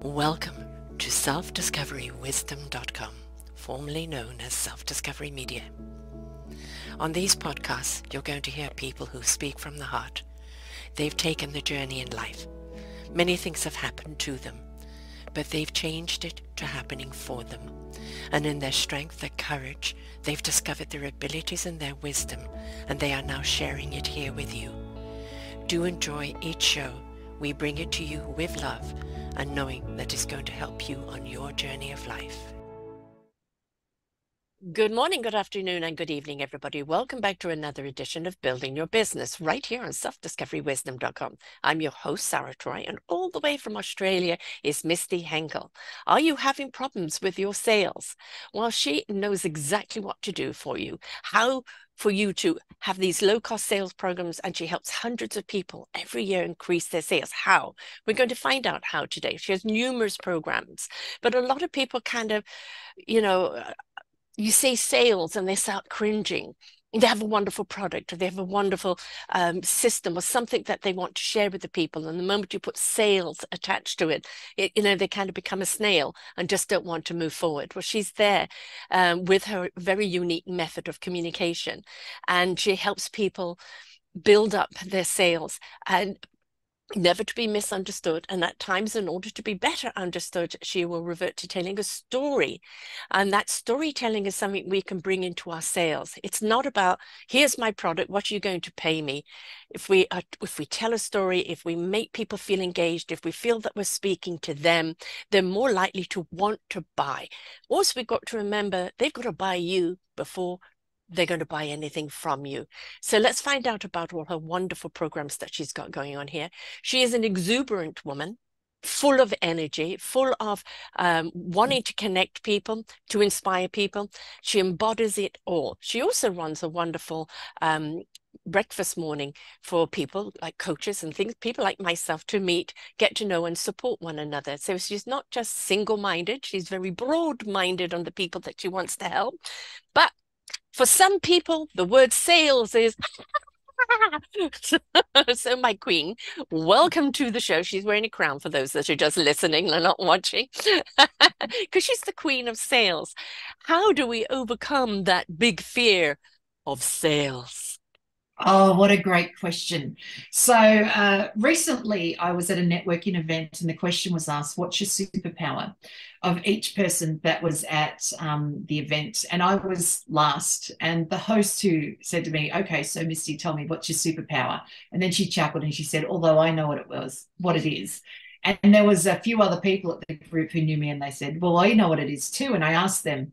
Welcome to self-discoverywisdom.com, formerly known as Self-Discovery Media. On these podcasts, you're going to hear people who speak from the heart. They've taken the journey in life. Many things have happened to them, but they've changed it to happening for them. And in their strength, their courage, they've discovered their abilities and their wisdom, and they are now sharing it here with you. Do enjoy each show. We bring it to you with love and knowing that it's going to help you on your journey of life. Good morning, good afternoon, and good evening, everybody. Welcome back to another edition of Building Your Business right here on selfdiscoverywisdom.com. I'm your host, Sarah Troy, and all the way from Australia is Misty Henkel. Are you having problems with your sales? Well, she knows exactly what to do for you, how for you to have these low-cost sales programs, and she helps hundreds of people every year increase their sales. How? We're going to find out how today. She has numerous programs, but a lot of people kind of, you say sales and they start cringing. They have a wonderful product, or they have a wonderful system or something that they want to share with the people. And the moment you put sales attached to it, they kind of become a snail and just don't want to move forward. Well, she's there with her very unique method of communication, and she helps people build up their sales and never to be misunderstood. And at times, in order to be better understood, she will revert to telling a story. And that storytelling is something we can bring into our sales. It's not about, here's my product, what are you going to pay me? If we tell a story, if we make people feel engaged, if we feel that we're speaking to them, they're more likely to want to buy. Also, we've got to remember, they've got to buy you before they're going to buy anything from you. So let's find out about all her wonderful programs that she's got going on here. She is an exuberant woman, full of energy, full of wanting to connect people, to inspire people. She embodies it all. She also runs a wonderful breakfast morning for people like coaches and things, people like myself, to meet, get to know and support one another. So she's not just single-minded, she's very broad-minded on the people that she wants to help. But for some people, the word sales is so my queen, welcome to the show. She's wearing a crown for those that are just listening and not watching, because she's the queen of sales. How do we overcome that big fear of sales? Oh, what a great question. So recently I was at a networking event and the question was asked, what's your superpower, of each person that was at the event? And I was last. And the host, who said to me, okay, so Misty, tell me, what's your superpower? And then she chuckled and she said, although I know what it is. And there was a few other people at the group who knew me, and they said, well, I know what it is too. And I asked them,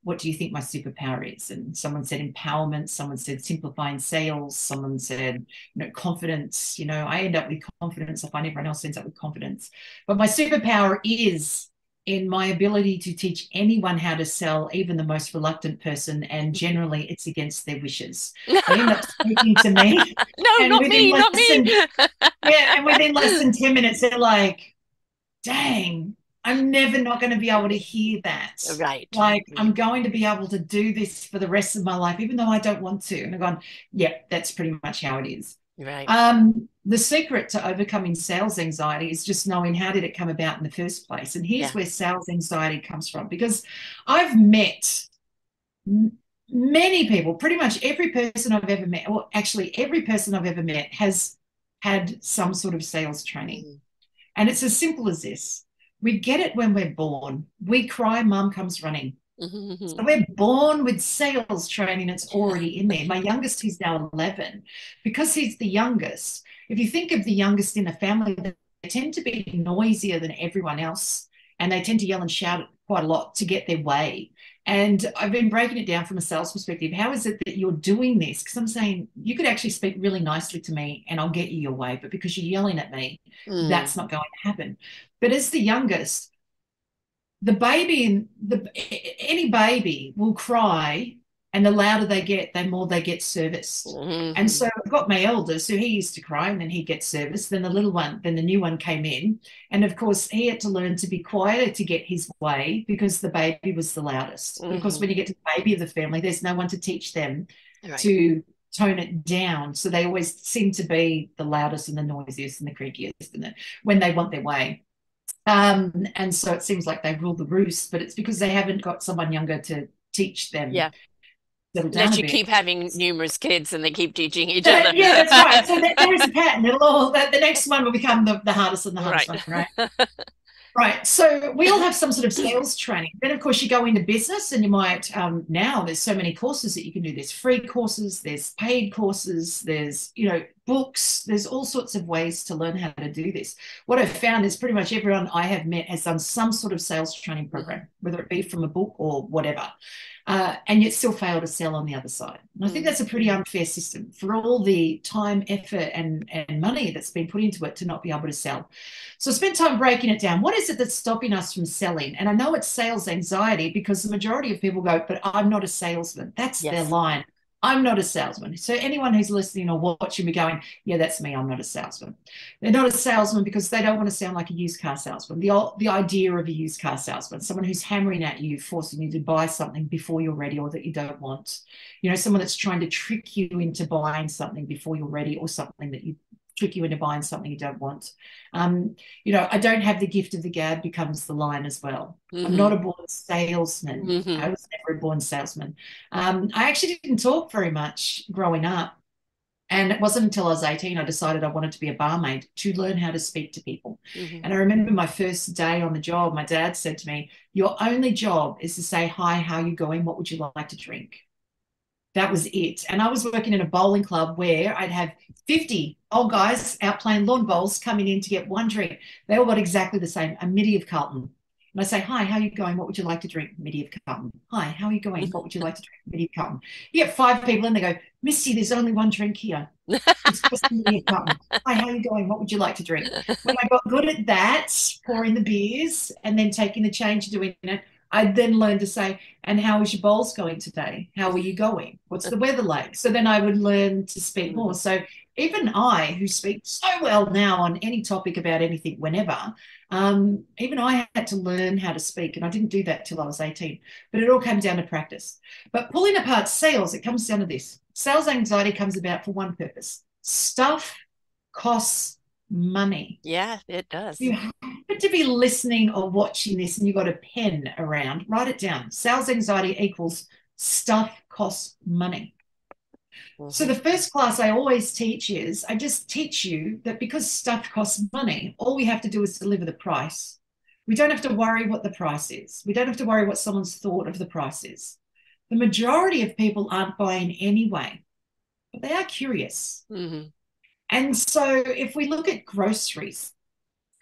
what do you think my superpower is? And someone said empowerment, someone said simplifying sales, someone said, confidence. I end up with confidence. I find everyone else ends up with confidence. But my superpower is in my ability to teach anyone how to sell, even the most reluctant person, and generally it's against their wishes. They end up speaking to me. No, and not me, not me. Yeah, and within less than 10 minutes, they're like, dang, I'm never not going to be able to hear that. Right. Like, I'm going to be able to do this for the rest of my life, even though I don't want to. And I've gone, yeah, that's pretty much how it is. Right. The secret to overcoming sales anxiety is just knowing, how did it come about in the first place? And here's where sales anxiety comes from, because I've met many people, pretty much every person I've ever met, or actually every person I've ever met has had some sort of sales training. And it's as simple as this. We get it when we're born. We cry, mum comes running. So we're born with sales training. It's already in there. My youngest, he's now 11. Because he's the youngest, if you think of the youngest in a family, they tend to be noisier than everyone else, and they tend to yell and shout quite a lot to get their way. And I've been breaking it down from a sales perspective. How is it that you're doing this? Because I'm saying, you could actually speak really nicely to me and I'll get you your way, but because you're yelling at me, that's not going to happen. But as the youngest, any baby will cry, and the louder they get, the more they get serviced. And so I've got my eldest, so he used to cry and then he'd get serviced. Then the new one came in. And of course, he had to learn to be quieter to get his way, because the baby was the loudest. Because when you get to the baby of the family, there's no one to teach them to tone it down. So they always seem to be the loudest and the noisiest and the creakiest when they want their way. And so it seems like they rule the roost, but it's because they haven't got someone younger to teach them, Yeah. settle down Unless a you bit. keep having numerous kids and they keep teaching each other. Yeah, that's right. So there is a pattern. The next one will become the hardest and the hardest Right. one, right? Right. So we all have some sort of sales training. Then, of course, you go into business and you might, now there's so many courses that you can do. There's free courses, there's paid courses, there's, books, there's all sorts of ways to learn how to do this. What I've found is pretty much everyone I have met has done some sort of sales training program, whether it be from a book or whatever. And yet still fail to sell on the other side. And I think that's a pretty unfair system for all the time, effort, and money that's been put into it to not be able to sell. So I spent time breaking it down. What is it that's stopping us from selling? And I know it's sales anxiety because the majority of people go, but I'm not a salesman. That's their line. I'm not a salesman. So anyone who's listening or watching me going, yeah, that's me. I'm not a salesman. They're not a salesman because they don't want to sound like a used car salesman. The idea of a used car salesman, someone who's hammering at you, forcing you to buy something before you're ready or that you don't want. Someone that's trying to trick you into buying something before you're ready or something that you trick you into buying something you don't want. I don't have the gift of the gab becomes the line as well. I'm not a born salesman. I was never a born salesman. I actually didn't talk very much growing up. And it wasn't until I was 18 I decided I wanted to be a barmaid to learn how to speak to people. And I remember my first day on the job, my dad said to me, your only job is to say, hi, how are you going? What would you like to drink? That was it. And I was working in a bowling club where I'd have 50 old guys out playing lawn bowls coming in to get one drink. They all got exactly the same, a middy of Carlton. And I say, hi, how are you going? What would you like to drink? Middy of Carlton. Hi, how are you going? What would you like to drink? Middy of Carlton. You get 5 people and they go, Misty, there's only one drink here. It's just Middy of Carlton. Hi, how are you going? What would you like to drink? When I got good at that, pouring the beers and then taking the change, doing it, I then learned to say, and how is your bowls going today? How are you going? What's the weather like? So then I would learn to speak more. So even I, who speak so well now on any topic about anything, whenever, even I had to learn how to speak. And I didn't do that till I was 18. But it all came down to practice. But pulling apart sales, it comes down to this. Sales anxiety comes about for one purpose. Stuff costs money. Yeah, it does. You have to be listening or watching this and you've got a pen around, write it down. Sales anxiety equals stuff costs money. So the first class I always teach is I just teach you that because stuff costs money, all we have to do is deliver the price. We don't have to worry what the price is. We don't have to worry what someone's thought of the price is. The majority of people aren't buying anyway, but they are curious. And so if we look at groceries,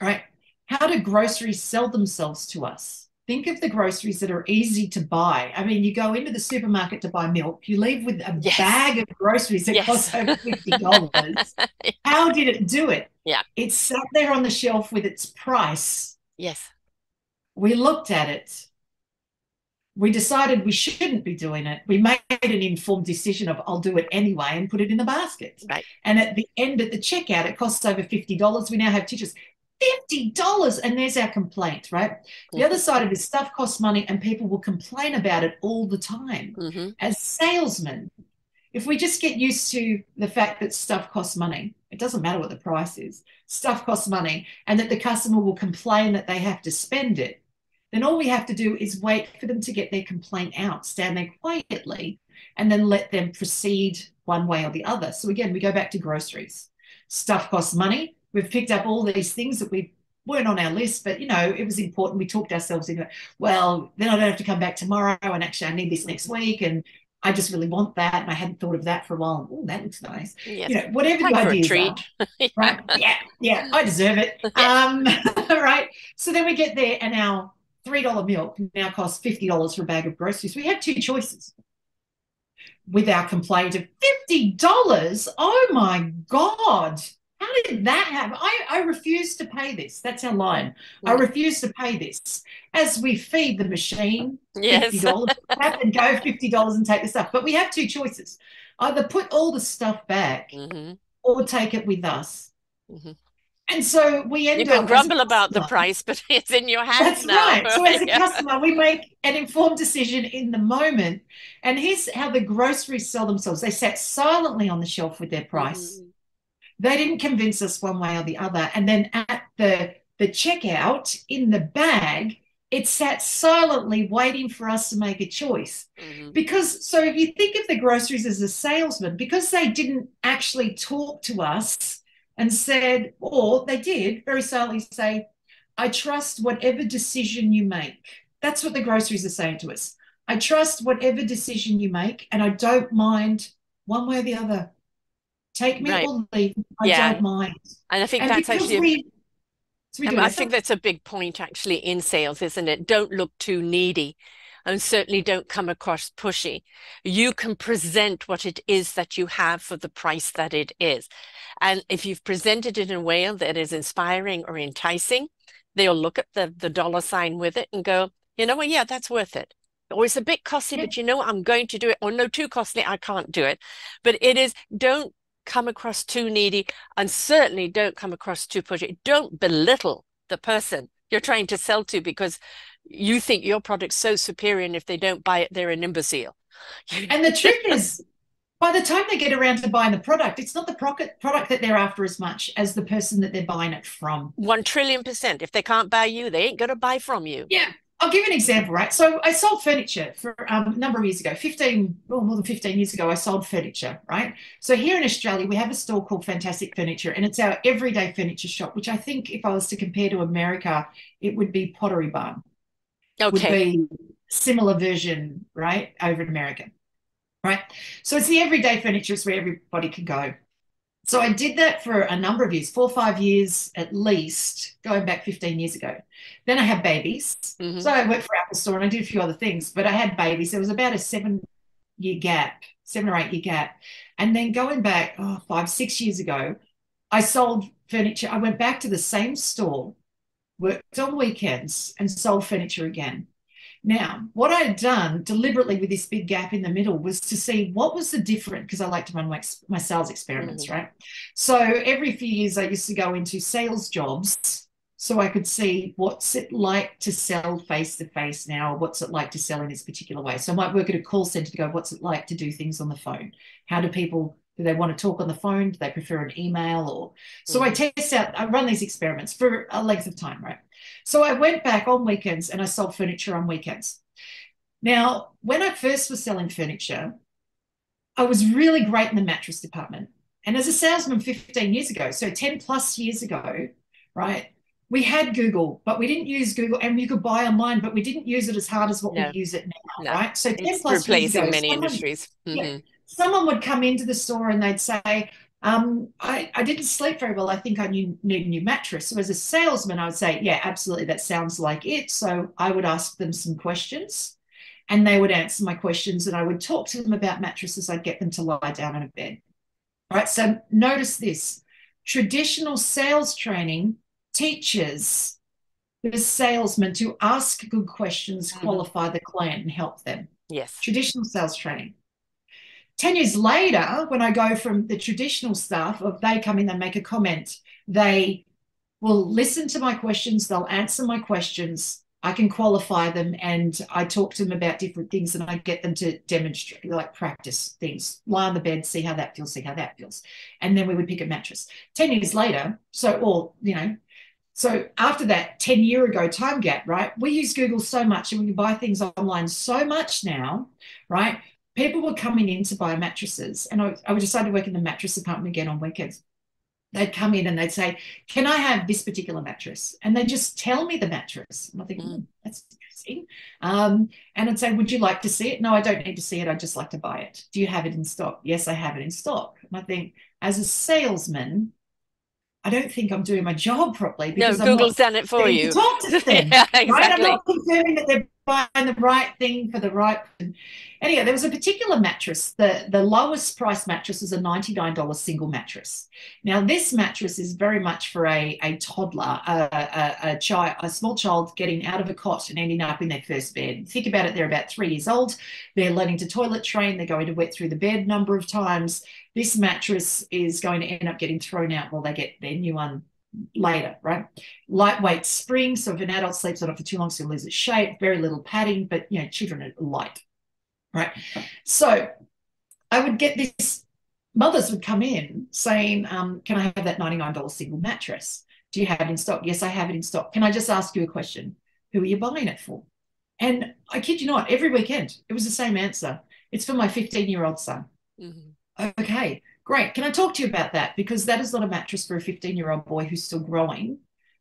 right, how do groceries sell themselves to us? Think of the groceries that are easy to buy. I mean, you go into the supermarket to buy milk, you leave with a bag of groceries that cost over $50. How did it do it? Yeah. It sat there on the shelf with its price. Yes. We looked at it. We decided we shouldn't be doing it. We made an informed decision of I'll do it anyway and put it in the basket. Right. And at the end, at the checkout, it costs over $50. We now have teachers. $50, and there's our complaint, right? The other side of it is stuff costs money and people will complain about it all the time. As salesmen, if we just get used to the fact that stuff costs money, it doesn't matter what the price is, stuff costs money, and that the customer will complain that they have to spend it, then all we have to do is wait for them to get their complaint out, stand there quietly, and then let them proceed one way or the other. So again, we go back to groceries. Stuff costs money. We've picked up all these things that we weren't on our list, but, it was important. We talked ourselves into it. Well, then I don't have to come back tomorrow, and actually I need this next week, and I just really want that, and I hadn't thought of that for a while. Oh, that looks nice. Yes. Whatever the ideas are. Right? Yeah, I deserve it. Right? So then we get there, and our $3 milk now costs $50 for a bag of groceries. We have 2 choices. With our complaint of $50, oh my God. How did that happen? I refuse to pay this. That's our line. I refuse to pay this. As we feed the machine $50, tap and go $50 and take the stuff. But we have 2 choices. Either put all the stuff back or take it with us. And so we end up... You can grumble about the price, but it's in your hands now. That's right. So as a customer, we make an informed decision in the moment. And here's how the groceries sell themselves. They sat silently on the shelf with their price. They didn't convince us one way or the other. And then at the the checkout in the bag, it sat silently waiting for us to make a choice. Because, so if you think of the groceries as a salesman, because they didn't actually talk to us and said, or they did very silently say, I trust whatever decision you make. That's what the groceries are saying to us. I trust whatever decision you make, and I don't mind one way or the other. Take me or leave me, I don't mind. And I think And that's because actually I so think that's a big point actually in sales, isn't it? Don't look too needy and certainly don't come across pushy. You can present what it is that you have for the price that it is. And if you've presented it in a way that is inspiring or enticing, they'll look at the dollar sign with it and go, you know what, yeah, that's worth it. Or it's a bit costly, but you know what, I'm going to do it. Or no, too costly, I can't do it. But it is, don't come across too needy, and certainly don't come across too pushy. Don't belittle the person you're trying to sell to because you think your product's so superior, and if they don't buy it, they're an imbecile. And the truth is, by the time they get around to buying the product, it's not the product that they're after as much as the person that they're buying it from. 1,000,000,000%. If they can't buy you, they ain't going to buy from you. Yeah. I'll give you an example, right? So I sold furniture for a number of years ago, more than 15 years ago, I sold furniture, right? So here in Australia, we have a store called Fantastic Furniture, and it's our everyday furniture shop, which I think if I was to compare to America, it would be Pottery Barn. Okay. Would be similar version, right, over in America, right? So it's the everyday furniture, it's where everybody can go. So I did that for a number of years, 4 or 5 years at least, going back 15 years ago. Then I had babies. So I worked for Apple Store and I did a few other things, but I had babies. There was about a 7-year gap, 7 or 8 year gap. And then going back 5, 6 years ago, I sold furniture. I went back to the same store, worked on weekends and sold furniture again. Now, what I had done deliberately with this big gap in the middle was to see what was the difference, because I like to run my sales experiments, right? So every few years I used to go into sales jobs so I could see what's it like to sell face-to-face now, what's it like to sell in this particular way. So I might work at a call center to go, what's it like to do things on the phone? How do people, do they want to talk on the phone? Do they prefer an email? Or so I test out, I run these experiments for a length of time, right? So I went back on weekends and I sold furniture on weekends. Now, when I first was selling furniture, I was really great in the mattress department. And as a salesman 15 years ago, so 10 plus years ago, right, we had Google, but we didn't use Google, and you could buy online, but we didn't use it as hard as what we use it now, right? So 10 plus years ago, many industries. Someone would come into the store and they'd say, I didn't sleep very well. I think I need a new mattress. So as a salesman, I would say, yeah, absolutely. That sounds like it. So I would ask them some questions and they would answer my questions and I would talk to them about mattresses. I'd get them to lie down in a bed. All right. So notice this. Traditional sales training teaches the salesman to ask good questions, qualify the client and help them. Yes. Traditional sales training. 10 years later, when I go from the traditional stuff of they come in, they make a comment, they will listen to my questions, they'll answer my questions, I can qualify them, and I talk to them about different things and I get them to demonstrate, like practice things, lie on the bed, see how that feels, see how that feels. And then we would pick a mattress. 10 years later, so after that 10-year ago time gap, right, we use Google so much and we buy things online so much now, right? People were coming in to buy mattresses, and I would decide to work in the mattress department again on weekends. They'd come in and they'd say, can I have this particular mattress? And they'd just tell me the mattress. And I think, that's interesting. And I'd say, would you like to see it? No, I don't need to see it. I'd just like to buy it. Do you have it in stock? Yes, I have it in stock. And I think as a salesman, I don't think I'm doing my job properly because Google's done it for you. Talk to them, yeah, exactly. Right? I'm not confirming that they're buying the right thing for the right. Anyway, there was a particular mattress. The lowest price mattress is a $99 single mattress. Now, this mattress is very much for a toddler, a small child getting out of a cot and ending up in their first bed. Think about it, they're about 3 years old. They're learning to toilet train. They're going to wet through the bed a number of times. This mattress is going to end up getting thrown out while they get their new one later, right? Lightweight spring, so if an adult sleeps on it for too long, it's going to lose its shape. Very little padding, but children are light, right? So I would get this. Mothers would come in saying, "Can I have that $99 single mattress?" Do you have it in stock? Yes, I have it in stock. Can I just ask you a question? Who are you buying it for? And I kid you not, every weekend it was the same answer. It's for my 15-year-old son. Mm-hmm. Okay, great. Can I talk to you about that? Because that is not a mattress for a 15-year-old boy who's still growing.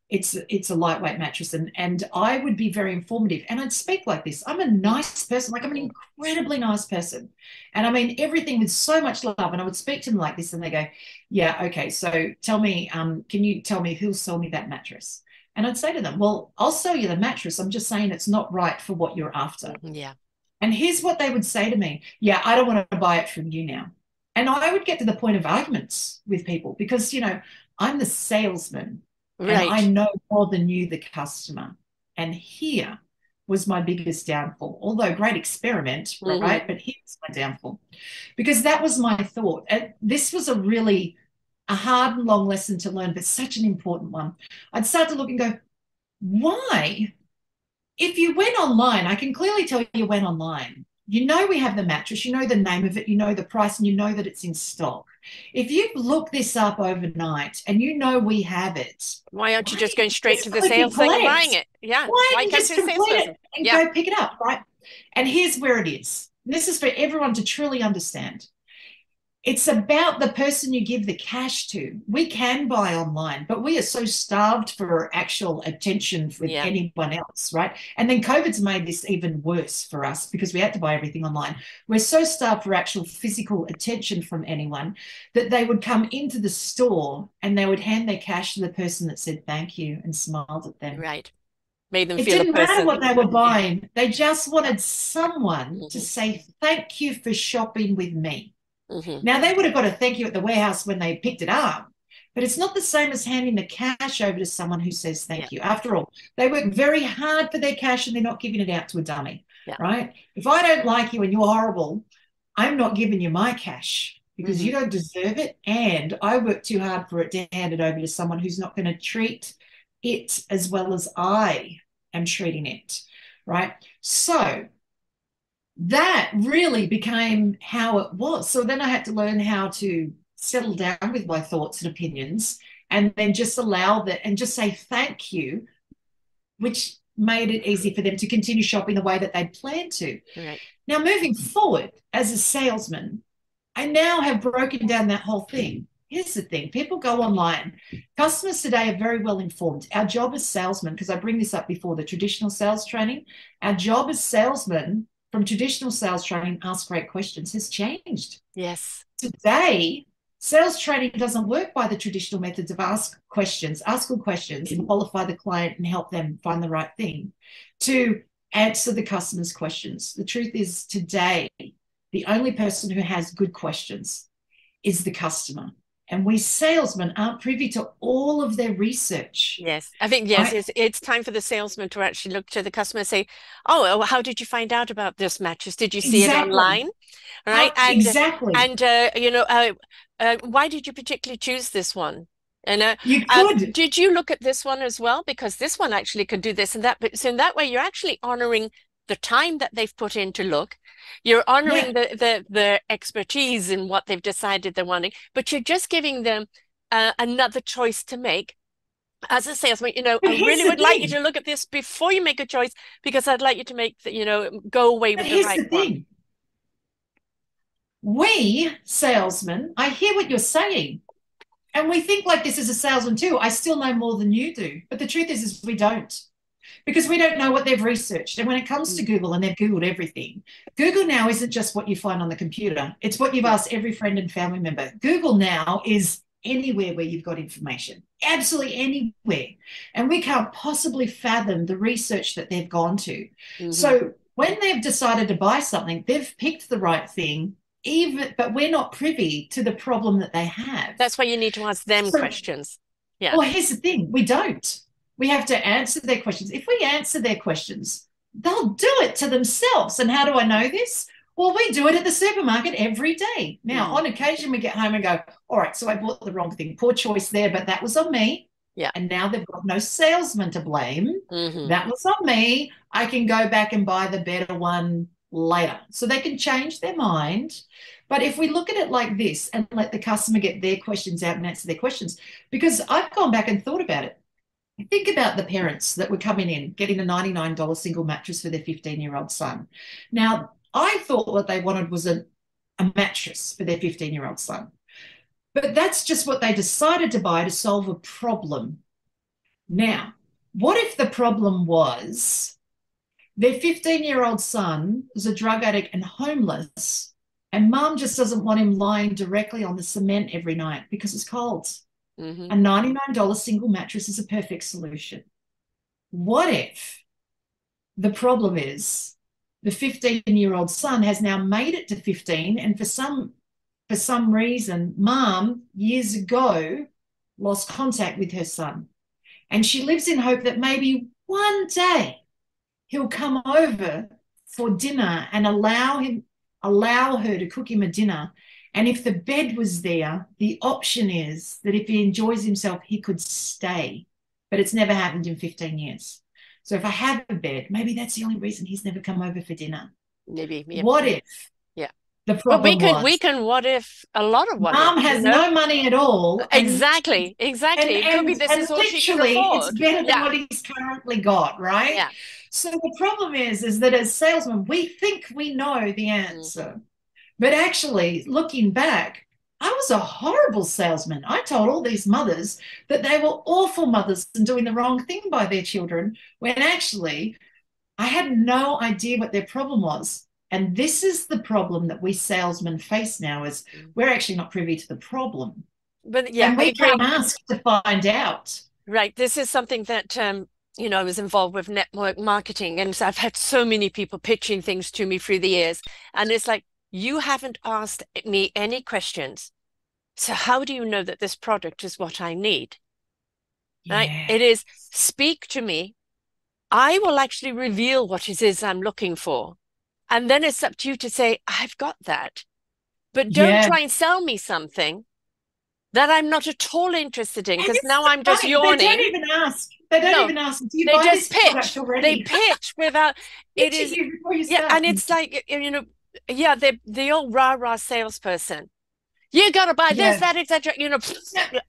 It's a lightweight mattress, and I would be very informative, and I'd speak like this. I'm a nice person, like I'm an incredibly nice person, and I mean everything with so much love. And I would speak to them like this, and they go, "Yeah, okay. So tell me, can you tell me who'll sell me that mattress?" And I'd say to them, "Well, I'll sell you the mattress. I'm just saying it's not right for what you're after." Yeah. And here's what they would say to me: "Yeah, I don't want to buy it from you now." And I would get to the point of arguments with people because, I'm the salesman and I Right. know more than you, the customer. And here was my biggest downfall, although great experiment, Mm-hmm. right? But here's my downfall because that was my thought. And this was a hard and long lesson to learn, but such an important one. I'd start to look and go, why? If you went online, I can clearly tell you went online. You know we have the mattress, you know the name of it, you know the price, and you know that it's in stock. If you look this up overnight and you know we have it, Why aren't you why just didn't going you straight just to the click and sales thing and buying collect? it? Yeah. Why Why didn't you come just to the complete it salesperson? and Yeah. go pick it up, right? And here's where it is. This is for everyone to truly understand. It's about the person you give the cash to. We can buy online, but we are so starved for actual attention with Yeah. anyone else, right? And then COVID's made this even worse for us because we had to buy everything online. We're so starved for actual physical attention from anyone that they would come into the store and they would hand their cash to the person that said thank you and smiled at them. Right. Made them It feel a didn't matter person. what they were Yeah. buying. They just wanted someone to Mm-hmm. say thank you for shopping with me. Mm-hmm. Now, they would have got a thank you at the warehouse when they picked it up, but it's not the same as handing the cash over to someone who says Yeah. thank you. After all, they work very hard for their cash and they're not giving it out to a dummy, Yeah. right? If I don't like you and you're horrible, I'm not giving you my cash because Mm-hmm. you don't deserve it. And I work too hard for it to hand it over to someone who's not going to treat it as well as I am treating it, right? So that really became how it was. So then I had to learn how to settle down with my thoughts and opinions and then just allow that and just say thank you, which made it easy for them to continue shopping the way that they'd planned to. Right. Now, moving forward as a salesman, I now have broken down that whole thing. Here's the thing: people go online. Customers today are very well informed. Our job as salesmen, because I bring this up before the traditional sales training, our job as salesmen from traditional sales training, ask great questions, has changed. Yes. Today, sales training doesn't work by the traditional methods of ask good questions, and qualify the client and help them find the right thing to answer the customer's questions. The truth is, today, the only person who has good questions is the customer. And we salesmen aren't privy to all of their research. Yes. I think, yes, Right? it's time for the salesman to actually look to the customer and say, oh, well, how did you find out about this mattress? Did you see it Exactly. online? Right. Exactly. Why did you particularly choose this one? And You could. did you look at this one as well? Because this one actually could do this and that. But so in that way, you're actually honoring the time that they've put in to look. You're Yeah. honoring the expertise in what they've decided they're wanting, but you're just giving them another choice to make. As a salesman, But I here's really the would like you thing. to look at this before you make a choice because I'd like you to make go away But with the here's right the one. thing. We salesmen, I hear what you're saying. And we think like this as a salesman too. I still know more than you do. But the truth is we don't. Because we don't know what they've researched. And when it comes to Mm. Google, and they've Googled everything, Google now isn't just what you find on the computer. It's what you've Yeah. asked every friend and family member. Google now is anywhere where you've got information, absolutely anywhere. And we can't possibly fathom the research that they've gone to. Hmm. So when they've decided to buy something, they've picked the right thing, but we're not privy to the problem that they have. That's why you need to ask them So, questions. Yeah. well, here's the thing: we don't. We have to answer their questions. If we answer their questions, they'll do it to themselves. And how do I know this? Well, we do it at the supermarket every day. Now, Hmm. on occasion, we get home and go, all right, so I bought the wrong thing. Poor choice there, but that was on me. Yeah. And now they've got no salesman to blame. Hmm. That was on me. I can go back and buy the better one later. So they can change their mind. But if we look at it like this and let the customer get their questions out and answer their questions, because I've gone back and thought about it. Think about the parents that were coming in, getting a $99 single mattress for their 15-year-old son. Now, I thought what they wanted was a mattress for their 15-year-old son. But that's just what they decided to buy to solve a problem. Now, what if the problem was their 15-year-old son was a drug addict and homeless, and mum just doesn't want him lying directly on the cement every night because it's cold? Mm-hmm. A $99 single mattress is a perfect solution. What if the problem is the 15-year-old son has now made it to 15, and for some reason, mum years ago lost contact with her son, and she lives in hope that maybe one day he'll come over for dinner and allow her to cook him a dinner. And if the bed was there, the option is that if he enjoys himself, he could stay. But it's never happened in 15 years. So if I have a bed, maybe that's the only reason he's never come over for dinner. Maybe. Yeah. What if? Yeah. The problem we can what if a lot of what mom if, has no money at all. Exactly. It could be this is all she can afford. It's better than what he's currently got, right? Yeah. So the problem is that as salesmen, we think we know the answer. But actually, looking back, I was a horrible salesman. I told all these mothers that they were awful mothers and doing the wrong thing by their children, when actually I had no idea what their problem was. And this is the problem that we salesmen face now, is we're actually not privy to the problem. But yeah, and we can't ask to find out. Right. This is something that I was involved with network marketing, and so I've had so many people pitching things to me through the years, and it's like, you haven't asked me any questions. So how do you know that this product is what I need? Right? Yes. It is, speak to me. I will actually reveal what it is I'm looking for. And then it's up to you to say, I've got that. But don't try and sell me something that I'm not at all interested in, because now I'm just yawning. They don't even ask. They don't even ask. Do you they buy just this pitch. They pitch without it is. And it's like, the old rah-rah salesperson. You got to buy this, that, etc.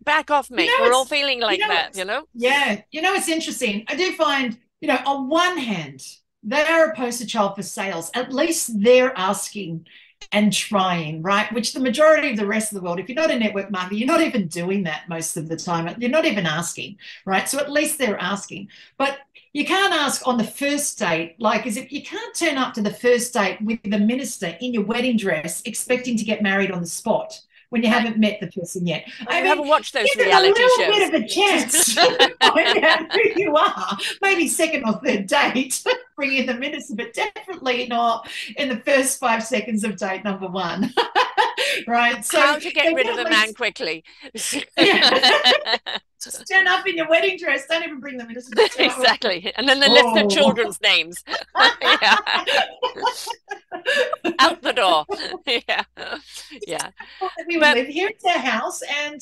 Back off, mate. We're all feeling like that, Yeah. It's interesting. I do find, on one hand, they are a poster child for sales. At least they're asking and trying, right? Which the majority of the rest of the world, if you're not a network marketer, you're not even doing that most of the time. You're not even asking, right? So at least they're asking. But you can't ask on the first date, as if you can't turn up to the first date with the minister in your wedding dress expecting to get married on the spot when you haven't met the person yet. I haven't watched those reality shows. A little bit of a chance to find out who you are. Maybe second or third date, bring in the minister, but definitely not in the first 5 seconds of date number one. Right? So how to get rid of a man quickly. Just turn up in your wedding dress. Don't even bring the minister. Exactly. And then the list of children's names. Out the door. Yeah. We live here. It's our house, and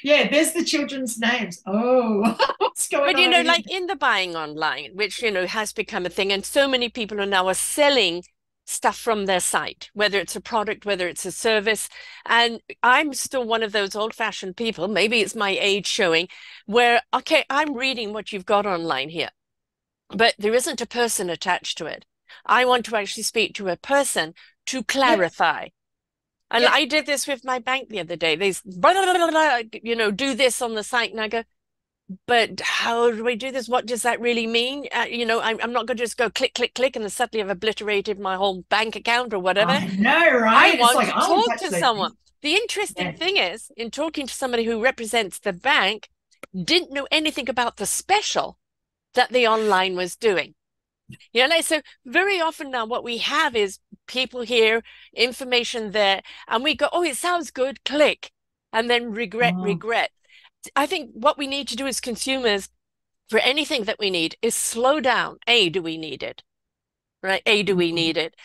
there's the children's names. Oh, what's going on? But like in the buying online, which has become a thing, and so many people are now selling stuff from their site, whether it's a product, whether it's a service. And I'm still one of those old-fashioned people, maybe it's my age showing, where, okay, I'm reading what you've got online here, but there isn't a person attached to it. I want to actually speak to a person to clarify. And I did this with my bank the other day. They do this on the site, and I go, but how do we do this? What does that really mean? I'm not going to just go click, click, click, and then suddenly I've obliterated my whole bank account or whatever. I know, right? I want to talk to someone. The interesting thing is, in talking to somebody who represents the bank, didn't know anything about the special that the online was doing. So very often now what we have is people here, information there, and we go, oh, it sounds good, click, and then regret. I think what we need to do as consumers for anything that we need is slow down. Do we need it? Right? Do we need it?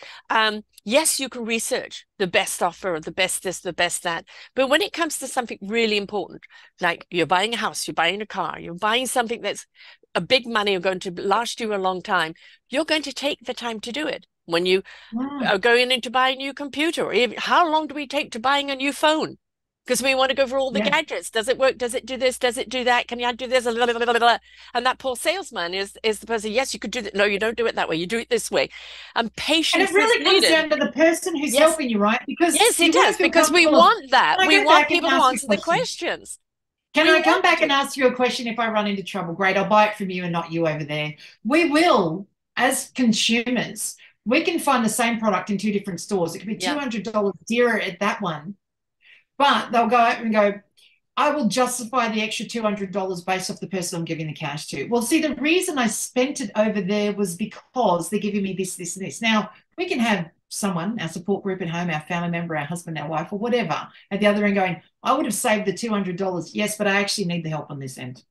Yes, you can research the best offer, the best this, the best that. But when it comes to something really important, like you're buying a house, you're buying a car, you're buying something that's a big money or going to last you a long time, you're going to take the time to do it. when you Wow. are going in to buy a new computer, or even how long do we take to buying a new phone? Because we want to go for all the Yeah. gadgets. Does it work? Does it do this? Does it do that? Can you do this? And that poor salesman is the person, yes, you could do that. No, you don't do it that way. You do it this way. And And it patience is really comes needed. down to the person who's Yes, helping you, right? Because yes, it you want to does. feel Because we comfortable of, want that. can I We go want back and people to ask you a answer the question? questions. Can We I come want back to. and ask you a question if I run into trouble? Great, I'll buy it from you and not you over there. We will, as consumers, we can find the same product in two different stores. It could be Yeah, $200 dearer at that one, but they'll go out and go, I will justify the extra $200 based off the person I'm giving the cash to. Well, see, the reason I spent it over there was because they're giving me this, this, and this. Now, we can have someone, our support group at home, our family member, our husband, our wife, or whatever, at the other end going, I would have saved the $200. Yes, but I actually need the help on this end.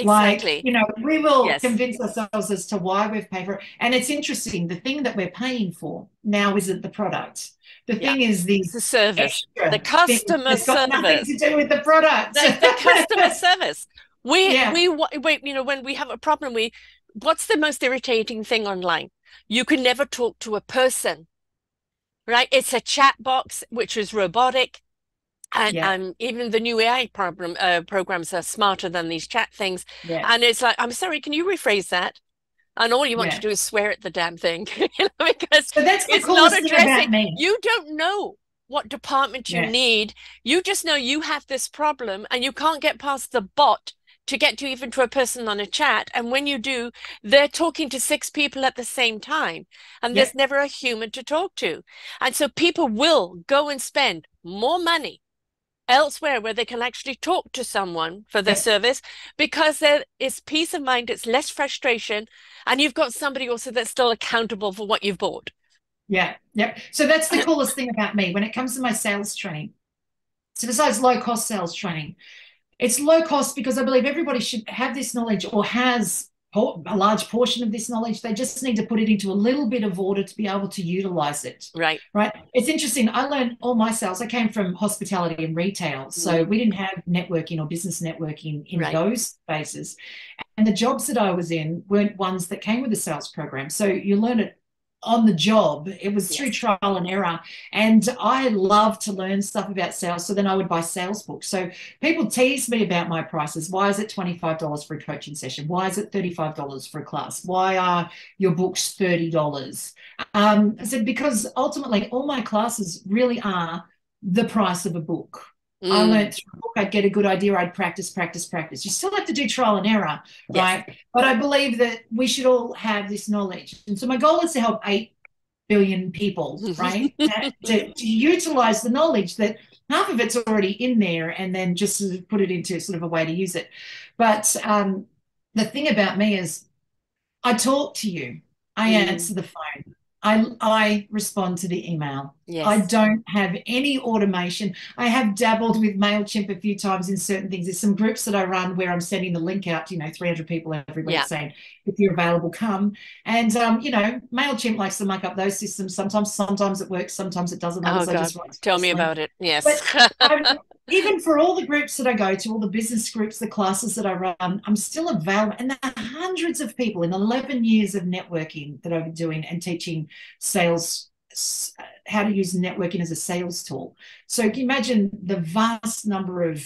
Like, exactly. we will Yes. convince ourselves as to why we've paid for it. And it's interesting, the thing that we're paying for now isn't the product. The Yeah. thing is the It's the service, the extra thing customer that's got nothing service. to do with the product. The customer service. Yeah, When we have a problem, what's the most irritating thing online? You can never talk to a person, right? It's a chat box, which is robotic. And, yeah, and even the new AI programs are smarter than these chat things. yeah, And it's like, I'm sorry, can you rephrase that? And all you want to yeah. do is swear at the damn thing, because So that's the it's not coolest thing addressing. about me. You don't know what department you Yeah, need. You just know you have this problem and you can't get past the bot to get to even to a person on a chat. And when you do, they're talking to six people at the same time, and yeah, there's never a human to talk to. And so people will go and spend more money elsewhere where they can actually talk to someone for the yeah, service, because there is peace of mind, it's less frustration, and you've got somebody also that's still accountable for what you've bought. yeah, yeah. So that's the coolest thing about me when it comes to my sales training. So besides low cost sales training, it's low cost because I believe everybody should have this knowledge or has a large portion of this knowledge. They just need to put it into a little bit of order to be able to utilize it. Right. Right. It's interesting. I learned all my sales. I came from hospitality and retail. So we didn't have networking or business networking in Right. those spaces. And the jobs that I was in weren't ones that came with a sales program. So you learn it on the job. It was through Yes. trial and error. And I love to learn stuff about sales. So then I would buy sales books. So people tease me about my prices. Why is it $25 for a coaching session? Why is it $35 for a class? Why are your books $30? I said, because ultimately all my classes really are the price of a book. I learned through a book, I'd get a good idea, I'd practice, practice, practice. You still have to do trial and error, Yes. right? But I believe that we should all have this knowledge. And so my goal is to help 8 billion people, right? to utilize the knowledge that half of it's already in there and then just sort of put it into sort of a way to use it. But the thing about me is I talk to you, I answer the phone, I respond to the email. Yes. I don't have any automation. I have dabbled with MailChimp a few times in certain things. There's some groups that I run where I'm sending the link out to, 300 people every week saying, if you're available, come. And, MailChimp likes to muck up those systems. Sometimes it works, sometimes it doesn't. Oh Others I God, just write tell me link. about it. Yes. But even for all the groups that I go to, all the business groups, the classes that I run, I'm still available. And there are hundreds of people in 11 years of networking that I've been doing and teaching sales, how to use networking as a sales tool. So can you imagine the vast number of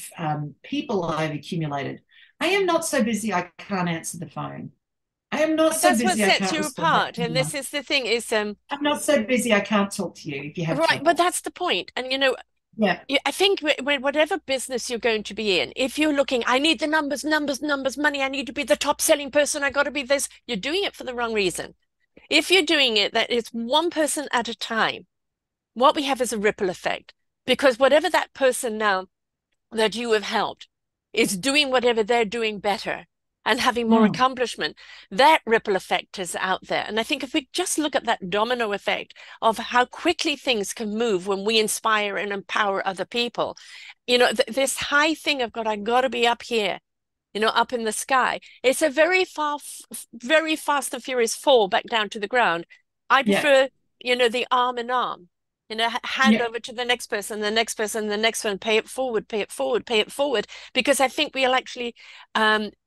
people I've accumulated? I am not so busy I can't answer the phone. I am not so That's what busy I sets can't you respond to apart. And email. this is the thing is, I'm not so busy I can't talk to you if you have right, trouble. but that's the point. And Yeah. I think when whatever business you're going to be in, if you're looking, I need the numbers, numbers, numbers, money, I need to be the top selling person, I got to be this, you're doing it for the wrong reason. If you're doing it, that it's one person at a time, what we have is a ripple effect, because whatever that person now that you have helped is doing whatever they're doing better and having more accomplishment, that ripple effect is out there. And I think if we just look at that domino effect of how quickly things can move when we inspire and empower other people, this high thing of God, I got to be up here, up in the sky. It's a very fast and furious fall back down to the ground. I prefer, the arm in arm, hand over to the next person, the next person, the next one, pay it forward, pay it forward, pay it forward. Because I think we'll actually,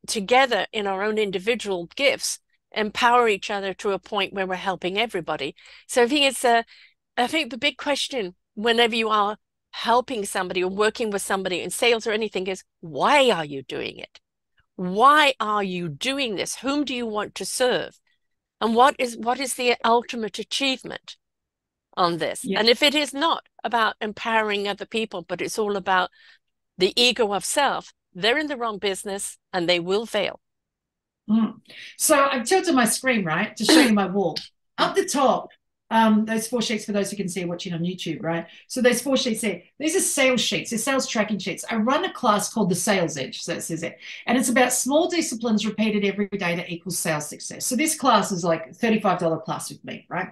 together in our own individual gifts, empower each other to a point where we're helping everybody. So I think the big question whenever you are helping somebody or working with somebody in sales or anything is, why are you doing it? Why are you doing this? Whom do you want to serve? And what is the ultimate achievement on this? Yeah. And if it is not about empowering other people, but it's all about the ego of self, they're in the wrong business and they will fail. So I've tilted my screen, right, to show you my wall. Up the top, those 4 sheets for those who can see watching on YouTube, right? So those 4 sheets there, these are sales sheets, they're sales tracking sheets. I run a class called the Sales Edge, so it says it. And it's about small disciplines repeated every day that equals sales success. So this class is like a $35 class with me, right?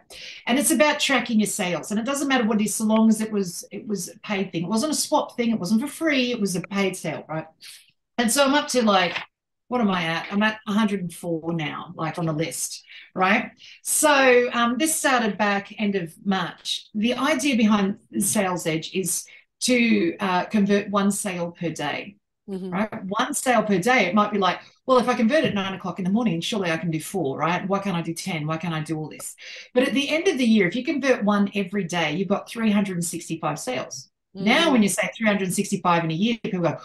And it's about tracking your sales. And it doesn't matter what it is, so long as it was a paid thing. It wasn't a swap thing, it wasn't for free, it was a paid sale, right? And so I'm up to like, what am I at? I'm at 104 now, like on the list, right? So this started back end of March. The idea behind the Sales Edge is to convert 1 sale per day, right? 1 sale per day. It might be like, well, if I convert at 9 o'clock in the morning, surely I can do 4, right? Why can't I do 10? Why can't I do all this? But at the end of the year, if you convert 1 every day, you've got 365 sales. Now, when you say 365 in a year, people go,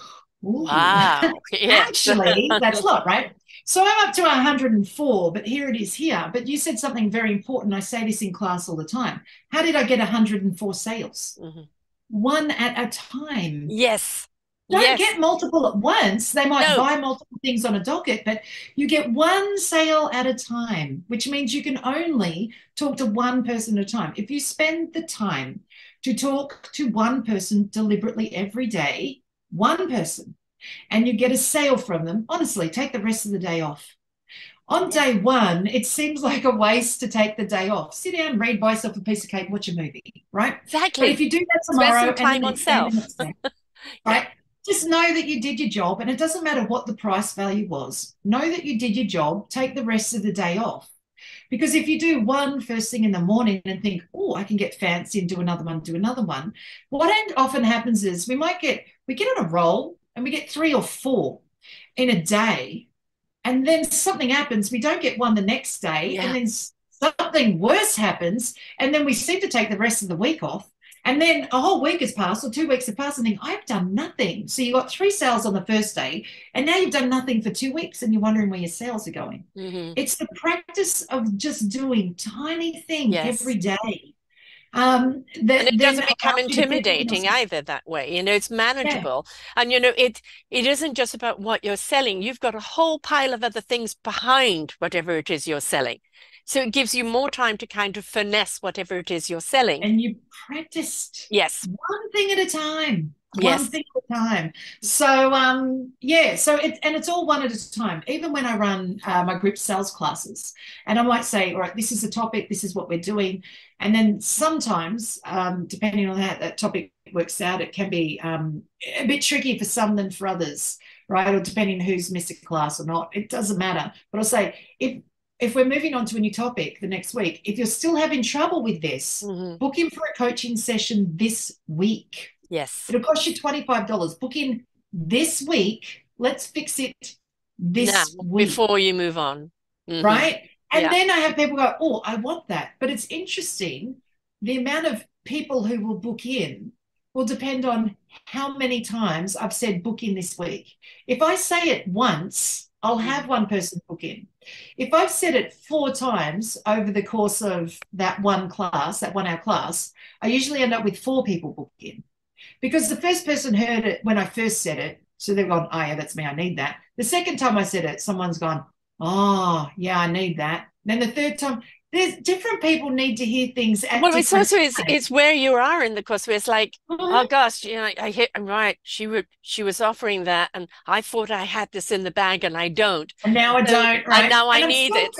ooh, wow. Yes. Actually, that's a lot, right? So I'm up to 104, but here it is here. But you said something very important. I say this in class all the time. How did I get 104 sales? 1 at a time. Yes. Don't get multiple at once. They might buy multiple things on a docket, but you get 1 sale at a time, which means you can only talk to 1 person at a time. If you spend the time to talk to 1 person deliberately every day, 1 person, and you get a sale from them, honestly, take the rest of the day off. On day 1, it seems like a waste to take the day off. Sit down, read, buy yourself a piece of cake, watch a movie, right? Exactly. But if you do that tomorrow, spend some time on self, right? Just know that you did your job, and it doesn't matter what the price value was. Know that you did your job, take the rest of the day off. Because if you do 1 first thing in the morning and think, oh, I can get fancy and do another one, what often happens is we get on a roll and we get 3 or 4 in a day, and then something happens, we don't get 1 the next day, and then something worse happens, and then we seem to take the rest of the week off. And then a whole week has passed or 2 weeks have passed and think, I've done nothing. So you got 3 sales on the first day and now you've done nothing for 2 weeks and you're wondering where your sales are going. It's the practice of just doing tiny things every day. And it doesn't become intimidating either that way. You know, it's manageable. And, you know, it isn't just about what you're selling. You've got a whole pile of other things behind whatever it is you're selling. So it gives you more time to kind of finesse whatever it is you're selling. And you practiced. Yes. 1 thing at a time. One thing at a time. So, it's all 1 at a time. Even when I run my group sales classes, and I might say, all right, this is the topic, this is what we're doing. And then sometimes, depending on how that topic works out, it can be a bit tricky for some than for others, right? Or depending who's missed a class or not, it doesn't matter. But I'll say, if we're moving on to a new topic the next week, if you're still having trouble with this, book in for a coaching session this week. Yes. It'll cost you $25. Book in this week. Let's fix it this week. Before you move on. Right? And then I have people go, oh, I want that. But it's interesting. The amount of people who will book in will depend on how many times I've said book in this week. If I say it once, I'll have 1 person book in. If I've said it 4 times over the course of that 1 class, that 1 hour class, I usually end up with 4 people book in. Because the first person heard it when I first said it, so they've gone, oh, yeah, that's me, I need that. The second time I said it, someone's gone, oh, yeah, I need that. Then the third time, there's different people need to hear things at well, it's also times. it's where you are in the course where it's like, oh gosh, you know, I'm right. She was offering that, and I thought I had this in the bag, and I don't. And now I don't. Right? And now I need it.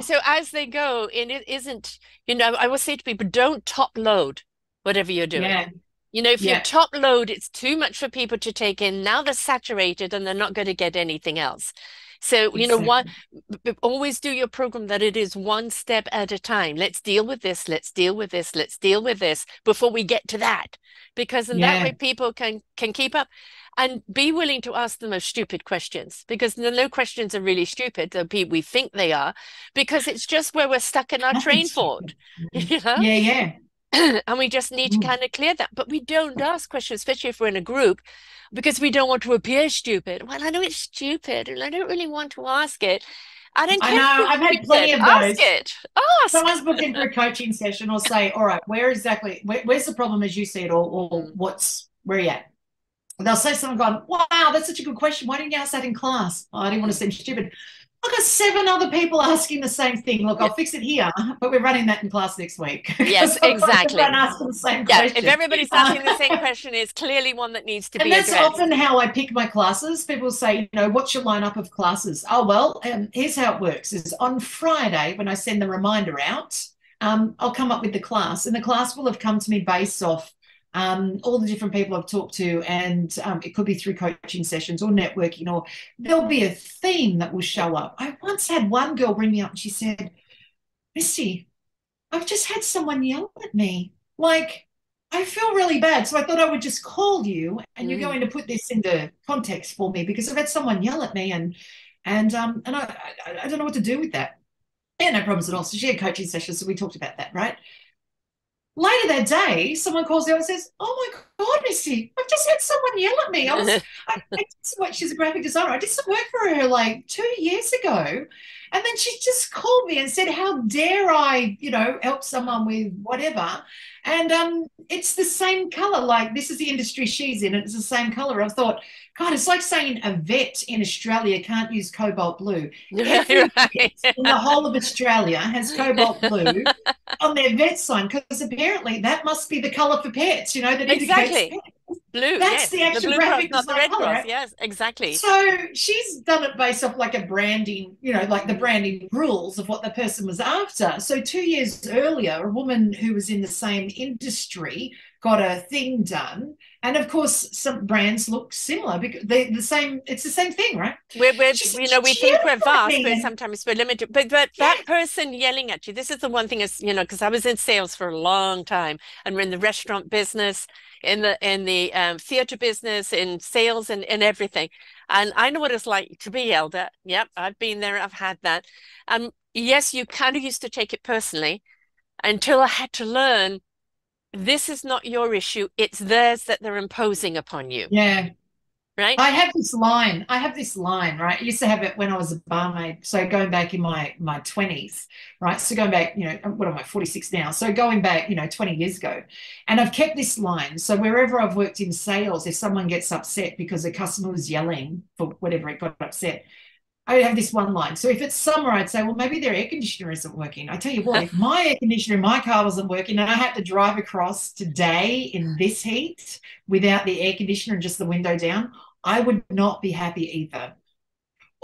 So as they go, and it isn't. You know, I will say to people, don't top load whatever you're doing. Yeah. You know, if you top load, it's too much for people to take in. Now they're saturated, and they're not going to get anything else. So, exactly. always do your program that it is one step at a time. Let's deal with this. Let's deal with this. Let's deal with this before we get to that. Because in that way, Yeah, people can keep up and be willing to ask the most stupid questions, because no questions are really stupid, though we think they are, because it's just where we're stuck in our train nothing's fault, stupid. you know? Yeah, yeah. And we just need to Mm. kind of clear that. But we don't ask questions, especially if we're in a group, because we don't want to appear stupid. Well, I know it's stupid and I don't really want to ask it. I don't I care know. if I've it's had plenty stupid. of Ask those. it. Ask. Someone's booked in for a coaching session or say, all right, where's the problem as you see it, or Mm. where are you at? They'll say something going, wow, that's such a good question. Why didn't you ask that in class? Oh, I didn't want to Mm. seem stupid. I've got 7 other people asking the same thing. Look, Yeah. I'll fix it here, but we're running that in class next week Yes, because I've got everyone exactly. asking the same Yeah, if question. everybody's asking the same question, it's clearly one that needs to And be that's addressed. often how I pick my classes. People say, what's your lineup of classes? Oh, well, here's how it works is on Friday, when I send the reminder out, I'll come up with the class, and the class will have come to me based off all the different people I've talked to, and it could be through coaching sessions or networking, or there'll be a theme that will Yeah. show up. I once had one girl bring me up and she said, Misty, I've just had someone yell at me. Like, I feel really bad. So I thought I would just call you, and you're Mm. going to put this into context for me, because I've had someone yell at me, and I don't know what to do with that. Yeah, no problems at all. So she had coaching sessions, so we talked about that, right? Later that day, someone calls out and says, "Oh my God, Misty, I've just had someone yell at me. I did some work. She's a graphic designer. I did some work for her like 2 years ago. And then she just called me and said, how dare I, help someone with whatever. And it's the same color. Like, this is the industry she's in. And it's the same color. I thought, God, it's like saying a vet in Australia can't use cobalt blue. Every Right. vet in the whole of Australia has cobalt blue on their vet sign, because apparently that must be the color for pets, that indicates Exactly. pets. Blue, That's yes. the The actual Blue Cross, graphic not the design Red color, Cross. right? Yes, exactly. So she's done it based off like a branding, like the Mm. branding rules of what the person was after. So 2 years earlier, a woman who was in the same industry got a thing done. And of course, some brands look similar because they're the same. It's the same thing, right? We're, She said, we she think we're yelled at vast, me. but And sometimes we're limited. But yeah, that person yelling at you, this is the one thing is, because I was in sales for a long time, and we're in the restaurant business, in the theater business, in sales, and everything. And I know what it's like to be yelled at. Yep, I've been there, I've had that. Yes, you kind of used to take it personally until I had to learn this is not your issue, it's theirs that they're imposing upon you, yeah. right? I have this line, right? I used to have it when I was a barmaid. So going back in my 20s, right? So going back, what am I, 46 now? So going back, 20 years ago. And I've kept this line. So wherever I've worked in sales, if someone gets upset because a customer was yelling for whatever, it got upset, I would have this one line. So if it's summer, I'd say, well, maybe their air conditioner isn't working. I tell you what, if my air conditioner in my car wasn't working and I had to drive across today in this heat without the air conditioner and just the window down, I would not be happy either.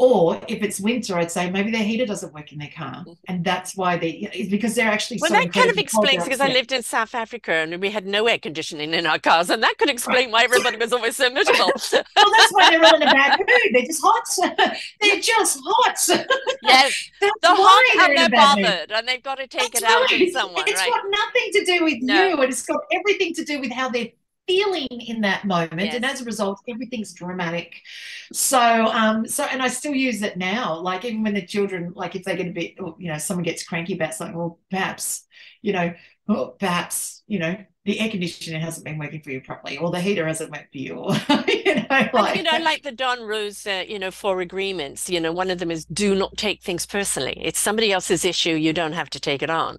Or if it's winter, I'd say maybe their heater doesn't work in their car. And that's why it's because they're actually Well, so that kind of incredibly cold, explains they're because I upset. lived in South Africa and we had no air conditioning in our cars, and that could explain why everybody was always so miserable. Well, that's why they're all in a bad mood. They're just hot. They're just hot. Yes, That's they're hot why they're and in a they're bad mood. bothered, and they've got to take That's it out on right. someone, It's right? got nothing to do with No, you, and it's got everything to do with how they're feeling in that moment. And yes. as a result, everything's dramatic. So, and I still use it now. Like even when the children, like if they get a bit, someone gets cranky about something, well, you know, perhaps, the air conditioner hasn't been working for you properly, or the heater hasn't worked for you, or And like. like the Don Rose, 4 agreements. One of them is do not take things personally. It's somebody else's issue. You don't have to take it on.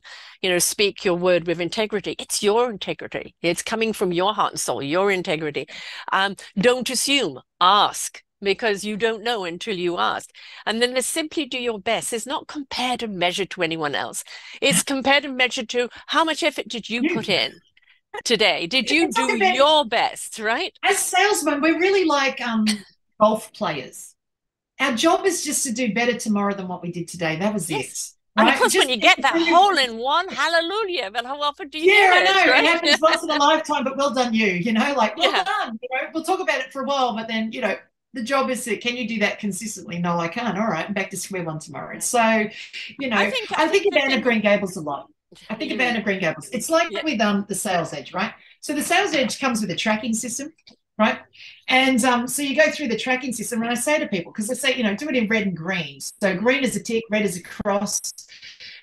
Speak your word with integrity. It's your integrity. It's coming from your heart and soul, your integrity. Don't assume. Ask. Because you don't know until you ask. And then the simply do your best is not compared and measured to anyone else. It's compared and measured to how much effort did you put in today? Did you It's do like about, your best, right? as salesmen, we're really like golf players. Our job is just to do better tomorrow than what we did today. That was it, Yes. And of right? course, when Just you get that when you, hole in one, hallelujah. But how often do you yeah, hear I it, know it right? happens once in a lifetime, but well done, like well Yeah. done. We'll talk about it for a while, but then the job is to, can you do that consistently? No, I can't. All right, I'm back to square one tomorrow. Right. So, I think of Anne of Green Gables a lot. I think of Anne of Green Gables. It's like with the sales edge, right? So the sales edge comes with a tracking system, right? And so you go through the tracking system, and I say to people, because I say, do it in red and green. So green is a tick, red is a cross.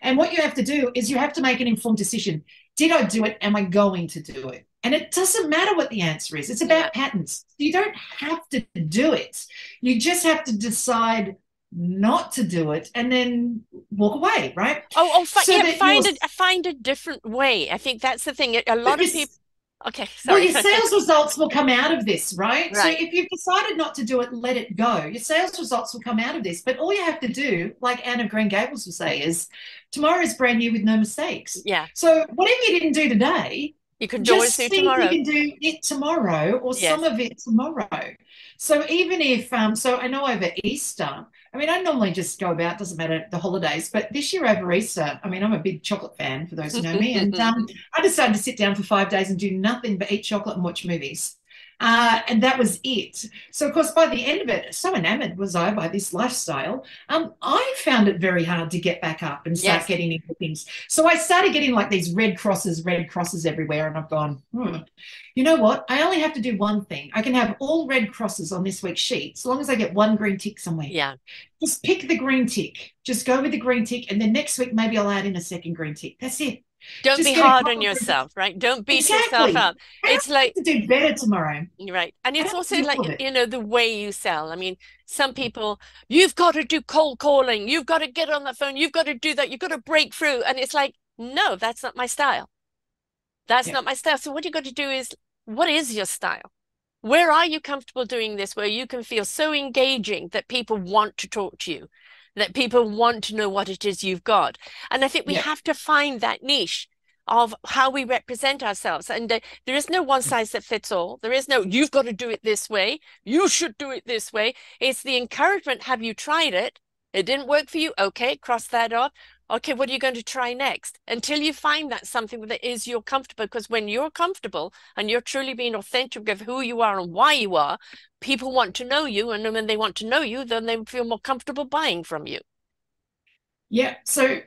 And what you have to do is you have to make an informed decision. Did I do it? Am I going to do it? And it doesn't matter what the answer is. It's about patterns. You don't have to do it. You just have to decide not to do it and then walk away, right? Find a different way. I think that's the thing. A lot of people. Okay, sorry. Well, your sales results will come out of this, right? So if you've decided not to do it, let it go. Your sales results will come out of this. But all you have to do, like Anne of Green Gables will say, is tomorrow is brand new with no mistakes. Yeah. So whatever you didn't do today, you can always do tomorrow. You can do it tomorrow or some of it tomorrow. So even if, so I know over Easter, I mean, I normally just go about, doesn't matter the holidays, but this year over Easter, I mean, I'm a big chocolate fan for those who know me. And I decided to sit down for 5 days and do nothing but eat chocolate and watch movies. And that was it. So, of course, by the end of it, so enamored was I by this lifestyle, I found it very hard to get back up and start getting into things. So I started getting like these red crosses everywhere. And I've gone, you know what? I only have to do one thing. I can have all red crosses on this week's sheet, so long as I get one green tick somewhere. Yeah. Just pick the green tick. Just go with the green tick. And then next week, maybe I'll add in a second green tick. That's it. Don't be hard on yourself, right? Don't beat yourself up. It's like to do better tomorrow. Right. And it's also like, the way you sell. I mean, some people, you've got to do cold calling. You've got to get on the phone. You've got to do that. You've got to break through. And it's like, no, that's not my style. That's not my style. So what you got to do is, what is your style? Where are you comfortable doing this, where you can feel so engaging that people want to talk to you, that people want to know what it is you've got? And I think we have to find that niche of how we represent ourselves. And there is no one size that fits all. There is no, you've got to do it this way. You should do it this way. It's the encouragement. Have you tried it? It didn't work for you. Okay, cross that off. Okay, what are you going to try next? Until you find that something that is you're comfortable. Because when you're comfortable and you're truly being authentic of who you are and why you are, people want to know you. And when they want to know you, then they feel more comfortable buying from you. Yeah. So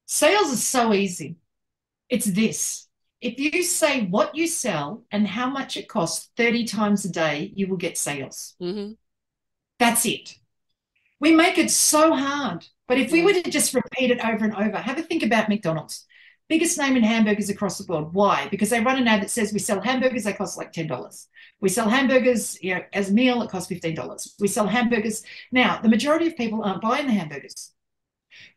sales is so easy. It's this. If you say what you sell and how much it costs 30 times a day, you will get sales. That's it. We make it so hard. But if we were to just repeat it over and over, have a think about McDonald's. Biggest name in hamburgers across the world. Why? Because they run an ad that says we sell hamburgers, they cost like $10. We sell hamburgers, as a meal, it costs $15. We sell hamburgers. Now, the majority of people aren't buying the hamburgers,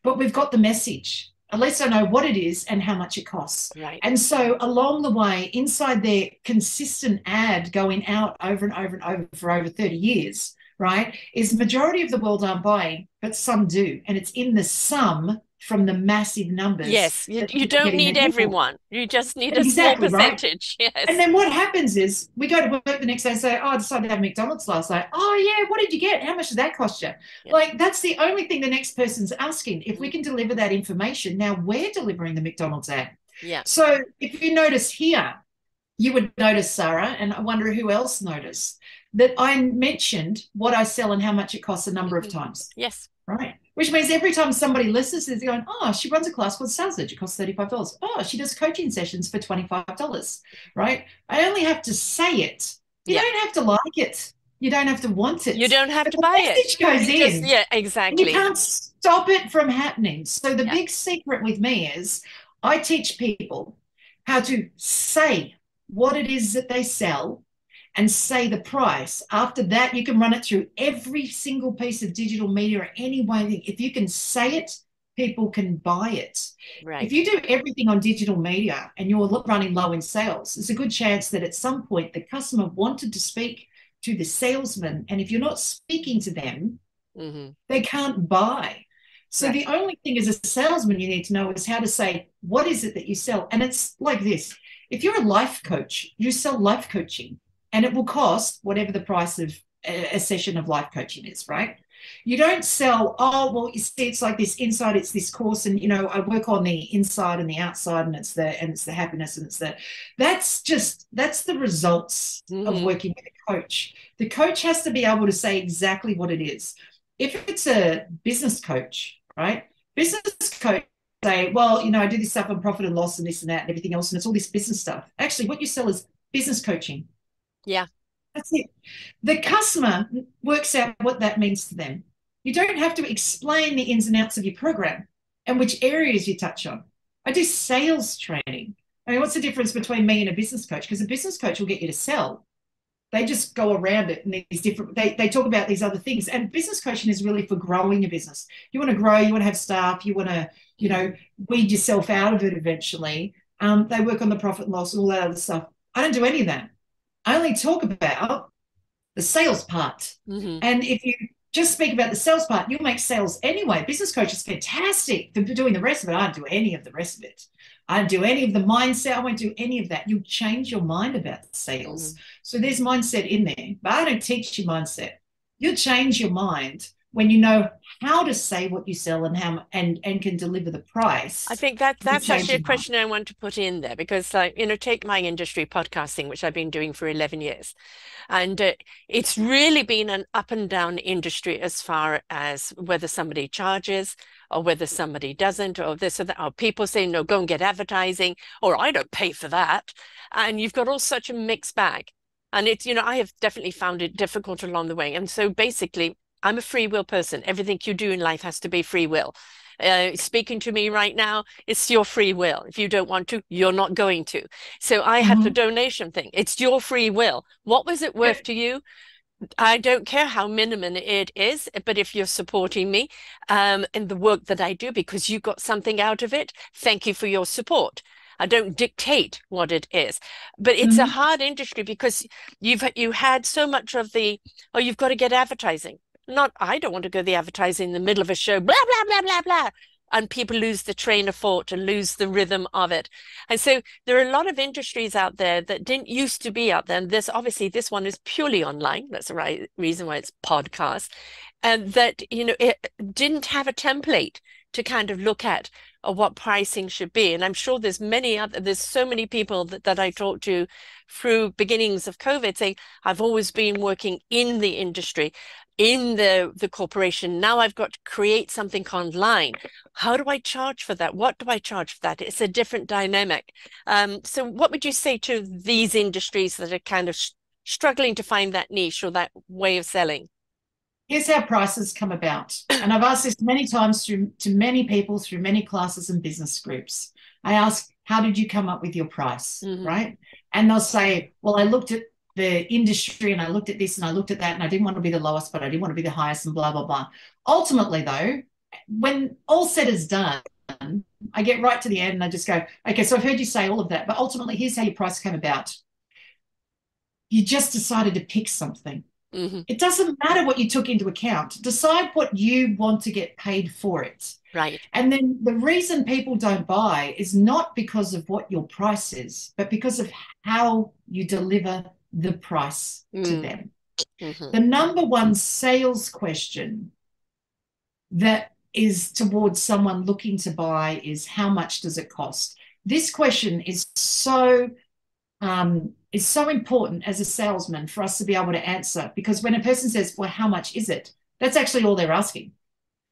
but we've got the message. At least I know what it is and how much it costs. Right. And so along the way, inside their consistent ad going out over and over and over for over 30 years, right, is the majority of the world aren't buying, but some do. And it's in the sum from the massive numbers. Yes, you don't need everyone. You just need a small percentage. Right? Yes. And then what happens is we go to work the next day and say, I decided to have McDonald's last night. Oh, yeah, what did you get? How much did that cost you? Yeah. Like, that's the only thing the next person's asking. If we can deliver that information, now we're delivering the McDonald's ad. Yeah. So if you notice here, you would notice, Sarah, and I wonder who else noticed, that I mentioned what I sell and how much it costs a number of times. Yes. Right. Which means every time somebody listens, they're going, oh, she runs a class called Sales Edge. It costs $35. Oh, she does coaching sessions for $25. Right. I only have to say it. You don't have to like it. You don't have to want it. You don't have to buy it. The message goes in. Yeah, exactly. You can't stop it from happening. So the big secret with me is I teach people how to say what it is that they sell and say the price. After that, you can run it through every single piece of digital media or any way. If you can say it, people can buy it. Right. If you do everything on digital media and you're running low in sales, there's a good chance that at some point the customer wanted to speak to the salesman. And if you're not speaking to them, they can't buy. So the only thing as a salesman you need to know is how to say, what is it that you sell? And it's like this. If you're a life coach, you sell life coaching. And it will cost whatever the price of a session of life coaching is, right? You don't sell, oh, well, you see, it's like this inside, it's this course, and I work on the inside and the outside, and it's the happiness, and that's the results of working with a coach. The coach has to be able to say exactly what it is. If it's a business coach, right? Business coach say, well, I do this stuff on profit and loss and this and that and everything else, and it's all this business stuff. Actually, what you sell is business coaching. Yeah. That's it. The customer works out what that means to them. You don't have to explain the ins and outs of your program and which areas you touch on. I do sales training. I mean, what's the difference between me and a business coach? Because a business coach will get you to sell. They just go around it, and these different, they talk about these other things. And business coaching is really for growing your business. You want to grow, you want to have staff, you want to, weed yourself out of it eventually. They work on the profit and loss, all that other stuff. I don't do any of that. I only talk about the sales part. And if you just speak about the sales part, you'll make sales anyway. Business coach is fantastic for doing the rest of it. I don't do any of the rest of it. I don't do any of the mindset. I won't do any of that. You'll change your mind about sales. So there's mindset in there, but I don't teach you mindset. You'll change your mind when you know how to say what you sell and how and can deliver the price. I think that's actually a question I want to put in there, because take my industry, podcasting, which I've been doing for 11 years. And it's really been an up and down industry as far as whether somebody charges or whether somebody doesn't, or this or that, or people saying, no, go and get advertising, or I don't pay for that. And you've got all such a mixed bag. And it's, I have definitely found it difficult along the way. And so basically, I'm a free will person. Everything you do in life has to be free will. Speaking to me right now, it's your free will. If you don't want to, you're not going to. So I had the donation thing. It's your free will. What was it worth to you? I don't care how minimum it is, but if you're supporting me in the work that I do because you got something out of it, thank you for your support. I don't dictate what it is, but it's a hard industry because you had so much of you've got to get advertising. I don't want to go the advertising in the middle of a show, blah, blah, blah, blah, blah. And people lose the train of thought and lose the rhythm of it. And so there are a lot of industries out there that didn't used to be out there. And this one is purely online. That's the right reason why it's podcast. And that, it didn't have a template to kind of look at what pricing should be. And I'm sure there's so many people that I talk to through beginnings of COVID saying, I've always been working in the industry, in the corporation. Now I've got to create something online. How do I charge for that? What do I charge for that? It's a different dynamic. So what would you say to these industries that are kind of struggling to find that niche or that way of selling? Here's how prices come about. And I've asked this many times to many people through many classes and business groups. I ask, how did you come up with your price, right? And they'll say, well, I looked at the industry and I looked at this and I looked at that and I didn't want to be the lowest, but I didn't want to be the highest and blah, blah, blah. Ultimately, though, when all said is done, I get right to the end and I just go, okay, so I've heard you say all of that, but ultimately, here's how your price came about. You just decided to pick something. It doesn't matter what you took into account. Decide what you want to get paid for it. Right. And then the reason people don't buy is not because of what your price is, but because of how you deliver the price to them. The number one sales question that is towards someone looking to buy is, how much does it cost? This question is so important as a salesman for us to be able to answer, because when a person says, well, how much is it? That's actually all they're asking.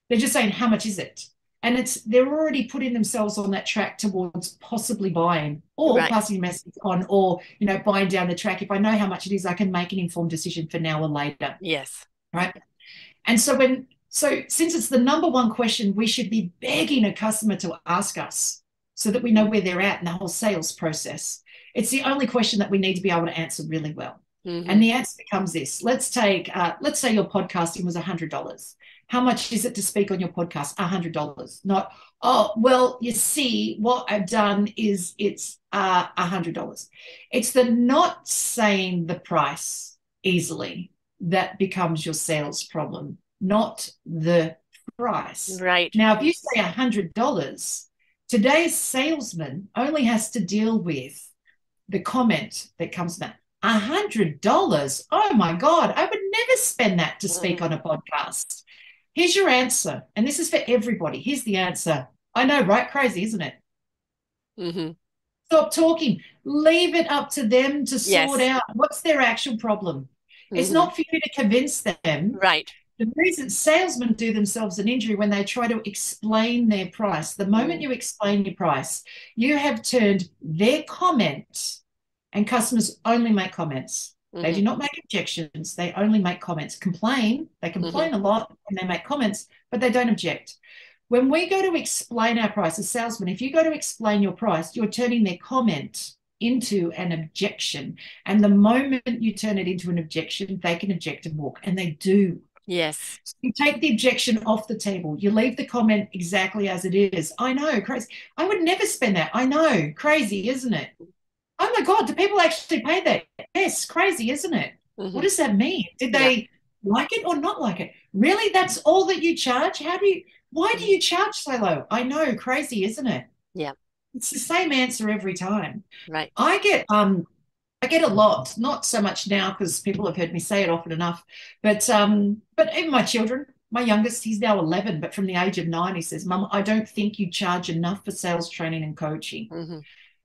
They're just saying, how much is it? And they're already putting themselves on that track towards possibly buying or passing a message on, or, buying down the track. If I know how much it is, I can make an informed decision for now or later. Yes. Right. And so since it's the number one question, we should be begging a customer to ask us so that we know where they're at in the whole sales process. It's the only question that we need to be able to answer really well. And the answer becomes this. Let's say your podcasting was $100. How much is it to speak on your podcast? $100. Not, oh, well, you see, what I've done is it's $100. It's the not saying the price easily that becomes your sales problem, not the price. Right. Now, if you say $100, today's salesman only has to deal with the comment that comes back. $100? Oh my God, I would never spend that to speak on a podcast. Here's your answer. And this is for everybody. Here's the answer. I know, right? Crazy, isn't it? Mm-hmm. Stop talking. Leave it up to them to sort Yes. out what's their actual problem. It's Mm-hmm. not for you to convince them. Right. The reason salesmen do themselves an injury when they try to explain their price. The moment Mm. you explain your price, you have turned their comment, and customers only make comments. They Mm-hmm. do not make objections. They only make comments. They Mm-hmm. complain a lot and they make comments, but they don't object. When we go to explain our price as salesmen, if you go to explain your price, you're turning their comment into an objection. And the moment you turn it into an objection, they can object and walk, and they do. Yes. So you take the objection off the table. You leave the comment exactly as it is. I know, crazy. I would never spend that. I know, crazy, isn't it? Oh my God, do people actually pay that? Yes, crazy, isn't it? What Mm-hmm. does that mean? Did Yeah. they like it or not like it? Really? That's all that you charge? Why do you charge so low? I know, crazy, isn't it? Yeah. It's the same answer every time. Right. I get a lot, not so much now because people have heard me say it often enough, but even my children, my youngest, he's now 11, but from the age of 9, he says, Mum, I don't think you charge enough for sales training and coaching. Mm-hmm.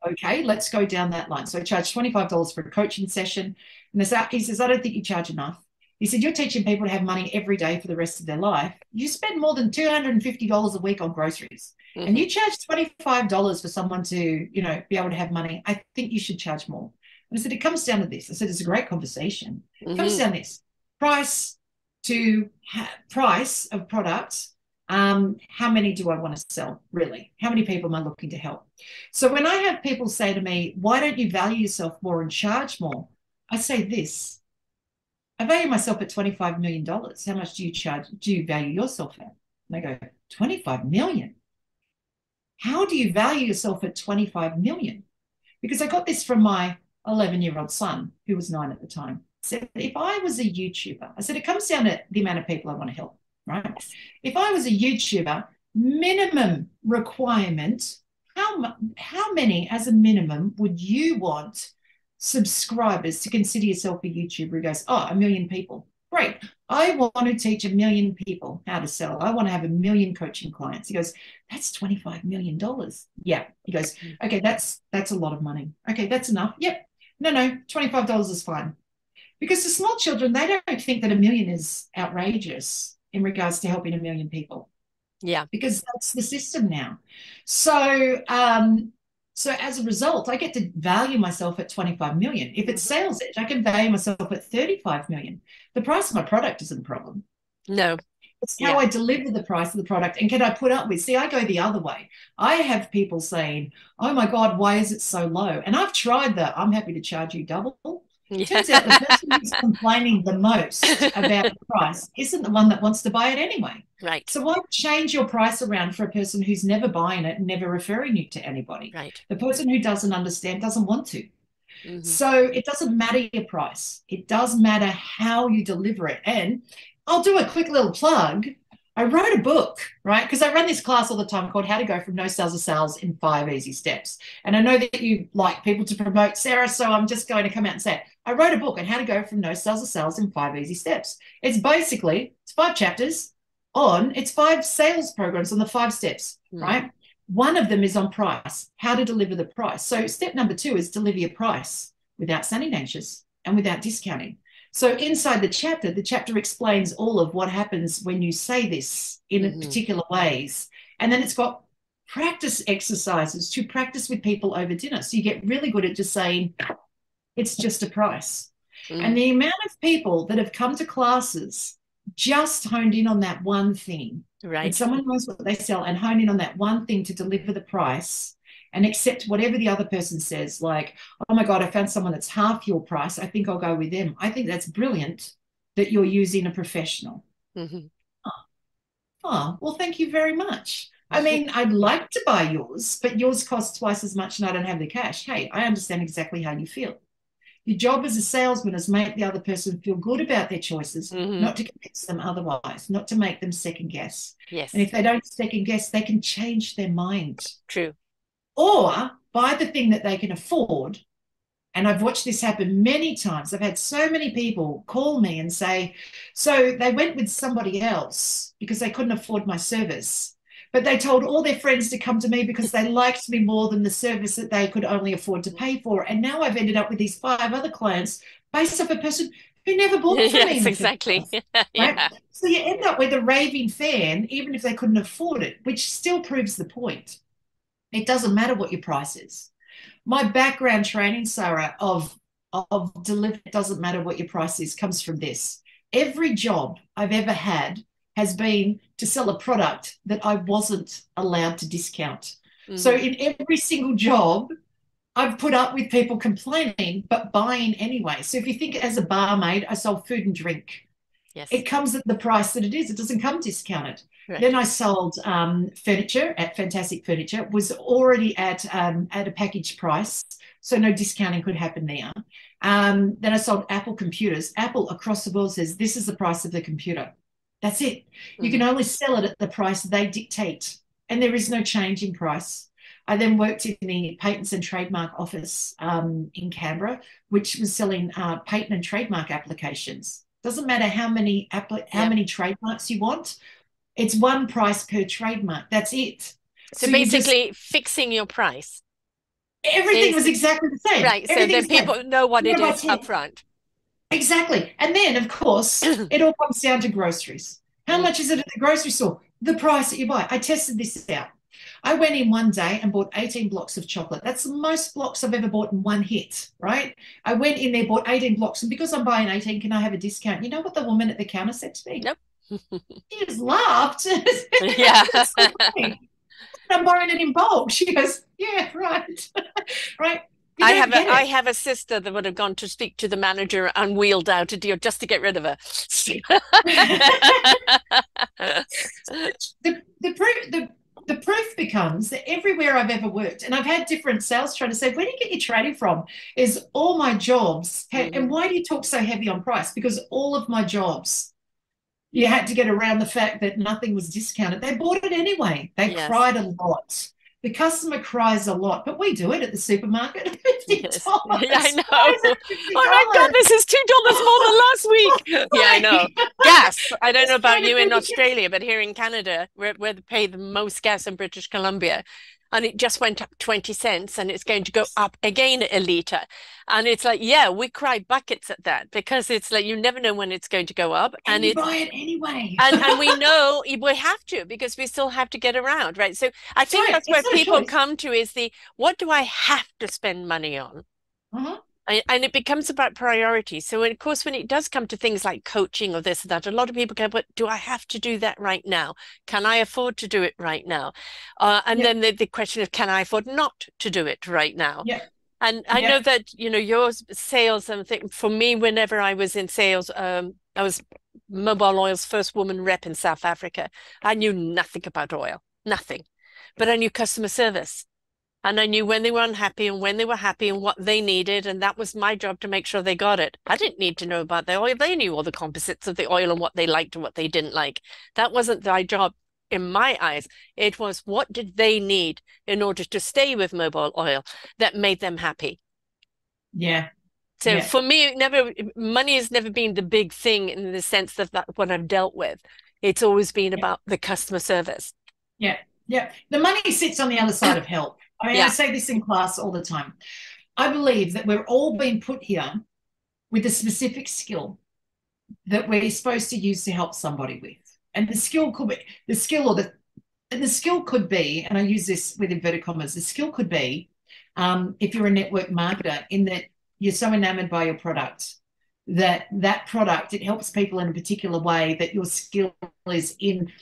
Okay, let's go down that line. So I charge $25 for a coaching session. And he says, I don't think you charge enough. He said, you're teaching people to have money every day for the rest of their life. You spend more than $250 a week on groceries. Mm-hmm. And you charge $25 for someone to, be able to have money. I think you should charge more. And I said, it comes down to this. I said, it's a great conversation. It comes down to this. Price of products. How many do I want to sell, really? How many people am I looking to help? So when I have people say to me, why don't you value yourself more and charge more? I say this. I value myself at $25 million. How much do you value yourself at? And they go, 25 million? How do you value yourself at 25 million? Because I got this from my 11-year-old son, who was 9 at the time. I said, if I was a YouTuber, I said, it comes down to the amount of people I want to help, right? If I was a YouTuber, minimum requirement, how many as a minimum would you want subscribers to consider yourself a YouTuber? He goes, 1 million people. Great. I want to teach 1 million people how to sell. I want to have 1 million coaching clients. He goes, that's $25 million. Yeah. He goes, okay, that's a lot of money. Okay, that's enough. Yep. No, $25 is fine. Because the small children, they don't think that 1 million is outrageous in regards to helping 1 million people. Yeah. Because that's the system now. So as a result, I get to value myself at 25 million. If it's sales edge, I can value myself at 35 million. The price of my product isn't a problem. No. It's how I deliver the price of the product. And can I put up with, see, I go the other way. I have people saying, oh my God, why is it so low? And I've tried that. I'm happy to charge you double. Yeah. Turns out the person who's complaining the most about the price isn't the one that wants to buy it anyway. Right. So why change your price around for a person who's never buying it and never referring you to anybody? Right. The person who doesn't understand doesn't want to. Mm-hmm. So it doesn't matter your price. It does matter how you deliver it. And I'll do a quick little plug. I wrote a book, right? Because I run this class all the time called How to Go From No Sales to Sales in 5 Easy Steps. And I know that you like people to promote, Sarah, so I'm just going to come out and say it. I wrote a book on how to go from no sales to sales in 5 easy steps. It's 5 chapters it's 5 sales programs on the 5 steps, right? One of them is on price, how to deliver the price. So step number 2 is deliver your price without sounding anxious and without discounting. So inside the chapter explains all of what happens when you say this in particular ways. And then it's got practice exercises to practice with people over dinner. So you get really good at just saying, it's just a price. And the amount of people that have come to classes just honed in on that one thing. Right. And someone knows what they sell and hone in on that one thing to deliver the price and accept whatever the other person says, like, oh my God, I found someone that's half your price. I think I'll go with them. I think that's brilliant that you're using a professional. Oh, well, thank you very much. I mean, I'd like to buy yours, but yours costs twice as much and I don't have the cash. Hey, I understand exactly how you feel. Your job as a salesman is make the other person feel good about their choices, not to convince them otherwise, not to make them second guess. Yes. And if they don't second guess, they can change their mind. True. Or buy the thing that they can afford And I've watched this happen many times. I've had so many people call me and say, so they went with somebody else because they couldn't afford my service, but they told all their friends to come to me because they liked me more than the service that they could only afford to pay for. And now I've ended up with these 5 other clients based off a person who never bought from me. Yes, exactly. Right? Yeah. So you end up with a raving fan, even if they couldn't afford it, which still proves the point. It doesn't matter what your price is. My background training, Sarah, of delivery, doesn't matter what your price is, comes from this. Every job I've ever had has been to sell a product that I wasn't allowed to discount. Mm-hmm. So in every single job, I've put up with people complaining, but buying anyway. So if you think as a barmaid, I sold food and drink. Yes. It comes at the price that it is. It doesn't come discounted. Right. Then I sold furniture at Fantastic Furniture, was already at a package price, so no discounting could happen there. Then I sold Apple computers. Apple across the world says, this is the price of the computer. That's it. Mm-hmm. You can only sell it at the price they dictate, and there is no change in price. I then worked in the Patents and Trademark Office in Canberra, which was selling patent and trademark applications. Doesn't matter how many trademarks you want. It's one price per trademark. That's it. So basically fixing your price. Everything was exactly the same. Right. So then people know what it is up front. Exactly. And then, of course, it all comes down to groceries. How much is it at the grocery store? The price that you buy. I tested this out. I went in one day and bought 18 blocks of chocolate. That's the most blocks I've ever bought in one hit, right? I went in there, bought 18 blocks, and because I'm buying 18, can I have a discount? You know what the woman at the counter said to me? Nope. She just laughed. Yeah. So I'm buying it in bulk. She goes, yeah, right. Right. I have a sister that would have gone to speak to the manager and wheeled out a deal just to get rid of her. The proof becomes that everywhere I've ever worked, and I've had different sales trying to say, where do you get your training from? Is all my jobs, and why do you talk so heavy on price? Because all of my jobs, you had to get around the fact that nothing was discounted. They bought it anyway. They cried a lot. The customer cries a lot, but we do it at the supermarket. $50. Yes. Yeah, I know. Oh my God, this is $2 more than last week. Yeah, I know. Gas. I don't know about you in Australia, but here in Canada, where they pay the most gas in British Columbia, and it just went up 20 cents, and it's going to go up again a litre. And it's like, yeah, we cry buckets at that, because it's like you never know when it's going to go up. And you buy it anyway. and we know we have to, because we still have to get around, right? So I think that's where people come to, is what do I have to spend money on? Uh-huh. And it becomes about priority. So, of course, when it does come to things like coaching or this or that, a lot of people go, but do I have to do that right now? Can I afford to do it right now? And then the question of, can I afford not to do it right now? Yeah. And I know that, your sales, and for me, whenever I was in sales, I was Mobile Oil's first woman rep in South Africa. I knew nothing about oil, nothing, but I knew customer service. And I knew when they were unhappy and when they were happy and what they needed. And that was my job to make sure they got it. I didn't need to know about the oil. They knew all the composites of the oil and what they liked and what they didn't like. That wasn't my job in my eyes. It was, what did they need in order to stay with Mobile Oil that made them happy? Yeah. So for me, money has never been the big thing in the sense of that what I've dealt with. It's always been about the customer service. Yeah. Yeah. The money sits on the other side of help. I mean, I say this in class all the time. I believe that we're all being put here with a specific skill that we're supposed to use to help somebody with. And the skill could be, and I use this with inverted commas, the skill could be, if you're a network marketer, in that you're so enamored by your product that product, it helps people in a particular way, that your skill is in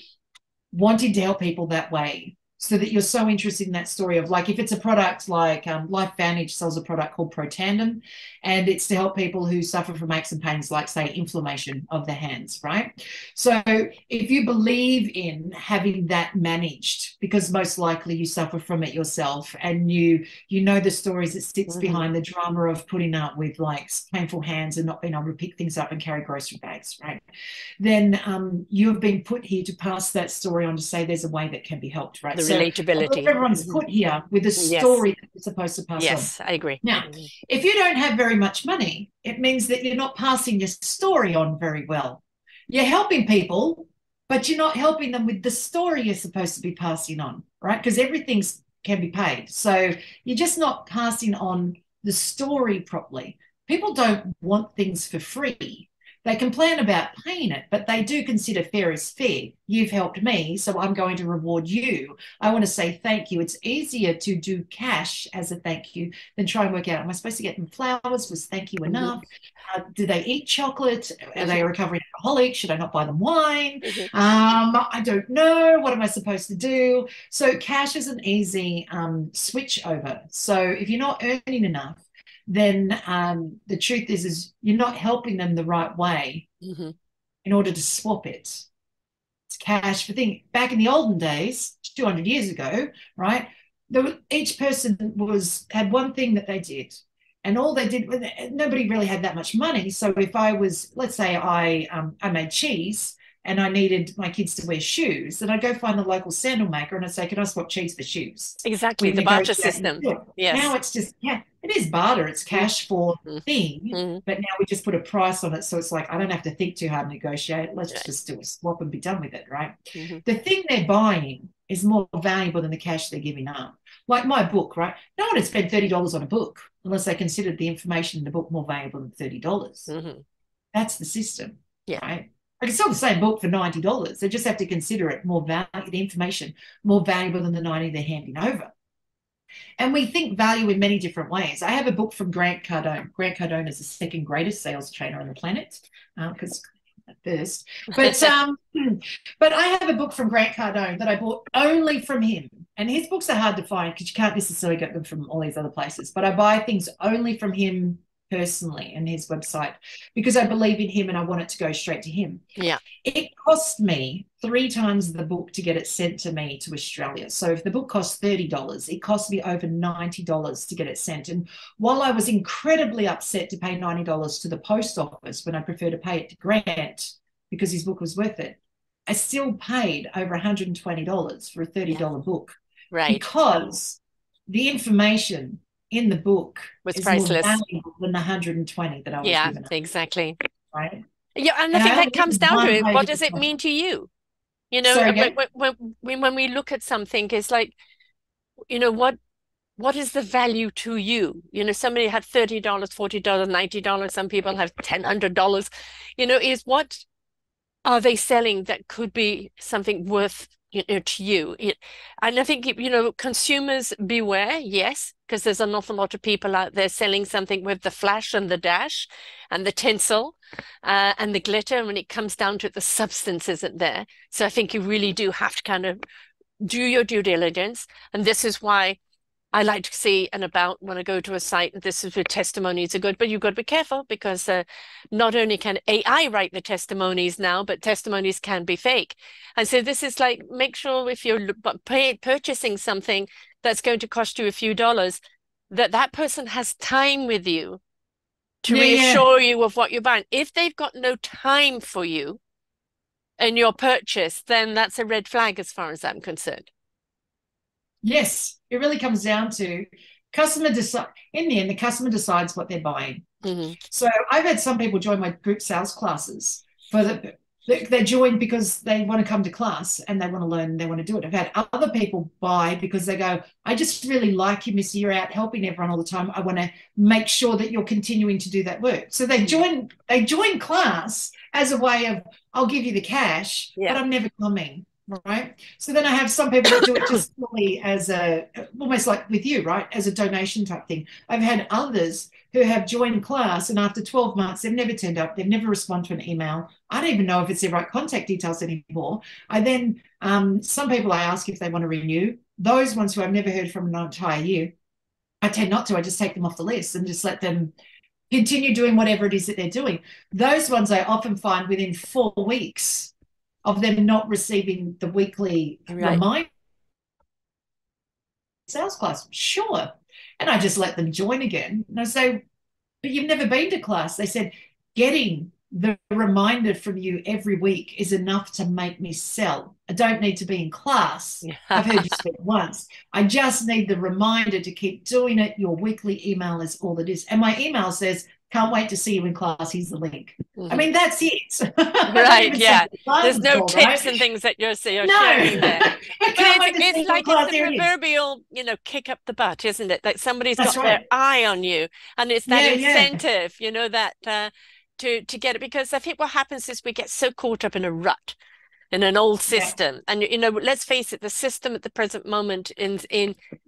wanting to help people that way. So that you're so interested in that story of, like, if it's a product like LifeVantage sells a product called Protandim, and it's to help people who suffer from aches and pains, like, say, inflammation of the hands, right? So if you believe in having that managed, because most likely you suffer from it yourself, and you know the stories that sits behind the drama of putting up with, like, painful hands and not being able to pick things up and carry grocery bags, right? Then you have been put here to pass that story on, to say there's a way that can be helped, right? So relatability. everyone's put here with a story that you're supposed to pass on. Yes, I agree. Now, if you don't have very much money, it means that you're not passing your story on very well. You're helping people, but you're not helping them with the story you're supposed to be passing on, right? Because everything can be paid. So you're just not passing on the story properly. People don't want things for free. They complain about paying it, but they do consider fair is fair. You've helped me, so I'm going to reward you. I want to say thank you. It's easier to do cash as a thank you than try and work out, am I supposed to get them flowers? Was thank you enough? Do they eat chocolate? Are they a recovering alcoholic? Should I not buy them wine? I don't know. What am I supposed to do? So cash is an easy switch over. So if you're not earning enough, then the truth is you're not helping them the right way in order to swap it. It's cash for thing. Back in the olden days, 200 years ago, right? Each person had one thing that they did, and all they did, nobody really had that much money. So if I was, let's say I made cheese, and I needed my kids to wear shoes, then I'd go find the local sandal maker and I'd say, can I swap cheese for shoes? Exactly, the barter system. Yes. Now it's just, it is barter. It's cash for thing, but now we just put a price on it. So it's like, I don't have to think too hard and negotiate. Let's just do a swap and be done with it, right? The thing they're buying is more valuable than the cash they're giving up. Like my book, right? No one would spend $30 on a book unless they considered the information in the book more valuable than $30. That's the system, right? I can sell the same book for $90. They just have to consider it more valuable, the information more valuable than the 90 they're handing over. And we think value in many different ways. I have a book from Grant Cardone. Grant Cardone is the second greatest sales trainer on the planet, because first. But I have a book from Grant Cardone that I bought only from him. And his books are hard to find because you can't necessarily get them from all these other places. But I buy things only from him personally and his website because I believe in him and I want it to go straight to him. Yeah. It cost me 3 times the book to get it sent to me to Australia. So if the book cost $30, it cost me over $90 to get it sent. And while I was incredibly upset to pay $90 to the post office when I prefer to pay it to Grant because his book was worth it, I still paid over $120 for a $30 book. Right. Because the information in the book was is priceless, more valuable than the 100 that I was given. Exactly. Right. Yeah, and I think that comes down to it. What does it mean to you? You know, when we look at something, it's like, you know, what is the value to you? You know, somebody had $30, $40, $90. Some people have $100. You know, is what are they selling that could be something worth, you know, to you? And I think, you know, consumers beware, yes, because there's an awful lot of people out there selling something with the flash and the dash and the tinsel and the glitter. And when it comes down to it, the substance isn't there. So I think you really do have to kind of do your due diligence. And this is why I like to see and about when I go to a site, this is where testimonies are good, but you've got to be careful because not only can AI write the testimonies now, but testimonies can be fake. And so this is like, make sure if you're purchasing something that's going to cost you a few dollars, that person has time with you to reassure you of what you're buying. If they've got no time for you in your purchase, then that's a red flag as far as I'm concerned. Yes, it really comes down to in the end, the customer decides what they're buying. So I've had some people join my group sales classes they join because they want to come to class and they want to learn and they want to do it. I've had other people buy because they go, I just really like you, Misty. You're out helping everyone all the time. I want to make sure that you're continuing to do that work. So they join class as a way of, I'll give you the cash, but I'm never coming. Right. So then I have some people that do it just fully as almost like with you, right, as a donation type thing. I've had others who have joined class and after 12 months, they've never turned up. They've never responded to an email. I don't even know if it's their right contact details anymore. I then, some people I ask if they want to renew. Those ones who I've never heard from in an entire year, I tend not to. I just take them off the list and just let them continue doing whatever it is that they're doing. Those ones I often find within 4 weeks of them not receiving the weekly reminder sales class. Sure. And I just let them join again. And I say, but you've never been to class. They said, getting the reminder from you every week is enough to make me sell. I don't need to be in class. I've heard you speak once. I just need the reminder to keep doing it. Your weekly email is all it is. And my email says, can't wait to see you in class. Here's the link. I mean, that's it. Right, yeah. There's no called, tips right? and things that you're sharing there. I can't wait to see It's like class. it's the proverbial, kick up the butt, isn't it? Like somebody's That's got right. their eye on you, and it's that Yeah, incentive, that to get it. Because I think what happens is we get so caught up in a rut, in an old system. And, let's face it, the system at the present moment in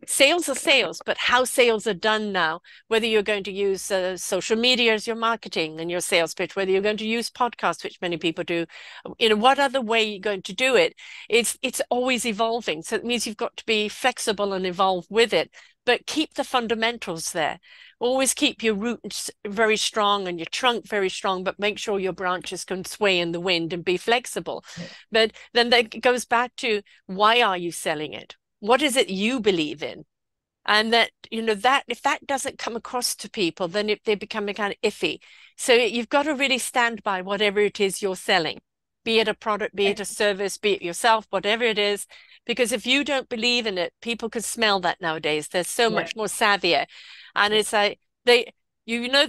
sales are sales, but how sales are done now, whether you're going to use social media as your marketing and your sales pitch, whether you're going to use podcasts, which many people do, what other way you're going to do it, it's always evolving. So it means you've got to be flexible and evolve with it, but keep the fundamentals there. Always keep your roots very strong and your trunk very strong, but make sure your branches can sway in the wind and be flexible. Yeah. But then that goes back to, why are you selling it? What is it you believe in? And that, that if that doesn't come across to people, then they become kind of iffy. So you've got to really stand by whatever it is you're selling, be it a product, be it a service, be it yourself, whatever it is. Because if you don't believe in it, people can smell that nowadays. They're so much more savvier. And it's like the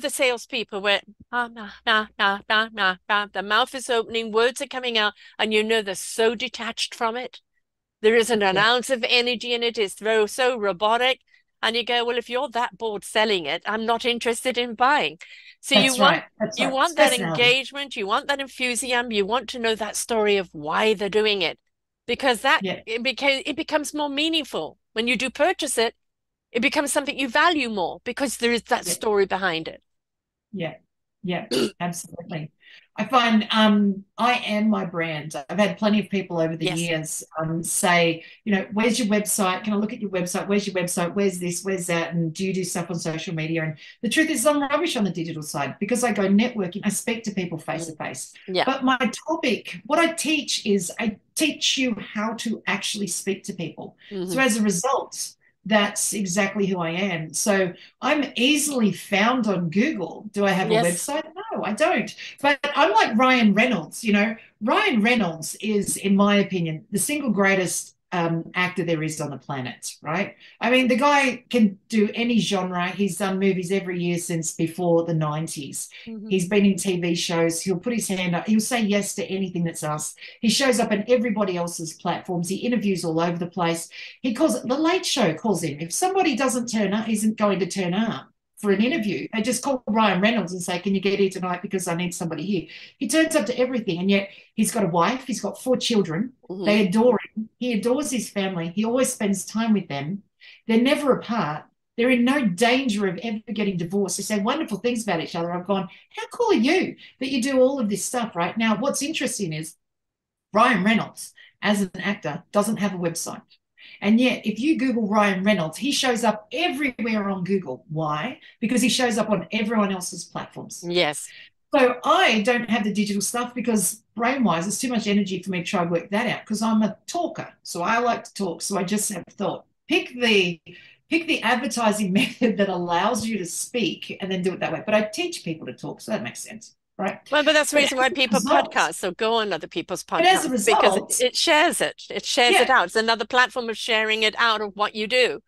salespeople where the mouth is opening, words are coming out, and they're so detached from it. There isn't an ounce of energy in it. It's so robotic. And you go, well, if you're that bored selling it, I'm not interested in buying. So you want that engagement, you want that enthusiasm, you want to know that story of why they're doing it. Because it becomes more meaningful. When you do purchase it, it becomes something you value more because there is that story behind it. Yeah, absolutely. I find I am my brand. I've had plenty of people over the years say, where's your website? Can I look at your website? Where's your website? Where's this? Where's that? And do you do stuff on social media? And the truth is I'm rubbish on the digital side because I go networking. I speak to people face to face. But my topic, what I teach is I teach you how to actually speak to people. So as a result, that's exactly who I am. So I'm easily found on Google. Do I have a website? No, I don't. But I'm like Ryan Reynolds. Ryan Reynolds is, in my opinion, the single greatest actor there is on the planet, right? I mean, the guy can do any genre. He's done movies every year since before the 90s. He's been in TV shows. He'll put his hand up. He'll say yes to anything that's asked. He shows up on everybody else's platforms. He interviews all over the place. He calls it, The Late Show calls him. If somebody doesn't turn up, isn't going to turn up for an interview, they just call Ryan Reynolds and say, can you get here tonight because I need somebody here. He turns up to everything, and yet he's got a wife, he's got 4 children. They adore him. He adores his family. He always spends time with them. They're never apart. They're in no danger of ever getting divorced. They say wonderful things about each other. I've gone, how cool are you that you do all of this stuff, right? Now, what's interesting is Ryan Reynolds, as an actor, doesn't have a website. And yet, if you Google Ryan Reynolds, he shows up everywhere on Google. Why? Because he shows up on everyone else's platforms. Yes. So I don't have the digital stuff because brain-wise, it's too much energy for me to try and work that out because I'm a talker. So I like to talk. So I just have thought, pick the advertising method that allows you to speak and then do it that way. But I teach people to talk, so that makes sense. Right. Well, but that's the reason why people podcast. So go on other people's podcasts because it shares it. It shares it out. It's another platform of sharing it out of what you do.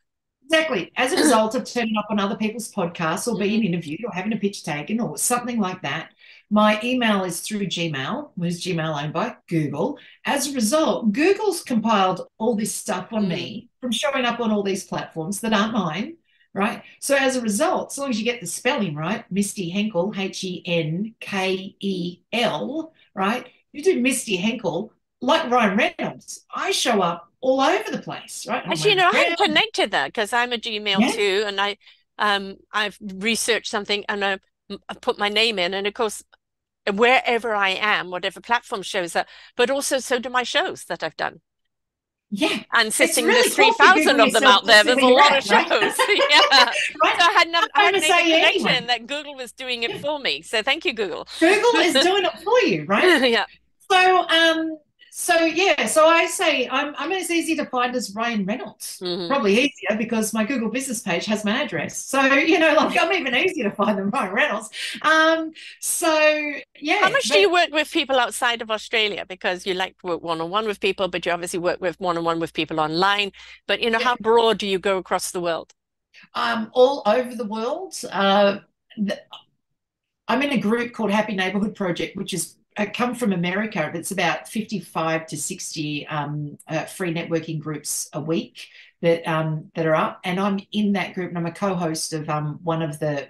Exactly. As a result of turning up on other people's podcasts or being interviewed or having a pitch taken or something like that, my email is through Gmail, which is Gmail owned by Google. As a result, Google's compiled all this stuff on me from showing up on all these platforms that aren't mine. Right. So as a result, as long as you get the spelling right, Misty Henkel, Henkel, right? You do Misty Henkel, like Ryan Reynolds, I show up all over the place, right? Actually, I hadn't connected that because I'm a Gmail too, and I've researched something and I put my name in, and of course, wherever I am, whatever platform shows up, but also so do my shows that I've done. Yeah. And sitting there's 3,000 of them out there. There's a lot of shows. Yeah. Right? So I hadn't made the connection that Google was doing it for me. So thank you, Google. Google is doing it for you, right? Yeah. So yeah, so I say I'm as easy to find as Ryan Reynolds. Hmm. Probably easier because my Google business page has my address. So, you know, like I'm even easier to find than Ryan Reynolds. Um, so How yeah, much do but you work with people outside of Australia? Because you like to work one-on-one with people, but you obviously work with one-on-one with people online. But you know, yeah, how broad do you go across the world? all over the world. I'm in a group called Happy Neighborhood Project, which is come from America. It's about 55 to 60 free networking groups a week that are up, and I'm in that group, and I'm a co-host of one of the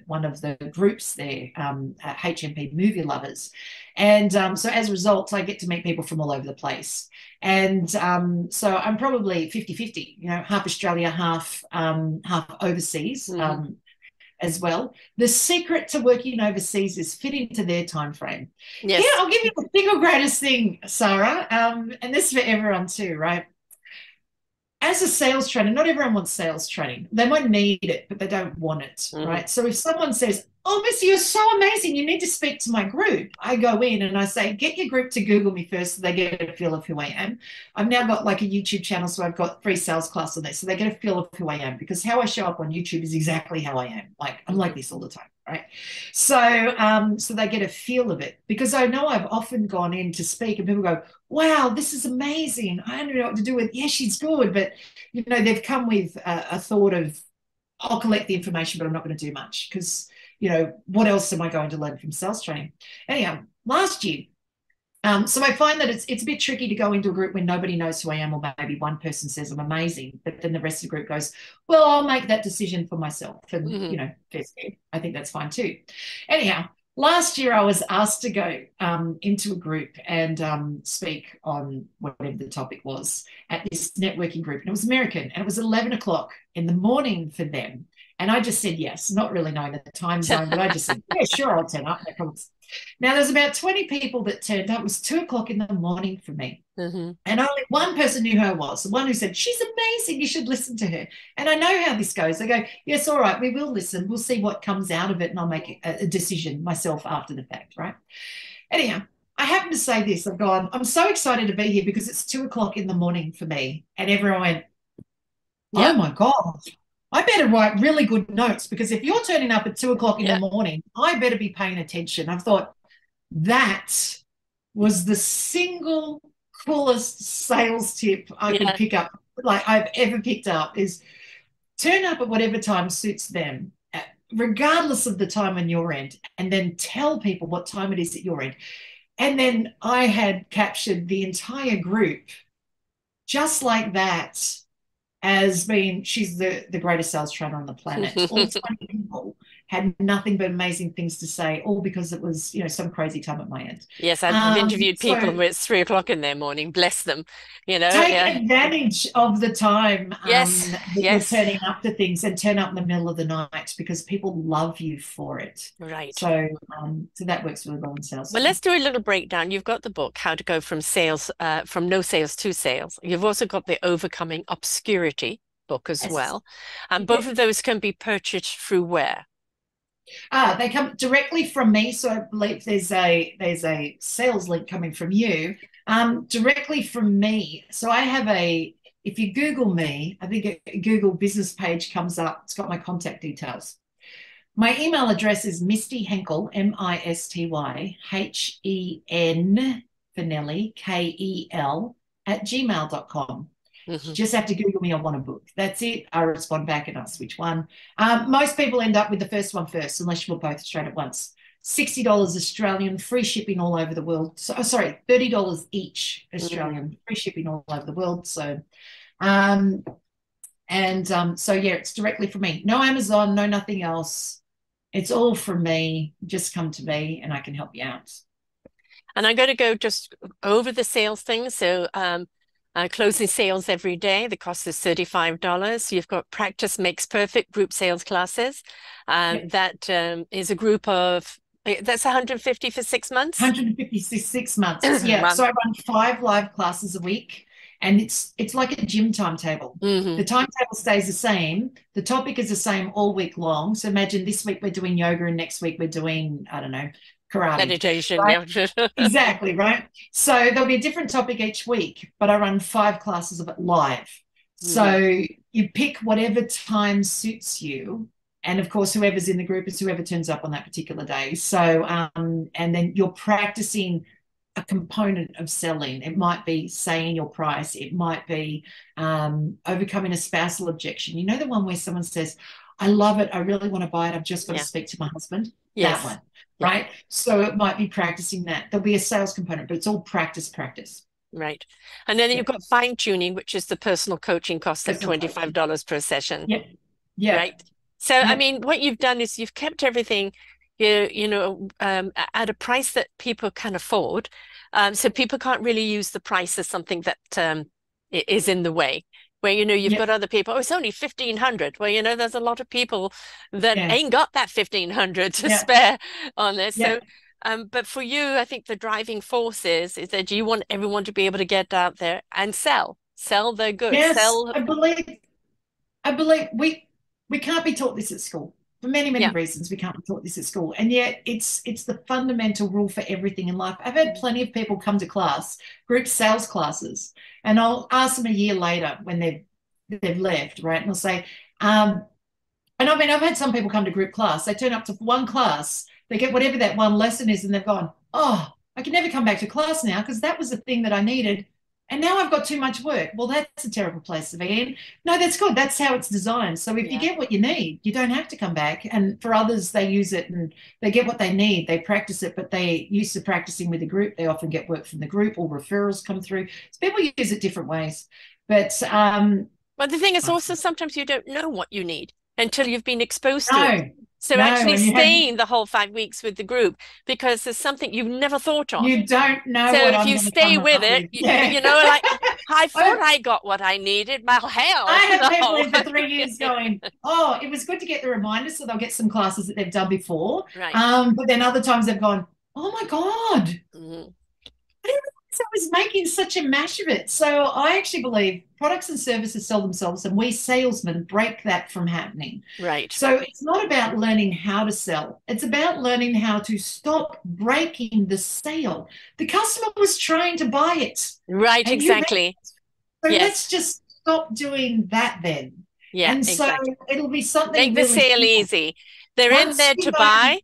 groups there, HMP Movie Lovers, and so as a result, I get to meet people from all over the place, and so I'm probably 50-50, you know, half Australia, half overseas. Hmm. As well. The secret to working overseas is fit into their time frame. Here, Yes. I'll give you the single greatest thing, Sarah, and this is for everyone too, right? As a sales trainer, not everyone wants sales training. They might need it, but they don't want it, Hmm. right? So if someone says, "Oh, Missy, you're so amazing, you need to speak to my group," I go in and I say, "Get your group to Google me first so they get a feel of who I am." I've now got like a YouTube channel, so I've got free sales class on there. So they get a feel of who I am, because how I show up on YouTube is exactly how I am. Like I'm like Hmm. this all the time, right? So they get a feel of it, because I know I've often gone in to speak and people go, "Wow, this is amazing. I don't know what to do with." Yeah, she's good, but you know, they've come with a thought of, "I'll collect the information, but I'm not going to do much because, you know, what else am I going to learn from sales training?" Anyhow, last year, so I find that it's a bit tricky to go into a group when nobody knows who I am, or maybe one person says I'm amazing, but then the rest of the group goes, "Well, I'll make that decision for myself," and Hmm. you know, I think that's fine too. Anyhow, last year I was asked to go into a group and speak on whatever the topic was at this networking group, and it was American, and it was 11 o'clock in the morning for them. And I just said yes, not really knowing the time zone, but I just said, "Yeah, sure, I'll turn up. No problems." Now, there's about 20 people that turned up. It was 2 o'clock in the morning for me. Hmm. And only one person knew who I was, the one who said, "She's amazing. You should listen to her." And I know how this goes. They go, "Yes, all right, we will listen. We'll see what comes out of it, and I'll make a decision myself after the fact," right? Anyhow, I happen to say this. I've gone, "I'm so excited to be here because it's 2 o'clock in the morning for me." And everyone went, "Oh Yeah. my God, I better write really good notes, because if you're turning up at 2 o'clock in the Yeah. morning, I better be paying attention." I've thought, that was the single coolest sales tip I could Yeah. pick up, like I've ever picked up, is turn up at whatever time suits them, regardless of the time on your end, and then tell people what time it is at your end. And then I had captured the entire group just like that, as being, "She's the greatest sales trainer on the planet." All 20 people had nothing but amazing things to say, all because it was, you know, some crazy time at my end. Yes, I've interviewed people So where it's 3 o'clock in their morning. Bless them. You know, take yeah. advantage of the time Yes, that you're yes. turning up to things, and turn up in the middle of the night, because people love you for it. Right. So that works really well in sales Well, too. let's do a little breakdown. You've got the book, How to Go from Sales, from No Sales to Sales. You've also got the Overcoming Obscurity book as Yes. well. And both of those can be purchased through where? They come directly from me. So I believe there's a sales link coming from you, directly from me. So I have if you Google me, I think a Google business page comes up. It's got my contact details. My email address is Misty Henkel, MistyHen for Nelly, Kel, @gmail.com. You Hmm. just have to Google me, "I want a book." That's it. I respond back and ask which one. Most people end up with the first one first, unless you will both straight at once. $60 Australian, free shipping all over the world. So, oh, sorry, $30 each Hmm. Australian, free shipping all over the world. So, um, so yeah, it's directly from me. No Amazon, no nothing else. It's all from me. Just come to me and I can help you out. And I'm going to go just over the sales thing. So, closing sales every day. The cost is $35. You've got Practice Makes Perfect group sales classes. Yep. That is a group of, that's 150 for 6 months. 156 months. Yeah. Wow. So I run 5 live classes a week, and it's like a gym timetable. Hmm. The timetable stays the same. The topic is the same all week long. So imagine this week we're doing yoga, and next week we're doing, I don't know, karate, Meditation, right? yeah. Exactly, right? So there'll be a different topic each week, but I run 5 classes of it live. Mhm. So you pick whatever time suits you. And of course, whoever's in the group is whoever turns up on that particular day. So, and then you're practicing a component of selling. It might be saying your price. It might be overcoming a spousal objection. You know, the one where someone says, I love it. I really want to buy it. I've just got to Yeah. speak to my husband. That Yes. one, Yeah. right? So it might be practicing that. There'll be a sales component, but it's all practice, practice. Right. And then Yeah. you've got fine tuning, which is the personal coaching cost at Personal coaching. $25 per session. Yep. Yep. Right. So, I Yep. mean, what you've done is you've kept everything, at a price that people can afford. So people can't really use the price as something that is in the way. Where, you've Yep. got other people, oh, it's only 1,500. Well, there's a lot of people that Yeah. ain't got that 1,500 to Yeah. spare on this. So, Yeah. but for you, I think the driving force is that you want everyone to be able to get out there and sell their goods, Yes. sell. I believe we can't be taught this at school for many, many Yeah. reasons. We can't be taught this at school, and yet it's the fundamental rule for everything in life. I've had plenty of people come to class, group sales classes, and I'll ask them a year later when they've left, right? And I'll say, and I mean, I've had some people come to group class. They turn up to one class, they get whatever that one lesson is, and they've gone, oh, I can never come back to class now because that was the thing that I needed. And now I've got too much work. Well, that's a terrible place to be in. No, that's good. That's how it's designed. So if you Yeah. get what you need, you don't have to come back. And for others, they use it and they get what they need. They practice it, but they used to practicing with a group. They often get work from the group or referrals come through. So people use it different ways. But But the thing is also sometimes you don't know what you need until you've been exposed to it. no, So no, actually and you have staying the whole 5 weeks with the group because there's something you've never thought of. you don't know So what if I'm you going to stay come with up it, with. Yeah. like I thought I, I got what I needed. Well, I hell, have people no. in for 3 years going, oh, it was good to get the reminder, so they'll get some classes that they've done before. Right. But then other times they've gone, oh my God, Mhm. I didn't realize I was making such a mash of it. So I actually believe products and services sell themselves, and we salesmen break that from happening. Right. So it's not about learning how to sell. It's about learning how to stop breaking the sale. The customer was trying to buy it. Right, And you exactly. So Yes. let's just stop doing that then. Yeah, And so exactly. it'll be something Make the really sale simple. easy. They're in Once there you to learn buy.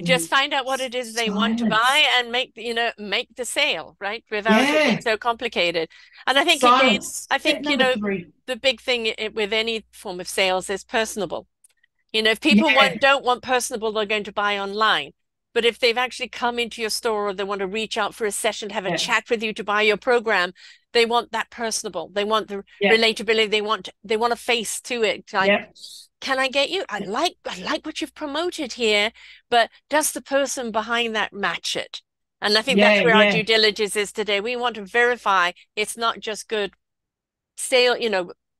Just find out what it is they want to silence, buy and make the sale, right? Without it being yeah, so complicated. And I think again, silence. I Step think, number 3. the big thing with any form of sales is personable. If people Yeah, don't want personable, they're going to buy online. But if they've actually come into your store or they want to reach out for a session, have a yeah, chat with you to buy your program, they want that personable. They want the yeah, relatability. They want a face to it. Like, yeah, can I get you? I like what you've promoted here, but does the person behind that match it? And I think that's yeah, where our yeah, due diligence is today. We want to verify it's not just good sale,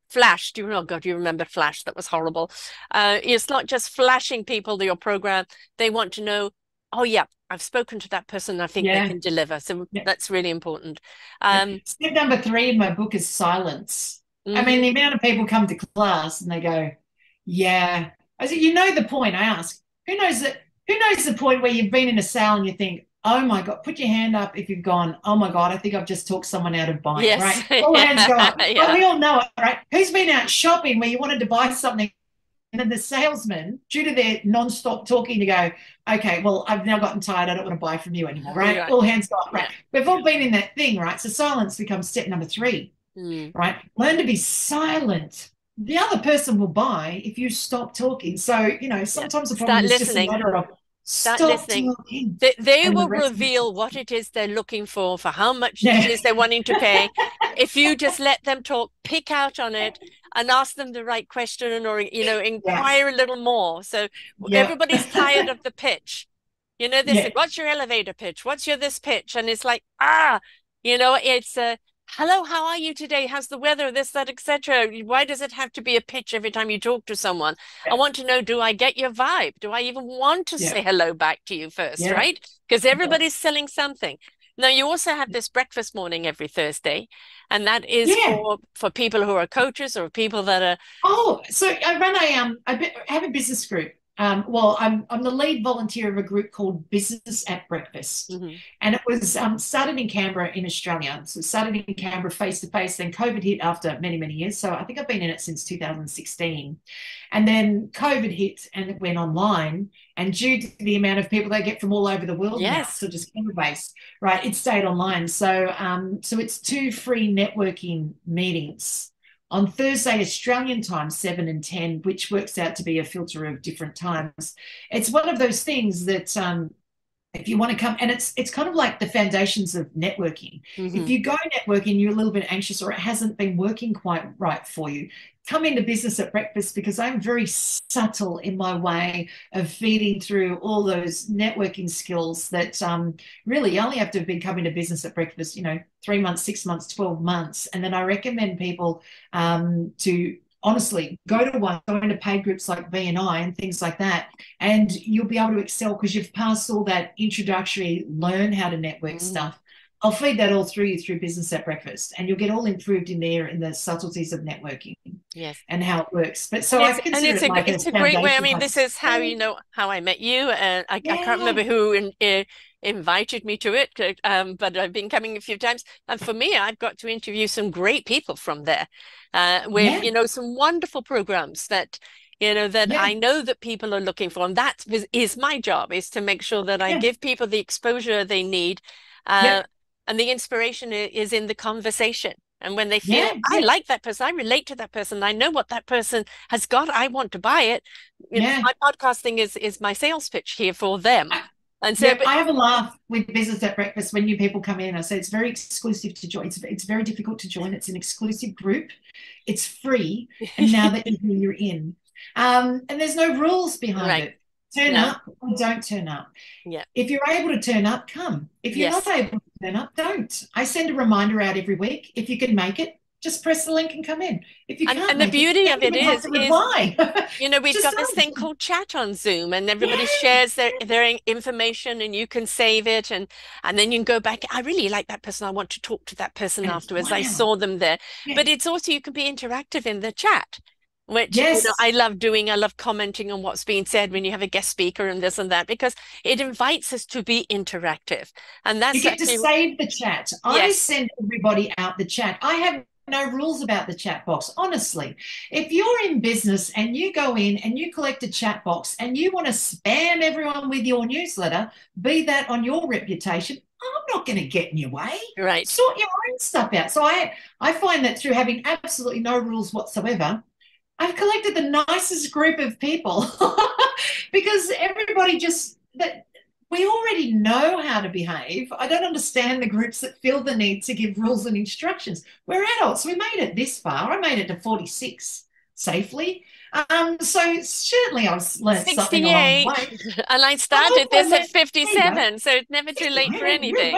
flash. Oh God, you remember Flash? That was horrible. It's not just flashing people your program. They want to know, oh yeah, I've spoken to that person. I think they yeah, can deliver. So yeah. that's really important. Step number 3 in my book is silence. I mean, Mhm. the amount of people come to class and they go, yeah. I said, the point. I ask, who knows the point where you've been in a sale and you think, oh my God, put your hand up if you've gone, oh my God, I think I've just talked someone out of buying, Yes. right? All hands go up. Well, Yeah. we all know it, right? Who's been out shopping where you wanted to buy something and then the salesman, due to their non-stop talking, to go, okay, well, I've now gotten tired. I don't want to buy from you anymore, right? Right. All hands go up, right? Yeah. We've all been in that thing, right? So silence becomes step number 3, Mm. right? Learn to be silent. The other person will buy if you stop talking. So, sometimes the problem Start is just a listening. matter of Start stop listening. talking. They And the will rest will reveal talk. what it is they're looking for how much it Yeah. is they're wanting to pay. If you just let them talk, pick out on it and ask them the right question or, Yeah. inquire a little more. So Yeah. everybody's tired of the pitch. They Yeah. say, what's your elevator pitch? What's your this pitch? And it's like, it's hello, how are you today? How's the weather? This, that, etc. Why does it have to be a pitch every time you talk to someone? I want to know, do I get your vibe? Do I even want to Yeah. say hello back to you first, Yeah. right? Because everybody's selling something. Now, you also have this breakfast morning every Thursday, and that is Yeah. for people who are coaches or people that are. Oh, so I run I have a business group. well, I'm the lead volunteer of a group called Business at Breakfast. Mm-hmm. And it was started in Canberra in Australia. So it started in Canberra face to face. Then COVID hit after many, many years. So I think I've been in it since 2016. And then COVID hit and it went online. And due to the amount of people they get from all over the world now, Yes. so just Canberra based, right, it stayed online. So so it's 2 free networking meetings on Thursday, Australian time, 7 and 10, which works out to be a filter of different times. It's one of those things that if you want to come, and it's kind of like the foundations of networking. Mm-hmm. If you go networking, you're a little bit anxious or it hasn't been working quite right for you, come into Business at Breakfast, because I'm very subtle in my way of feeding through all those networking skills that really you only have to have been coming to Business at Breakfast, 3 months, 6 months, 12 months. And then I recommend people to honestly go into paid groups like BNI and things like that, and you'll be able to excel because you've passed all that introductory learn how to network stuff. I'll feed that all through you through Business at Breakfast, and you'll get all improved in there in the subtleties of networking. Yes. And how it works. But so yes, I consider and it like it's a great way. I mean, like, this is how how I met you, and I can't remember who invited me to it, but I've been coming a few times. And for me, I've got to interview some great people from there, with some wonderful programs that I know that people are looking for, and that is my job, is to make sure that I give people the exposure they need, and the inspiration is in the conversation. And when they feel, I like that person, I relate to that person, I know what that person has got, I want to buy it. My podcasting is my sales pitch here for them. And so I have a laugh with Business at Breakfast when new people come in. I say it's very exclusive to join. It's very difficult to join. It's an exclusive group. It's free. And now that you're in. And there's no rules behind it. Turn up or don't turn up. Yeah. If you're able to turn up, come. If you're not able to turn up, don't. I send a reminder out every week. If you can make it, just press the link and come in. If you can't, and the beauty of it is we've got this thing called chat on Zoom, and everybody shares their information, and you can save it, and then you can go back. I really like that person. I want to talk to that person afterwards. I saw them there. But it's also, you can be interactive in the chat, which I love doing. I love commenting on what's being said when you have a guest speaker and this and that, because it invites us to be interactive. And that's, you get to save the chat. I send everybody out the chat. I have no rules about the chat box. Honestly, if you're in business and you go in and you collect a chat box and you want to spam everyone with your newsletter, be that on your reputation, I'm not going to get in your way. Right. Sort your own stuff out. So I find that through having absolutely no rules whatsoever, I've collected the nicest group of people because everybody we already know how to behave. I don't understand the groups that feel the need to give rules and instructions. We're adults. We made it this far. I made it to 46 safely. So certainly I've learned something along the way. And I started this at 57, so it's never too late for anything.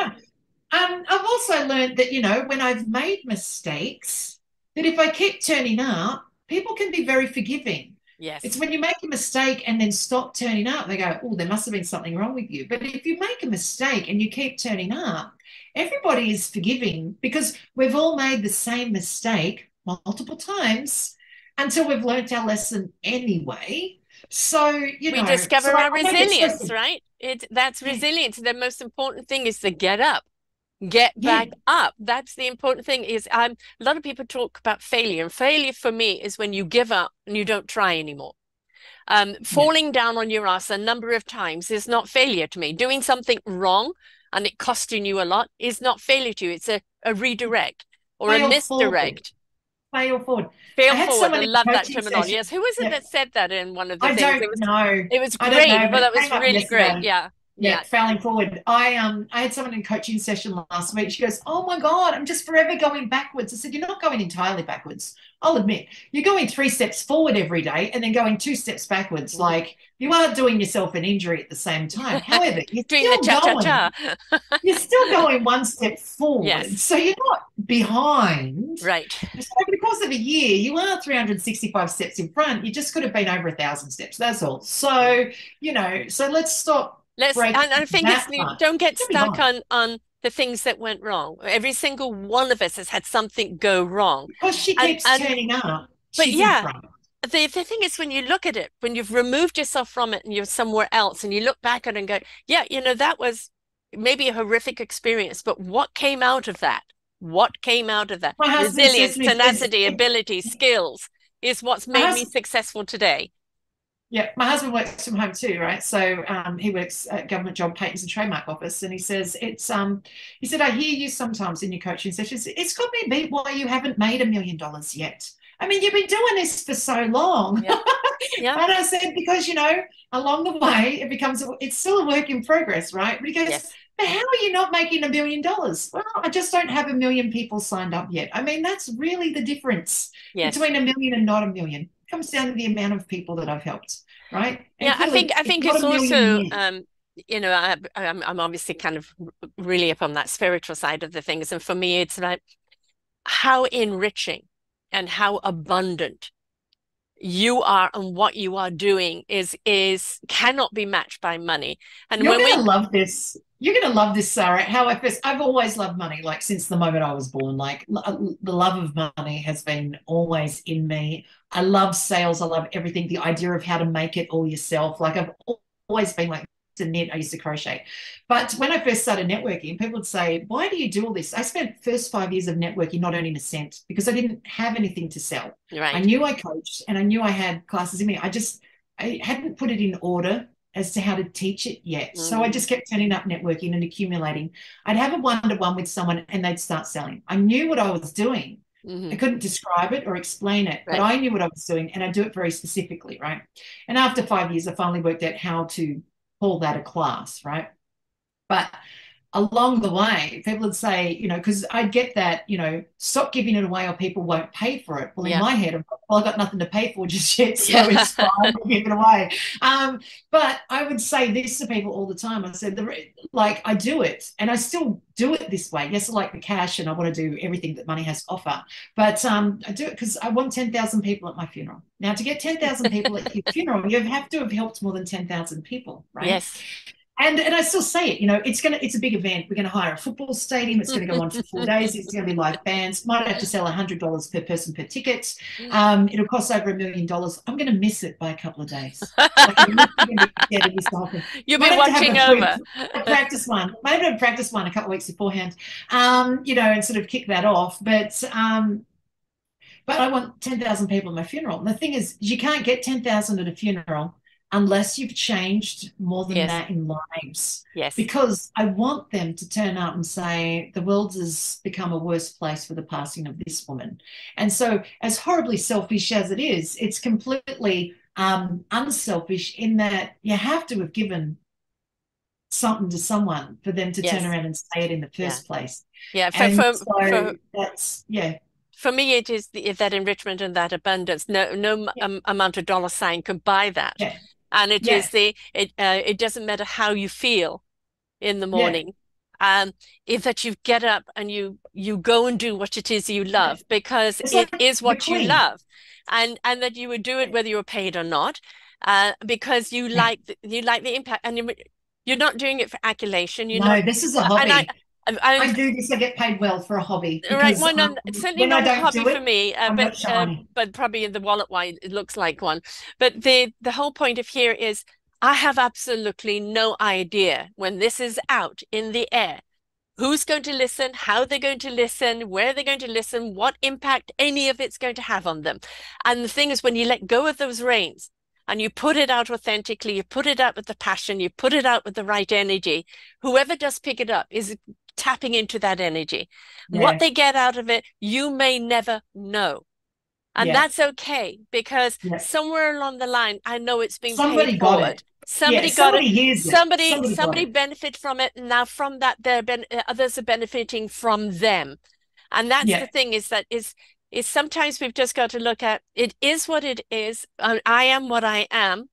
I've also learned that, when I've made mistakes, that if I keep turning up, people can be very forgiving. Yes. It's when you make a mistake and then stop turning up, they go, oh, there must have been something wrong with you. But if you make a mistake and you keep turning up, everybody is forgiving, because we've all made the same mistake multiple times until we've learnt our lesson anyway. So, we discover our resilience, right? That's resilience. The most important thing is to get up. Get back up. That's the important thing. Is a lot of people talk about failure, and failure for me is when you give up and you don't try anymore. Falling down on your ass a number of times is not failure to me. Doing something wrong and it costing you a lot is not failure to you. It's a redirect or a misdirect. Fail forward. Fail forward. I love that terminology. Yes. Who was it that said that in one of the things? I don't know. It was great, but that was really great. Yeah, failing forward. I had someone in a coaching session last week. She goes, oh my God, I'm just forever going backwards. I said, you're not going entirely backwards. I'll admit, you're going 3 steps forward every day and then going 2 steps backwards. Like, you are doing yourself an injury at the same time. However, you're doing the cha-cha-cha. You're still going 1 step forward. Yes. So you're not behind. Right. So over the course of a year, you are 365 steps in front. You just could have been over 1,000 steps. That's all. So, so let's stop. And I think don't get stuck on the things that went wrong. Every single one of us has had something go wrong. Because she keeps turning up. But she's in front. the thing is, when you look at it, when you've removed yourself from it and you're somewhere else, and you look back at it and go, yeah, you know, that was maybe a horrific experience, but what came out of that? What came out of that? My husband says Resilience, to me, tenacity, ability, skills is what's my made me husband, successful today. yeah, my husband works from home too, right? So he works at government job patents and trademark office, and he says he said, I hear you sometimes in your coaching sessions. It's got me beat why you haven't made $1 million yet. I mean, you've been doing this for so long. Yeah. Yeah. And I said, because, you know, along the way, it's still a work in progress, right? But he goes, Yes. but how are you not making $1 million? Well, I just don't have 1 million people signed up yet. I mean, that's really the difference between 1 million and not 1 million. It comes down to the amount of people that I've helped, right? Yeah, I think not it's 1 million also yet. you know, I'm obviously kind of really up on that spiritual side of the things, and for me, it's like how enriching and how abundant you are and what you are doing is cannot be matched by money. And You're when going to we love this. You're going to love this, Sarah. I've always loved money, like since the moment I was born. Like the love of money has been always in me. I love sales. I love everything. The idea of how to make it all yourself. Like I've always been like to knit. I used to crochet. But when I first started networking, people would say, why do you do all this? I spent first 5 years of networking not earning a cent because I didn't have anything to sell. I right. knew I coached and I knew I had classes in me. I hadn't put it in order as to how to teach it yet. So I just kept turning up networking and accumulating. I'd have a one-to-one with someone and they'd start selling. I knew what I was doing. I couldn't describe it or explain it, but Right. I knew what I was doing and I do it very specifically, right? And after 5 years, I finally worked out how to call that a class, right? But along the way, people would say, you know, because I'd get that, you know, stop giving it away or people won't pay for it. Well, in Yeah. my head, well, I've got nothing to pay for just yet, so Yeah. it's fine, I'll give it away. But I would say this to people all the time. I said, like, I do it and I still do it this way. Yes, I like the cash and I want to do everything that money has to offer. But I do it because I want 10,000 people at my funeral. Now, to get 10,000 people at your funeral, you have to have helped more than 10,000 people, right? Yes. And I still say it, you know, it's a big event. We're going to hire a football stadium. It's going to go on for 4 days. It's going to be live bands. Might have to sell $100 per person per ticket. It'll cost over $1 million. I'm going to miss it by a couple of days. Like, You'll be watching over. A practice one. Maybe a practice one a couple of weeks beforehand. You know, and sort of kick that off. But I want 10,000 people at my funeral. And the thing is, you can't get 10,000 at a funeral unless you've changed more than that in lives. Yes. Because I want them to turn up and say, the world has become a worse place for the passing of this woman. And so as horribly selfish as it is, it's completely unselfish in that you have to have given something to someone for them to turn around and say it in the first place. Yeah. For me, it is that enrichment and that abundance. No amount of dollar sign could buy that. Yeah. And it is it doesn't matter how you feel in the morning. If that you get up and you go and do what it is you love, because it is what you love, and that you would do it whether you were paid or not, because you like the impact, and you're not doing it for accolation. This is a hobby. I do this. I get paid well for a hobby. Right. Well, no, certainly not a hobby for me, but probably in the wallet wise, it looks like one. But the whole point of here is I have absolutely no idea when this is out in the air, who's going to listen, how they're going to listen, where they're going to listen, what impact any of it's going to have on them. And the thing is, when you let go of those reins and you put it out authentically, you put it out with the passion, you put it out with the right energy, whoever does pick it up is tapping into that energy. What they get out of it, you may never know. And that's okay, because somewhere along the line, I know it's being paid forward. Somebody got it. Somebody benefit from it. And now from that, others are benefiting from them. And that's the thing, is sometimes we've just got to look at, it is what it is. I am what I am.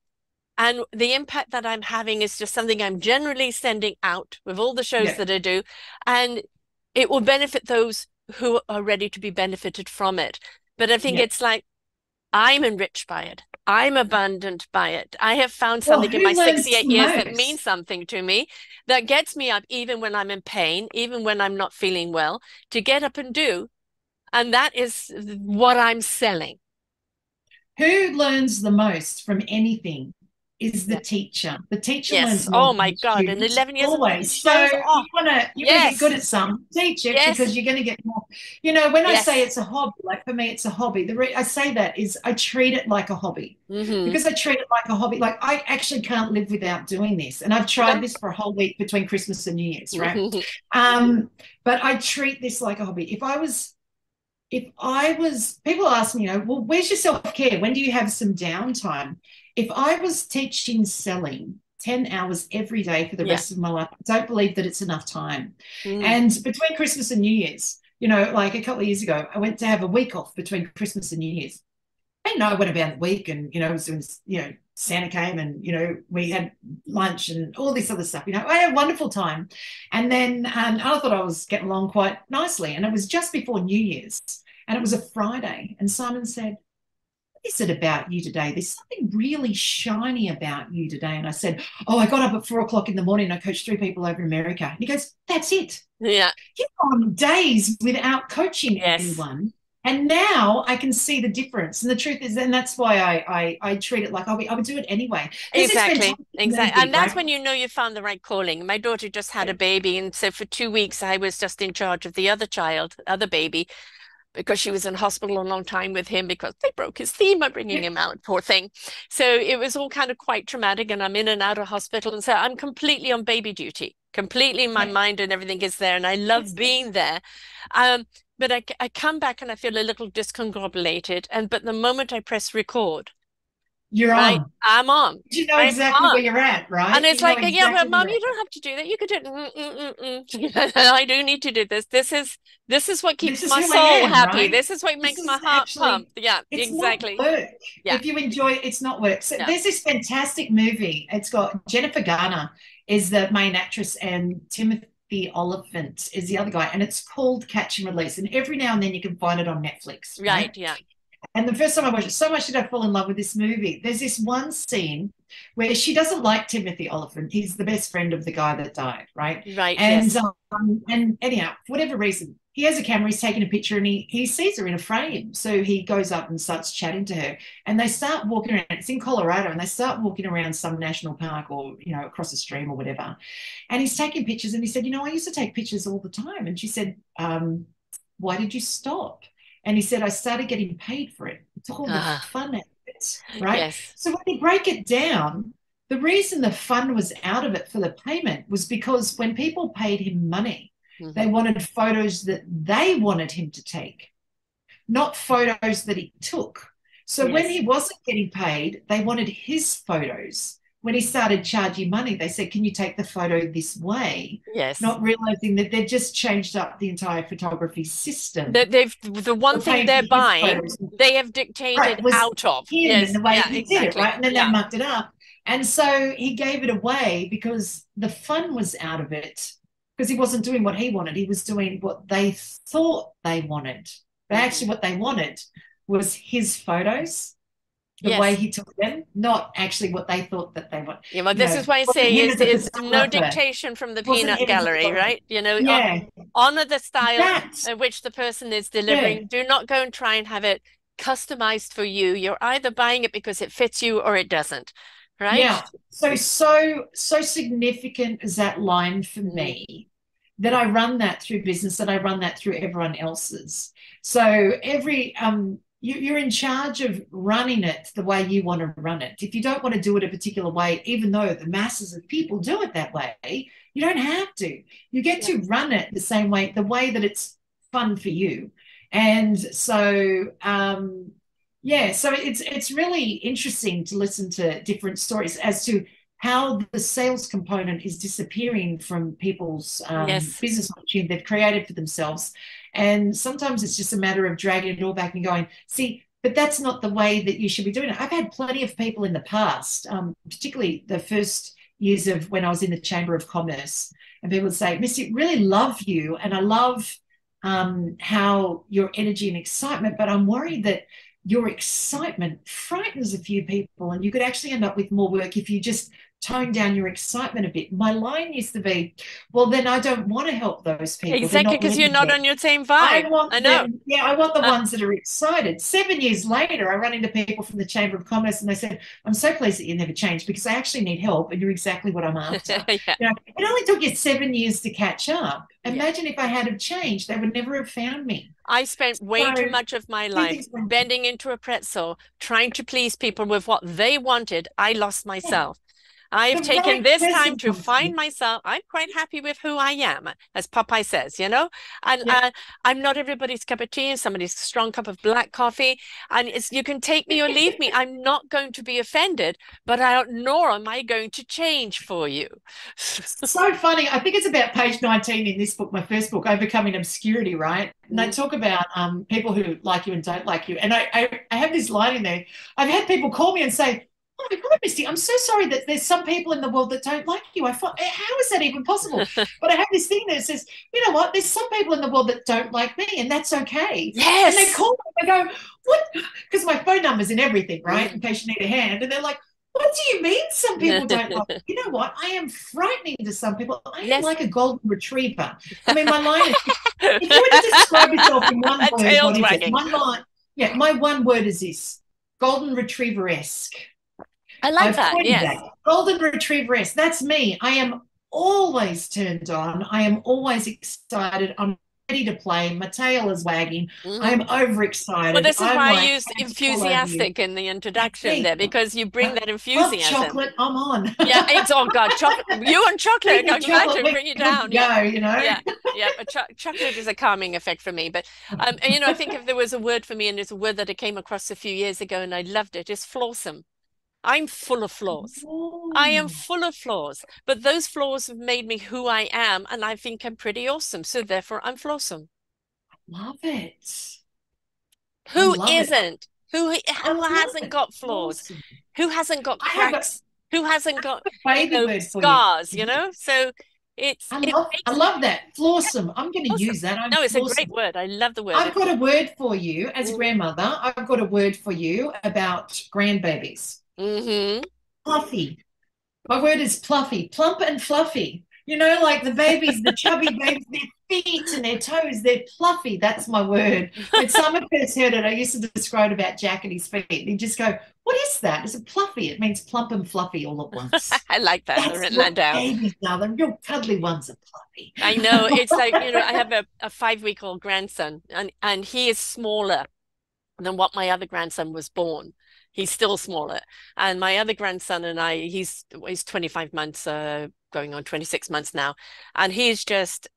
And the impact that I'm having is just something I'm generally sending out with all the shows that I do. And it will benefit those who are ready to be benefited from it. But I think it's like, I'm enriched by it. I'm abundant by it. I have found something in my 68 years that means something to me, that gets me up even when I'm in pain, even when I'm not feeling well, to get up and do. And that is what I'm selling. Who learns the most from anything is the teacher. The teacher Yes. learns more Oh than my the God. And student, 11 years, and it always. So shows off. you wanna get good Yes. at some, teach it, Yes. because you're going to get more. You know, when I say Yes. it's a hobby, like for me, it's a hobby. I say that is I treat it like a hobby. Mm-hmm. Because I treat it like a hobby. Like I actually can't live without doing this, and I've tried No. this for a whole week between Christmas and New Year's, right? Mm-hmm. But I treat this like a hobby. People ask me, well, where's your self-care? When do you have some downtime? If I was teaching selling 10 hours every day for the Yeah. rest of my life, I don't believe that it's enough time. Mm. And between Christmas and New Year's, like a couple of years ago, I went to have a week off between Christmas and New Year's. And I went about the week and, was doing, Santa came and, we had lunch and all this other stuff. I had a wonderful time. And then I thought I was getting along quite nicely. And it was just before New Year's and it was a Friday. And Simon said, "What is it about you today? There's something really shiny about you today." And I said, "Oh, I got up at 4 o'clock in the morning and I coached 3 people over in America." And he goes, "That's it. Yeah. You've gone days without coaching Yes. anyone. And now I can see the difference." And the truth is, and that's why I treat it like I would do it anyway. Exactly. Exactly. And that's right? when you know you found the right calling. My daughter just had a baby, and so for 2 weeks I was just in charge of the other baby, because she was in hospital a long time with him because they broke his theme by bringing him out, poor thing. So it was all kind of quite traumatic, and I'm in and out of hospital. And so I'm completely on baby duty, completely my mind and everything is there. And I love being there. But I come back and I feel a little discombobulated. But the moment I press record, You're right, on. I'm on. You know I'm exactly on. where you're at, right? And it's You know like, yeah, exactly but where mom, you're you at. don't have to do that. You could do it. I do need to do this. This is what keeps This is my who I soul am, happy. right? This is what This makes my is heart actually, pump. Yeah, it's not exactly. work. Yeah. If you enjoy it, it's not work. So Yeah. there's this fantastic movie. It's got Jennifer Garner is the main actress and Timothy Oliphant is the other guy. And it's called Catch and Release. And every now and then you can find it on Netflix. Right. Yeah. And the first time I watched it, so much did I fall in love with this movie. There's this one scene where she doesn't like Timothy Oliphant. He's the best friend of the guy that died, right? Right. And Yes. and anyhow, for whatever reason, he has a camera, he's taking a picture, and he sees her in a frame. So he goes up and starts chatting to her. And they start walking around. It's in Colorado, and they start walking around some national park or, across a stream or whatever. And he's taking pictures, and he said, I used to take pictures all the time. And she said, "Why did you stop?" And he said, "I started getting paid for it. It took all the fun out of it," right? Yes. So when you break it down, the reason the fun was out of it for the payment was because when people paid him money, they wanted photos that they wanted him to take, not photos that he took. So when he wasn't getting paid, they wanted his photos. When he started charging money, they said, "Can you take the photo this way?" Yes. Not realizing that they've just changed up the entire photography system. The one thing they're buying, they have dictated out of. Him and the way he exactly. did it, right? And then they mucked it up. And so he gave it away because the fun was out of it, because he wasn't doing what he wanted. He was doing what they thought they wanted. But actually what they wanted was his photos, the way he took them, not actually what they thought that they wanted. Yeah, well, this is why I say is no dictation from the peanut gallery, right? Honor the style in which the person is delivering. Yeah. Do not go and try and have it customized for you. You're either buying it because it fits you or it doesn't, right? Yeah. So significant is that line for me, that I run that through business, that I run that through everyone else's. So every you're in charge of running it the way you want to run it. If you don't want to do it a particular way, even though the masses of people do it that way, you don't have to. You get to run it the same way, the way that it's fun for you. And so, so it's really interesting to listen to different stories as to how the sales component is disappearing from people's business opportunity they've created for themselves. And sometimes it's just a matter of dragging it all back and going, see, but that's not the way that you should be doing it. I've had plenty of people in the past, particularly the first years of when I was in the Chamber of Commerce, and people would say, "Misty, really love you, and I love how your energy and excitement, but I'm worried that your excitement frightens a few people, and you could actually end up with more work if you just tone down your excitement a bit. My line used to be, well, then I don't want to help those people. Exactly, because you're not on your same vibe. I know. I want the ones that are excited. 7 years later, I run into people from the Chamber of Commerce and they said, I'm so pleased that you never changed because I actually need help and you're exactly what I'm after. Yeah. You know, it only took you 7 years to catch up. Imagine if I had have changed, they would never have found me. I spent way too much of my life bending into a pretzel, trying to please people with what they wanted. I lost myself. I've taken this time to find myself. I'm quite happy with who I am, as Popeye says, you know, and I'm not everybody's cup of tea and somebody's strong cup of black coffee. And you can take me or leave me. I'm not going to be offended, but nor am I going to change for you. So funny. I think it's about page 19 in this book, my first book, Overcoming Obscurity, right? And they talk about people who like you and don't like you. And I have this line in there. I've had people call me and say, oh my God, Misty, I'm so sorry that there's some people in the world that don't like you. How is that even possible? But I have this thing that says, you know what? There's some people in the world that don't like me, and that's okay. Yes. And they call me and they go, what? Because my phone number's in everything, right? In case you need a hand. And they're like, what do you mean some people don't like me? You know what? I am frightening to some people. I am like a golden retriever. I mean, my line is, if you were to describe yourself in one word, what is it? One line. Yeah, my one word is this, golden retriever-esque. I like that, yes. That. Golden retriever-esque. That's me. I am always turned on. I am always excited. I'm ready to play. My tail is wagging. I am overexcited. Well, this is why I used enthusiastic in the introduction there, because you bring that enthusiasm. Chocolate, I'm on. Yeah, it's oh God, chocolate. You and chocolate, I'm glad to bring you down. Go, you know. Yeah. Chocolate is a calming effect for me. But you know, I think if there was a word for me, and it's a word that I came across a few years ago, and I loved it, is flawsome. I'm full of flaws. Ooh. I am full of flaws, but those flaws have made me who I am, and I think I'm pretty awesome. So therefore, I'm flawsome. Love it. Who isn't? Who hasn't got flaws? Awesome. Who hasn't got cracks? Who hasn't got scars? You know. So I love that. Flawsome. I'm going to use that. It's a great word. I love the word. I've got a word for you as grandmother. I've got a word for you about grandbabies. Fluffy. My word is fluffy. Plump and fluffy. You know, like the babies, the chubby babies, their feet and their toes, they're fluffy. That's my word. When someone first heard it, I used to describe about Jack and his feet. They just go, what is that? It's a fluffy. It means plump and fluffy all at once. I like that. I've written that down. Babies are. The real cuddly ones are fluffy. I know. It's like, you know, I have a 5-week-old grandson, and he is smaller than what my other grandson was born. He's still smaller. And my other grandson and I, he's 25 months, going on 26 months now. And he's just,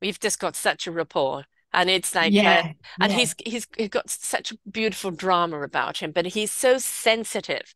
we've just got such a rapport. And it's like, and he's got such beautiful drama about him, but he's so sensitive.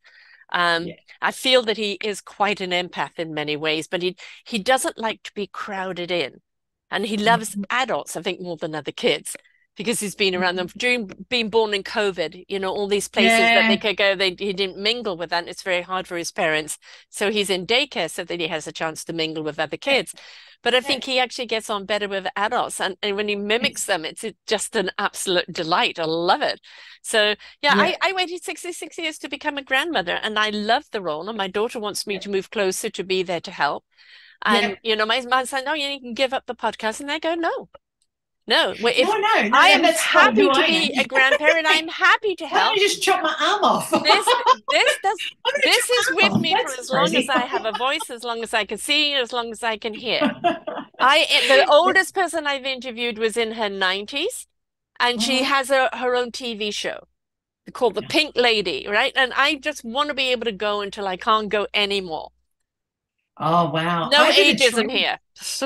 I feel that he is quite an empath in many ways, but he doesn't like to be crowded in. And he loves adults, I think, more than other kids, because he's been around them during being born in COVID, you know, all these places that they could go, he didn't mingle with that. And it's very hard for his parents. So he's in daycare so that he has a chance to mingle with other kids. But I think he actually gets on better with adults. And when he mimics them, it's just an absolute delight. I love it. So, I waited 66 years to become a grandmother, and I love the role. And my daughter wants me to move closer to be there to help. And, you know, my mom said, no, you can give up the podcast. And I go, no. No, I am happy to be a grandparent. I'm happy to help. Why don't you just chop my arm off? This is with me for as long as I have a voice, as long as I can see, as long as I can hear. The oldest person I've interviewed was in her 90s, and she has her own TV show called The Pink Lady, right? And I just want to be able to go until I can't go anymore. Oh, wow. No ageism here.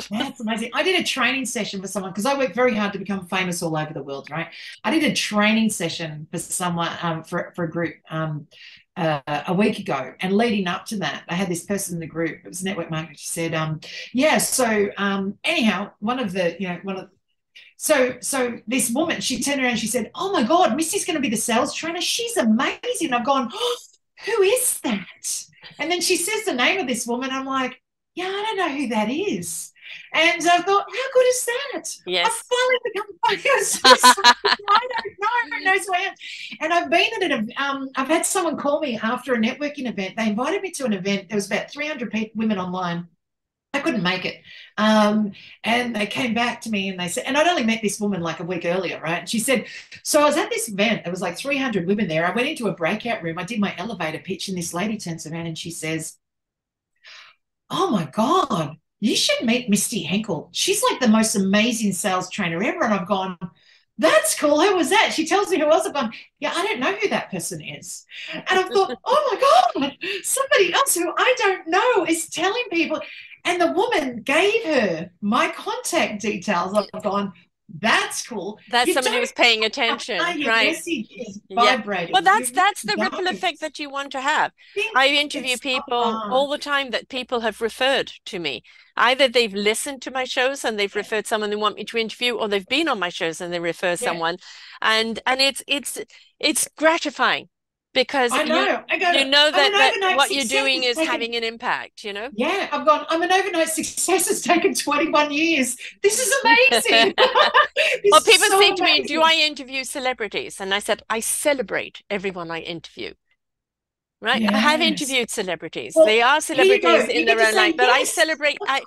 That's amazing. I did a training session for someone because I work very hard to become famous all over the world, right? I did a training session for someone, for a group a week ago. And leading up to that, I had this person in the group. It was network marketing. She said, anyhow, so this woman, she turned around and she said, oh, my God, Misty's going to be the sales trainer. She's amazing. I've gone, oh, who is that? And then she says the name of this woman. I'm like, yeah, I don't know who that is. And I thought, how good is that? I've Yes. finally become focused. I don't know, knows who I am. And I've been at I've had someone call me after a networking event. They invited me to an event. There was about 300 women online. I couldn't make it. And they came back to me and they said, and I'd only met this woman like a week earlier, right? And she said, so I was at this event. There was like 300 women there. I went into a breakout room. I did my elevator pitch and this lady turns around and she says, oh my God, you should meet Misty Henkel. She's like the most amazing sales trainer ever. And I've gone, that's cool. Who was that? She tells me who else. I've gone, yeah, I don't know who that person is. And I've thought, oh my God, somebody else who I don't know is telling people. And the woman gave her my contact details. I've gone, that's cool. That's somebody who's paying attention, your right? message is vibrating. Well, that's the ripple effect that you want to have. I interview people all the time that people have referred to me. Either they've listened to my shows and they've referred someone they want me to interview, or they've been on my shows and they refer someone, and it's gratifying. Because you know that what you're doing is having an impact, you know? Yeah, I'm an overnight success. It's taken 21 years. This is amazing. Well, people say to me, do I interview celebrities? And I said, I celebrate everyone I interview. Right? Yes. I have interviewed celebrities. Well, they are celebrities in their own right, but I celebrate, I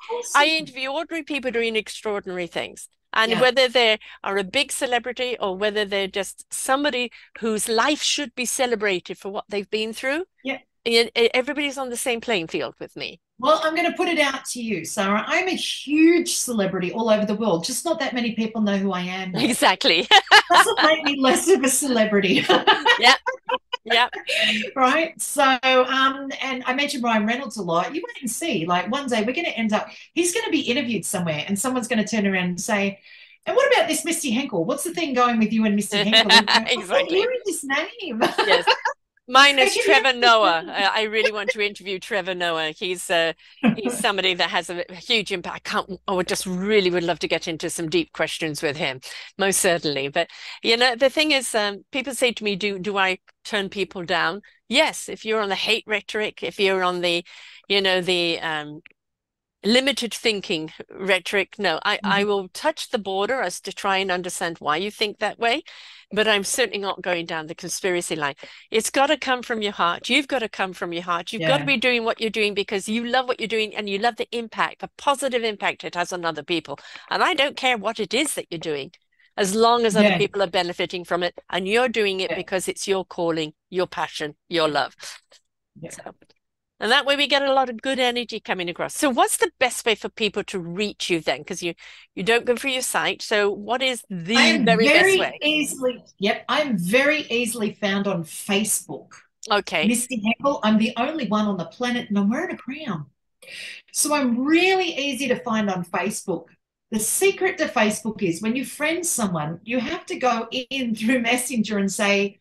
interview ordinary people doing extraordinary things. And whether they are a big celebrity or whether they're just somebody whose life should be celebrated for what they've been through, everybody's on the same playing field with me. Well, I'm going to put it out to you, Sarah. I'm a huge celebrity all over the world. Just not that many people know who I am. Exactly. Doesn't make me less of a celebrity. Yeah. Yeah. Right. So, and I mentioned Ryan Reynolds a lot. You wait and see. Like one day we're going to end up, he's going to be interviewed somewhere and someone's going to turn around and say, and what about this Misty Henkel? What's the thing going with you and Misty Henkel? Exactly. You're in this name. Yes. Mine is Trevor Noah. I really want to interview Trevor Noah. He's somebody that has a huge impact. I would just really would love to get into some deep questions with him, most certainly. But you know, the thing is, people say to me, "Do I turn people down?" Yes, if you're on the hate rhetoric, if you're on the, you know, the limited thinking rhetoric, no, I will touch the border as to try and understand why you think that way. But I'm certainly not going down the conspiracy line. It's got to come from your heart. You've got to come from your heart. You've got to be doing what you're doing because you love what you're doing and you love the impact, the positive impact it has on other people. And I don't care what it is that you're doing, as long as other people are benefiting from it and you're doing it because it's your calling, your passion, your love. So, and that way we get a lot of good energy coming across. So what's the best way for people to reach you then? Because you don't go for your site. So what is the very best way? I'm very easily found on Facebook. Okay. Misty Henkel. I'm the only one on the planet and I'm wearing a crown. So I'm really easy to find on Facebook. The secret to Facebook is when you friend someone, you have to go in through Messenger and say,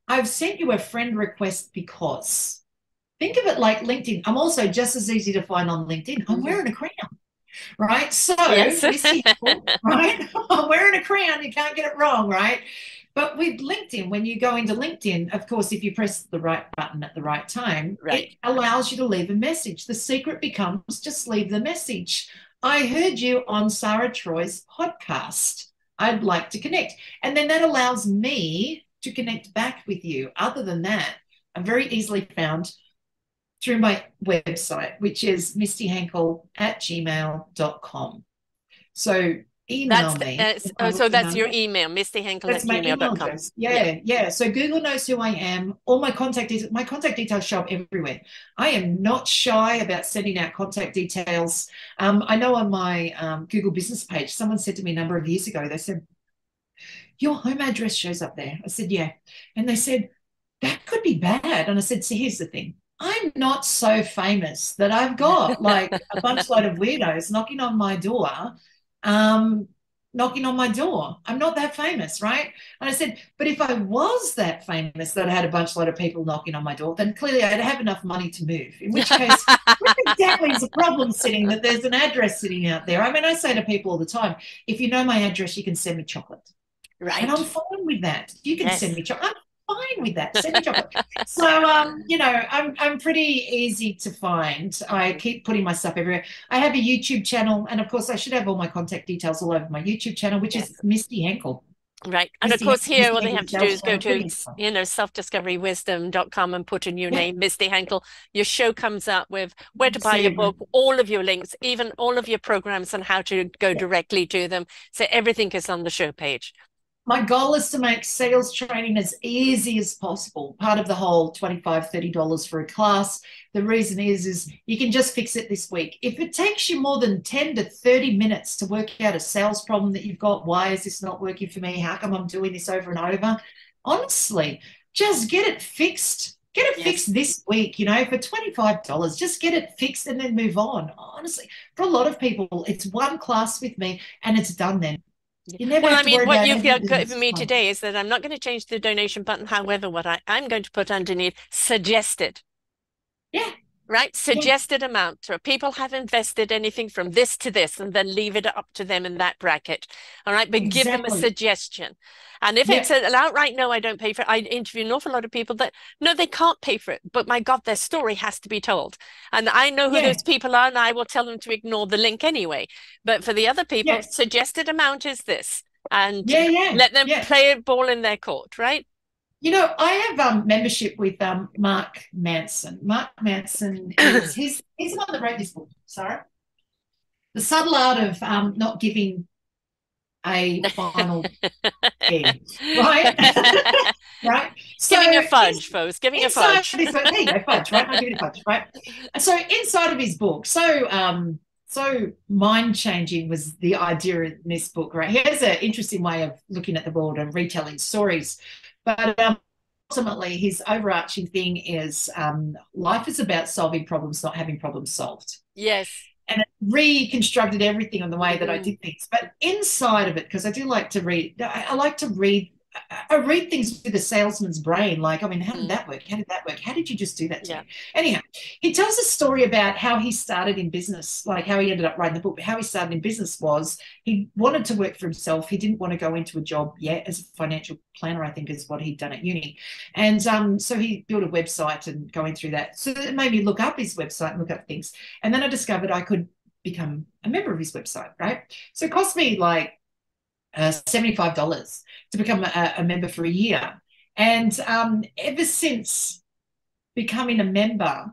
I've sent you a friend request because... Think of it like LinkedIn. I'm also just as easy to find on LinkedIn. I'm wearing a crown, right? So, right? I'm wearing a crown. You can't get it wrong, right? But with LinkedIn, when you go into LinkedIn, of course, if you press the right button at the right time, it allows you to leave a message. The secret becomes just leave the message. I heard you on Sarah Troy's podcast. I'd like to connect. And then that allows me to connect back with you. Other than that, I'm very easily found through my website, which is mistyhenkel@gmail.com. So email me. So that's your email, mistyhenkel@gmail.com. Yeah. So Google knows who I am. All my contact details show up everywhere. I am not shy about sending out contact details. I know on my Google business page, someone said to me a number of years ago, they said, your home address shows up there. I said, yeah. And they said, that could be bad. And I said, so here's the thing. I'm not so famous that I've got like a bunch load of weirdos knocking on my door. I'm not that famous, right? And I said, but if I was that famous that I had a bunch load of people knocking on my door, then clearly I'd have enough money to move. In which case, where exactly is the problem sitting that there's an address sitting out there? I mean, I say to people all the time, if you know my address, you can send me chocolate. Right. And I'm fine with that. You can send me chocolate. fine with that. Send me chocolate. So, I'm pretty easy to find. I keep putting my stuff everywhere. I have a YouTube channel, and of course, I should have all my contact details all over my YouTube channel, which is Misty Henkel. Right. And of Misty course, Henkel, here, Misty all they Henkel have to do is go channel, to, pretty easy. selfdiscoverywisdom.com and put in your Yeah, name, Misty Henkel. Your show comes up with where to buy see your everyone. book, all of your links, even all of your programs and how to go Yeah. directly to them. So everything is on the show page. My goal is to make sales training as easy as possible. Part of the whole $25, $30 for a class. The reason is you can just fix it this week. If it takes you more than 10 to 30 minutes to work out a sales problem that you've got, why is this not working for me? How come I'm doing this over and over? Honestly, just get it fixed. Get it fixed this week, for $25. Just get it fixed and then move on. Honestly, for a lot of people, it's one class with me and it's done then. You never Well, have I to mean, worry what about you've anything given business me time. today is that I'm not going to change the donation button. However, what I'm going to put underneath, suggested. Yeah, Right? yeah, Suggested amount. So people have invested anything from this to this, and then leave it up to them in that bracket. All right. But give them a exactly. suggestion. And if it's Yeah, an outright no, I don't pay for it. I interview an awful lot of people that no, they can't pay for it. But my God, their story has to be told. And I know who yeah, those people are, and I will tell them to ignore the link anyway. But for the other people, yeah, suggested amount is this. And yeah, yeah, let them yeah. play a ball in their court, right? I have membership with Mark Manson. Mark Manson is he's the one that wrote this book. Sorry, the subtle art of not giving a final egg, right? Right. So Giving a fudge, folks, giving a inside fudge. this book, there you go, fudge, right? Not giving a fudge, right? So inside of his book, so mind changing was the idea in this book, right? He has an interesting way of looking at the world and retelling stories, but ultimately his overarching thing is life is about solving problems, not having problems solved. Yes. And it reconstructed everything on the way that I did things. But inside of it, because I do like to read, I like to read. I read things with a salesman's brain. Like, I mean, how did that work? How did that work? How did you just do that to me? Anyhow, he tells a story about how he started in business, like how he ended up writing the book. But how he started in business was he wanted to work for himself. He didn't want to go into a job yet as a financial planner, I think is what he'd done at uni. And so he built a website and going through that. So it made me look up his website and look up things. And then I discovered I could become a member of his website, right? So it cost me like $75 to become a member for a year. And ever since becoming a member,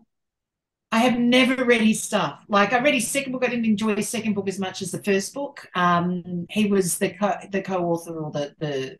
I have never read his stuff. Like I read his second book. I didn't enjoy his second book as much as the first book. He was the co-author or the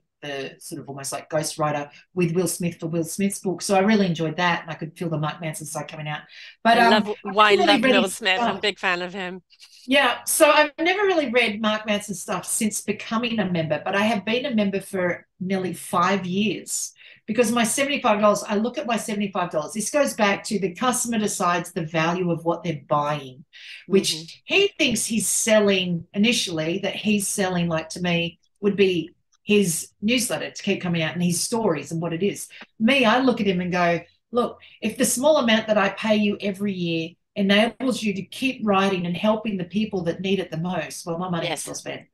sort of almost like ghostwriter with Will Smith for Will Smith's book. So I really enjoyed that, and I could feel the Mark Manson side coming out. But I love I really read Will his Smith. I'm a stuff. big fan of him. Yeah, so I've never really read Mark Manson's stuff since becoming a member, but I have been a member for nearly 5 years because my $75, I look at my $75. This goes back to the customer decides the value of what they're buying, which he thinks he's selling initially, that he's selling, like to me, would be his newsletter to keep coming out and his stories and what it is. Me, I look at him and go, look, if the small amount that I pay you every year enables you to keep writing and helping the people that need it the most, well, my money is well spent.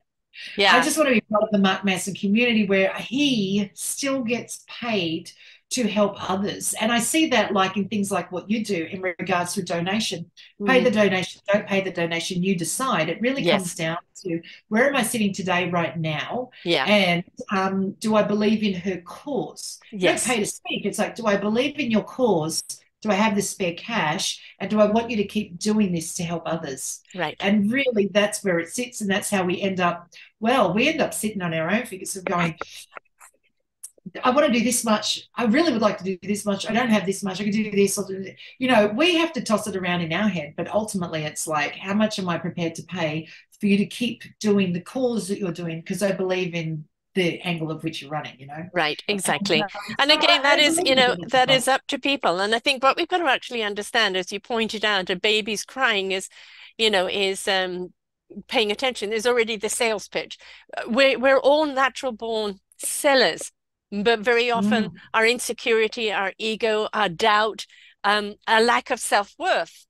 Yeah. I just want to be part of the Mark Manson community where he still gets paid to help others. And I see that like in things like what you do in regards to donation. Pay the donation, don't pay the donation, you decide. It really comes down to where am I sitting today right now? Yeah. And do I believe in her cause? Yes. Don't pay to speak. It's like, do I believe in your cause? Do I have the spare cash? And do I want you to keep doing this to help others? Right. And really, that's where it sits. And that's how we end up, well, we end up sitting on our own figures of going, I want to do this much. I really would like to do this much. I don't have this much. I can do this. I'll do this. We have to toss it around in our head. But ultimately, it's like, how much am I prepared to pay for you to keep doing the cause that you're doing? Because I believe in the angle of which you're running, Right, exactly. And again, that is up to people. And I think what we've got to actually understand, as you pointed out, a baby's crying is paying attention. There's already the sales pitch. We're all natural born sellers, but very often our insecurity, our ego, our doubt, a lack of self-worth,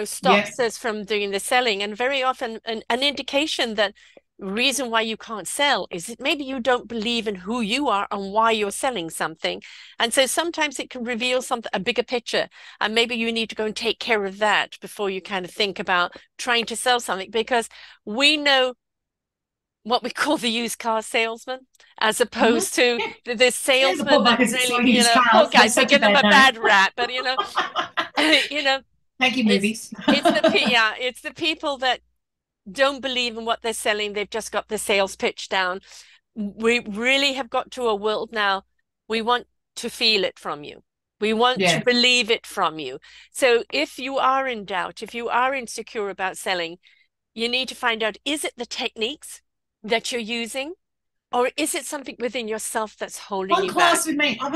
stops us from doing the selling. And very often an indication that reason why you can't sell is that maybe you don't believe in who you are and why you're selling something. And so sometimes it can reveal something, a bigger picture. And maybe you need to go and take care of that before you kind of think about trying to sell something, because we know what we call the used car salesman, as opposed to Yeah. the There's the salesman poor that buggers that sell really, used poor cars. They're guys, we such a give them bad a name. bad rap, but you know, Thank you, it's movies. it's the people that don't believe in what they're selling. They've just got the sales pitch down. We really have got to a world now. We want to feel it from you. We want to Yeah. believe it from you. So if you are in doubt, if you are insecure about selling, you need to find out, is it the techniques that you're using, or is it something within yourself that's holding One you back? class with me, I've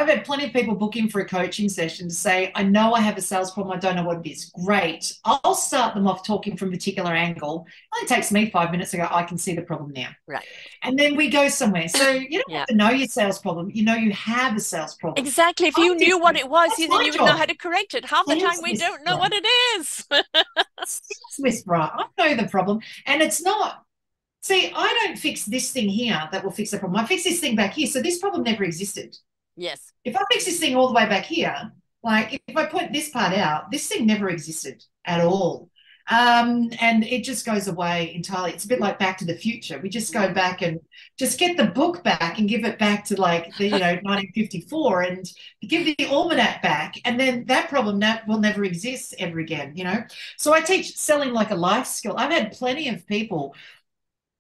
had plenty of people book in for a coaching session to say, I know I have a sales problem, I don't know what it is. Great. I'll start them off talking from a particular angle. It only takes me 5 minutes to go, I can see the problem now. Right. And then we go somewhere. So you don't Yeah. have to know your sales problem. You know you have a sales problem. Exactly. If I'm you knew what different. it was, That's then my you would know how job. to correct it. Half the time Sales we don't know whisperer. what it is. Sales whisperer. I know the problem. And it's not, see, I don't fix this thing here that will fix the problem. I fix this thing back here. So this problem never existed. Yes. If I fix this thing all the way back here, like if I point this part out, this thing never existed at all. And it just goes away entirely. It's a bit like Back to the Future. We just go back and just get the book back and give it back to like the 1954 and give the almanac back, and then that problem will never exist ever again. So I teach selling like a life skill. I've had plenty of people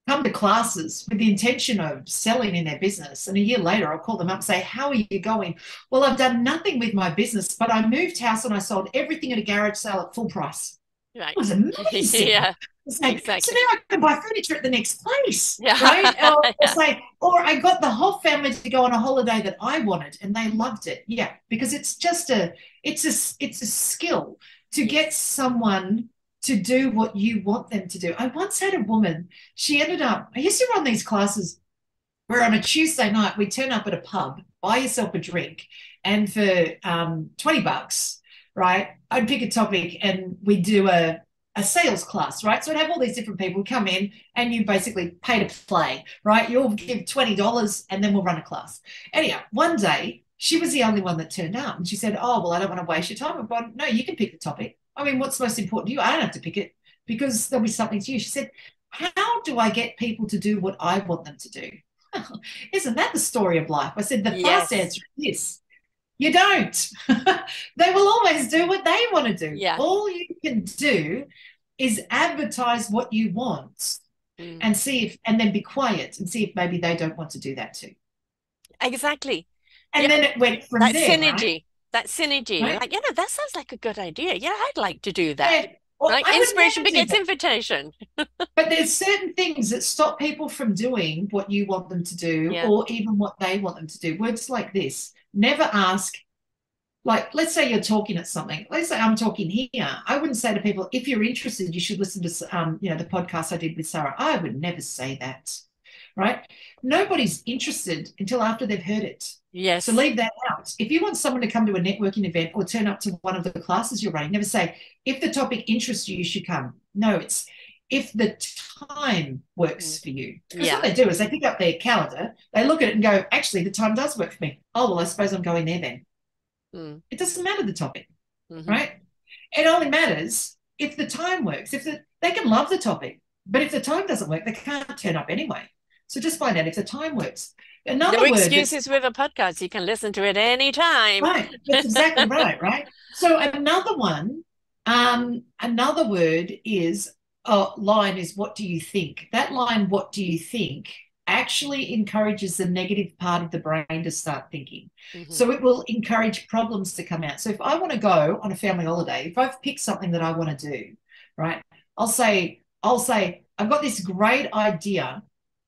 come to classes with the intention of selling in their business. And a year later, I'll call them up and say, how are you going? Well, I've done nothing with my business, but I moved house and I sold everything at a garage sale at full price. Right. It was amazing. Yeah. It's like, Exactly. so now I can buy furniture at the next place, Yeah. right? Or Yeah. say, or I got the whole family to go on a holiday that I wanted, and they loved it. Yeah, because it's just it's a skill to get someone to do what you want them to do. I once had a woman. She ended up. I used to run these classes where on a Tuesday night we'd turn up at a pub, buy yourself a drink, and for $20, right? I'd pick a topic and we'd do a sales class, right? So I'd have all these different people come in and you basically pay to play, right? You'll give $20 and then we'll run a class. Anyhow, one day she was the only one that turned up and she said, oh, well, I don't want to waste your time. I've gone, no, you can pick the topic. I mean, what's most important to you? I don't have to pick it because there'll be something to you. She said, how do I get people to do what I want them to do? Isn't that the story of life? I said, the fast answer is you don't. They will always do what they want to do. Yeah. All you can do is advertise what you want and see if, and then be quiet and see if maybe they don't want to do that too. Exactly. And then it went from that there. Synergy. Right? That synergy. Right? Like, that sounds like a good idea. Yeah, I'd like to do that. Yeah. Well, like inspiration begets invitation. But there's certain things that stop people from doing what you want them to do or even what they want them to do. Words like this. Never ask, like, let's say you're talking at something. Let's say I'm talking here. I wouldn't say to people, if you're interested, you should listen to, the podcast I did with Sarah. I would never say that, right? Nobody's interested until after they've heard it. Yes. So leave that out. If you want someone to come to a networking event or turn up to one of the classes you're running, never say, if the topic interests you, you should come. No, it's if the time works for you. Because what they do is they pick up their calendar, they look at it and go, actually, the time does work for me. Oh, well, I suppose I'm going there then. It doesn't matter the topic, right? It only matters if the time works. They can love the topic, but if the time doesn't work, they can't turn up anyway. So just find out if the time works. No excuses with a podcast. You can listen to it anytime. Right. That's exactly right, right? So another one, another word is, line is, what do you think? That line, what do you think, actually encourages the negative part of the brain to start thinking. So it will encourage problems to come out. So if I want to go on a family holiday, if I've picked something that I want to do, right, I'll say, I've got this great idea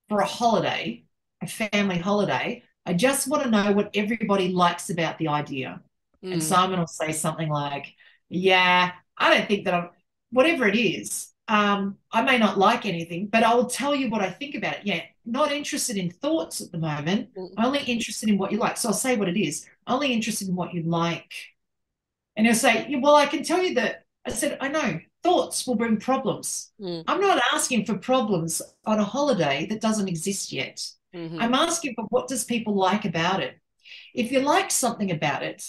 for a holiday, a family holiday. I just want to know what everybody likes about the idea. And Simon will say something like, yeah, I don't think that whatever it is, I may not like anything, but I will tell you what I think about it. Yeah, not interested in thoughts at the moment, only interested in what you like. So I'll say what it is, only interested in what you like. And he'll say, well, I can tell you that I said, I know thoughts will bring problems. Mm. I'm not asking for problems on a holiday that doesn't exist yet. Mm-hmm. I'm asking for what does people like about it. If you like something about it,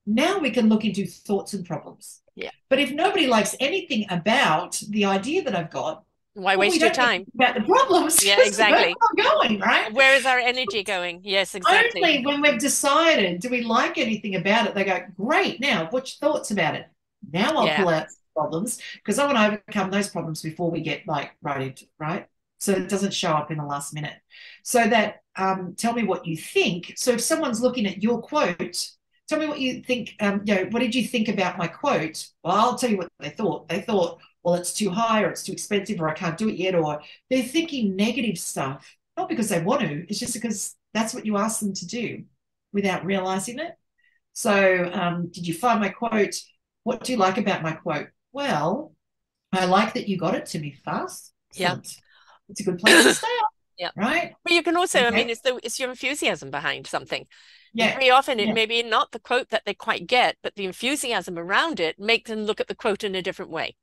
now we can look into thoughts and problems. Yeah. But if nobody likes anything about the idea that I've got, Why well, we waste your don't need to time? think about the problems. Yeah, Where exactly. am I going, right? Where is our energy going? Yes, exactly. Only when we've decided, do we like anything about it? They go, great. Now, what's your thoughts about it? Now I'll Yeah. pull out problems because I want to overcome those problems before we get like right into right. So it doesn't show up in the last minute. So that tell me what you think. So if someone's looking at your quote, tell me what you think. What did you think about my quote? Well, I'll tell you what they thought. They thought, well, it's too high or it's too expensive or I can't do it yet, or they're thinking negative stuff, not because they want to, it's just because that's what you ask them to do without realizing it. So did you find my quote? What do you like about my quote? Well, I like that you got it to me fast. Yeah. It's a good place to start. Yeah. Right. But you can also, okay. I mean, it's your enthusiasm behind something. Yeah. Very often it may be not the quote that they quite get, but the enthusiasm around it makes them look at the quote in a different way.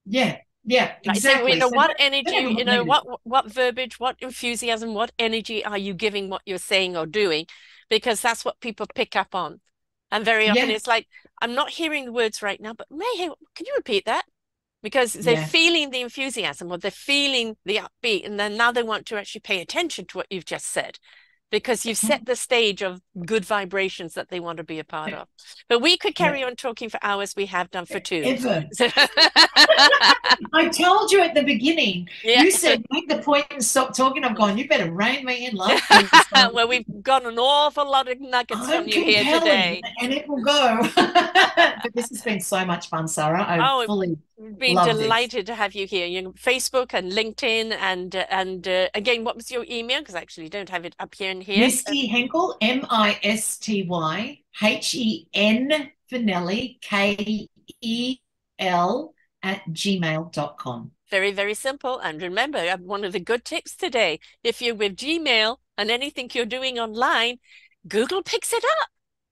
Yeah. Yeah, So, exactly. you know, what energy, you know, what verbiage, what enthusiasm, what energy are you giving what you're saying or doing? Because that's what people pick up on. And very often it's like, I'm not hearing the words right now, but May, can you repeat that? Because they're feeling the enthusiasm or they're feeling the upbeat, and then now they want to actually pay attention to what you've just said, because you've set the stage of good vibrations that they want to be a part of. But we could carry on talking for hours. We have done for 2. I told you at the beginning. You said make the point and stop talking. I'm going, you better rein me in, love. Well, we've got an awful lot of nuggets from you here today. And it will go. But this has been so much fun, Sarah. I've fully been delighted to have you here. You Facebook and LinkedIn and again, what was your email? Because I actually don't have it up here and here. Misty Henkel, Misty Hen for Nelly, KEL @gmail.com. Very, very simple. And remember, one of the good tips today, if you're with Gmail and anything you're doing online, Google picks it up.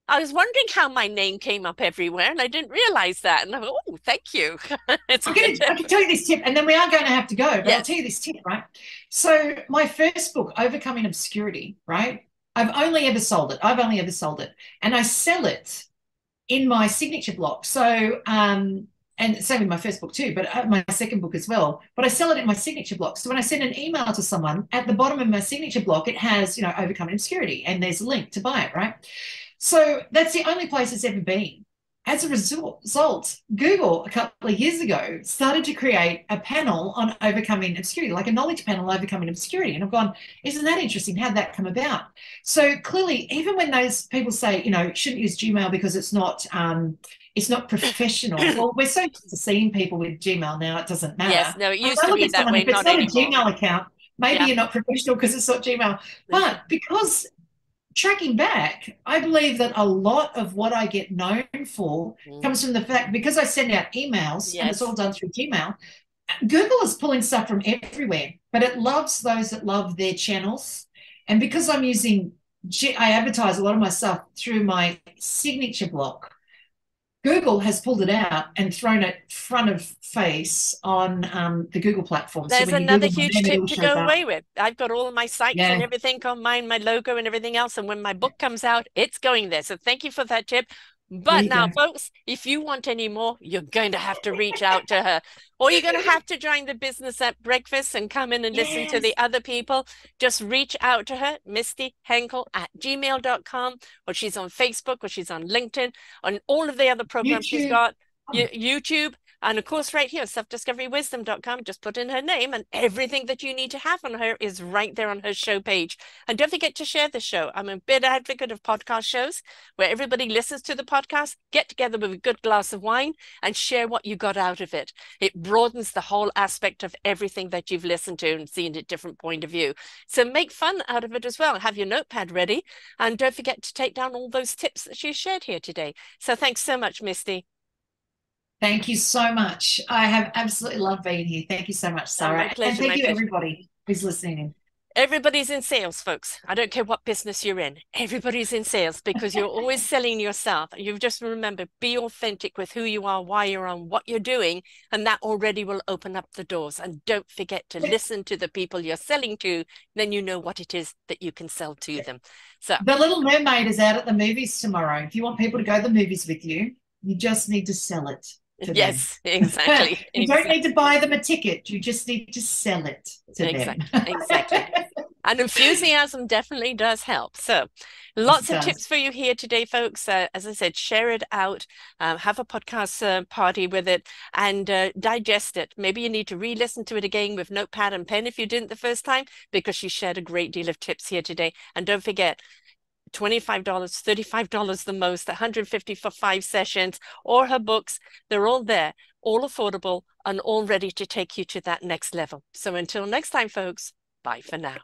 I was wondering how my name came up everywhere, and I didn't realize that. And I thought, oh, thank you. I can tell you this tip, and then we are going to have to go, but I'll tell you this tip, right? So my first book, Overcoming Obscurity, right? I've only ever sold it. And I sell it in my signature block. So, and same with my first book too, but my second book as well. But I sell it in my signature block. So when I send an email to someone, at the bottom of my signature block, it has, Overcoming Obscurity, and there's a link to buy it, right? So that's the only place it's ever been. As a result, Google a couple of years ago started to create a panel on overcoming obscurity, like a knowledge panel overcoming obscurity. And I've gone, isn't that interesting? How'd that come about? So clearly, even when those people say, shouldn't use Gmail because it's not professional. Well, we're so used to seeing people with Gmail now, it doesn't matter. Yes, no, it used to be that way, if it's not a Gmail account, maybe you're not professional because it's not Gmail. But because tracking back, I believe that a lot of what I get known for comes from the fact, because I send out emails and it's all done through Gmail, Google is pulling stuff from everywhere, but it loves those that love their channels. And because I advertise a lot of my stuff through my signature block, Google has pulled it out and thrown it front of face on the Google platform. There's another huge tip to go away with. I've got all of my sites and everything on mine, my logo and everything else. And when my book comes out, it's going there. So thank you for that tip. But now, folks, if you want any more, you're going to have to reach out to her. Or you're going to have to join the business at breakfast and come in and listen to the other people. Just reach out to her, Misty Henkel @gmail.com, or she's on Facebook, or she's on LinkedIn, on all of the other programs she's got, YouTube. And of course, right here, selfdiscoverywisdom.com, just put in her name and everything that you need to have on her is right there on her show page. And don't forget to share the show. I'm a big advocate of podcast shows where everybody listens to the podcast, get together with a good glass of wine and share what you got out of it. It broadens the whole aspect of everything that you've listened to and seen a different point of view. So make fun out of it as well. Have your notepad ready. And don't forget to take down all those tips that she shared here today. So thanks so much, Misty. Thank you so much. I have absolutely loved being here. Thank you so much, Sarah. My pleasure, and thank you, everybody who's listening in. Everybody's in sales, folks. I don't care what business you're in. Everybody's in sales because you're always selling yourself. You just remember, be authentic with who you are, why you're on, what you're doing, and that already will open up the doors. And don't forget to listen to the people you're selling to. Then you know what it is that you can sell to them. So The Little Mermaid is out at the movies tomorrow. If you want people to go to the movies with you, you just need to sell it to yes, them. exactly. You don't need to buy them a ticket. You just need to sell it to them. Exactly. And enthusiasm definitely does help. So lots of tips for you here today, folks. As I said, share it out, have a podcast party with it, and digest it. Maybe you need to re-listen to it again with notepad and pen if you didn't the first time, because she shared a great deal of tips here today. And don't forget, $25, $35 the most, $150 for 5 sessions, or her books. They're all there, all affordable, and all ready to take you to that next level. So until next time, folks, bye for now.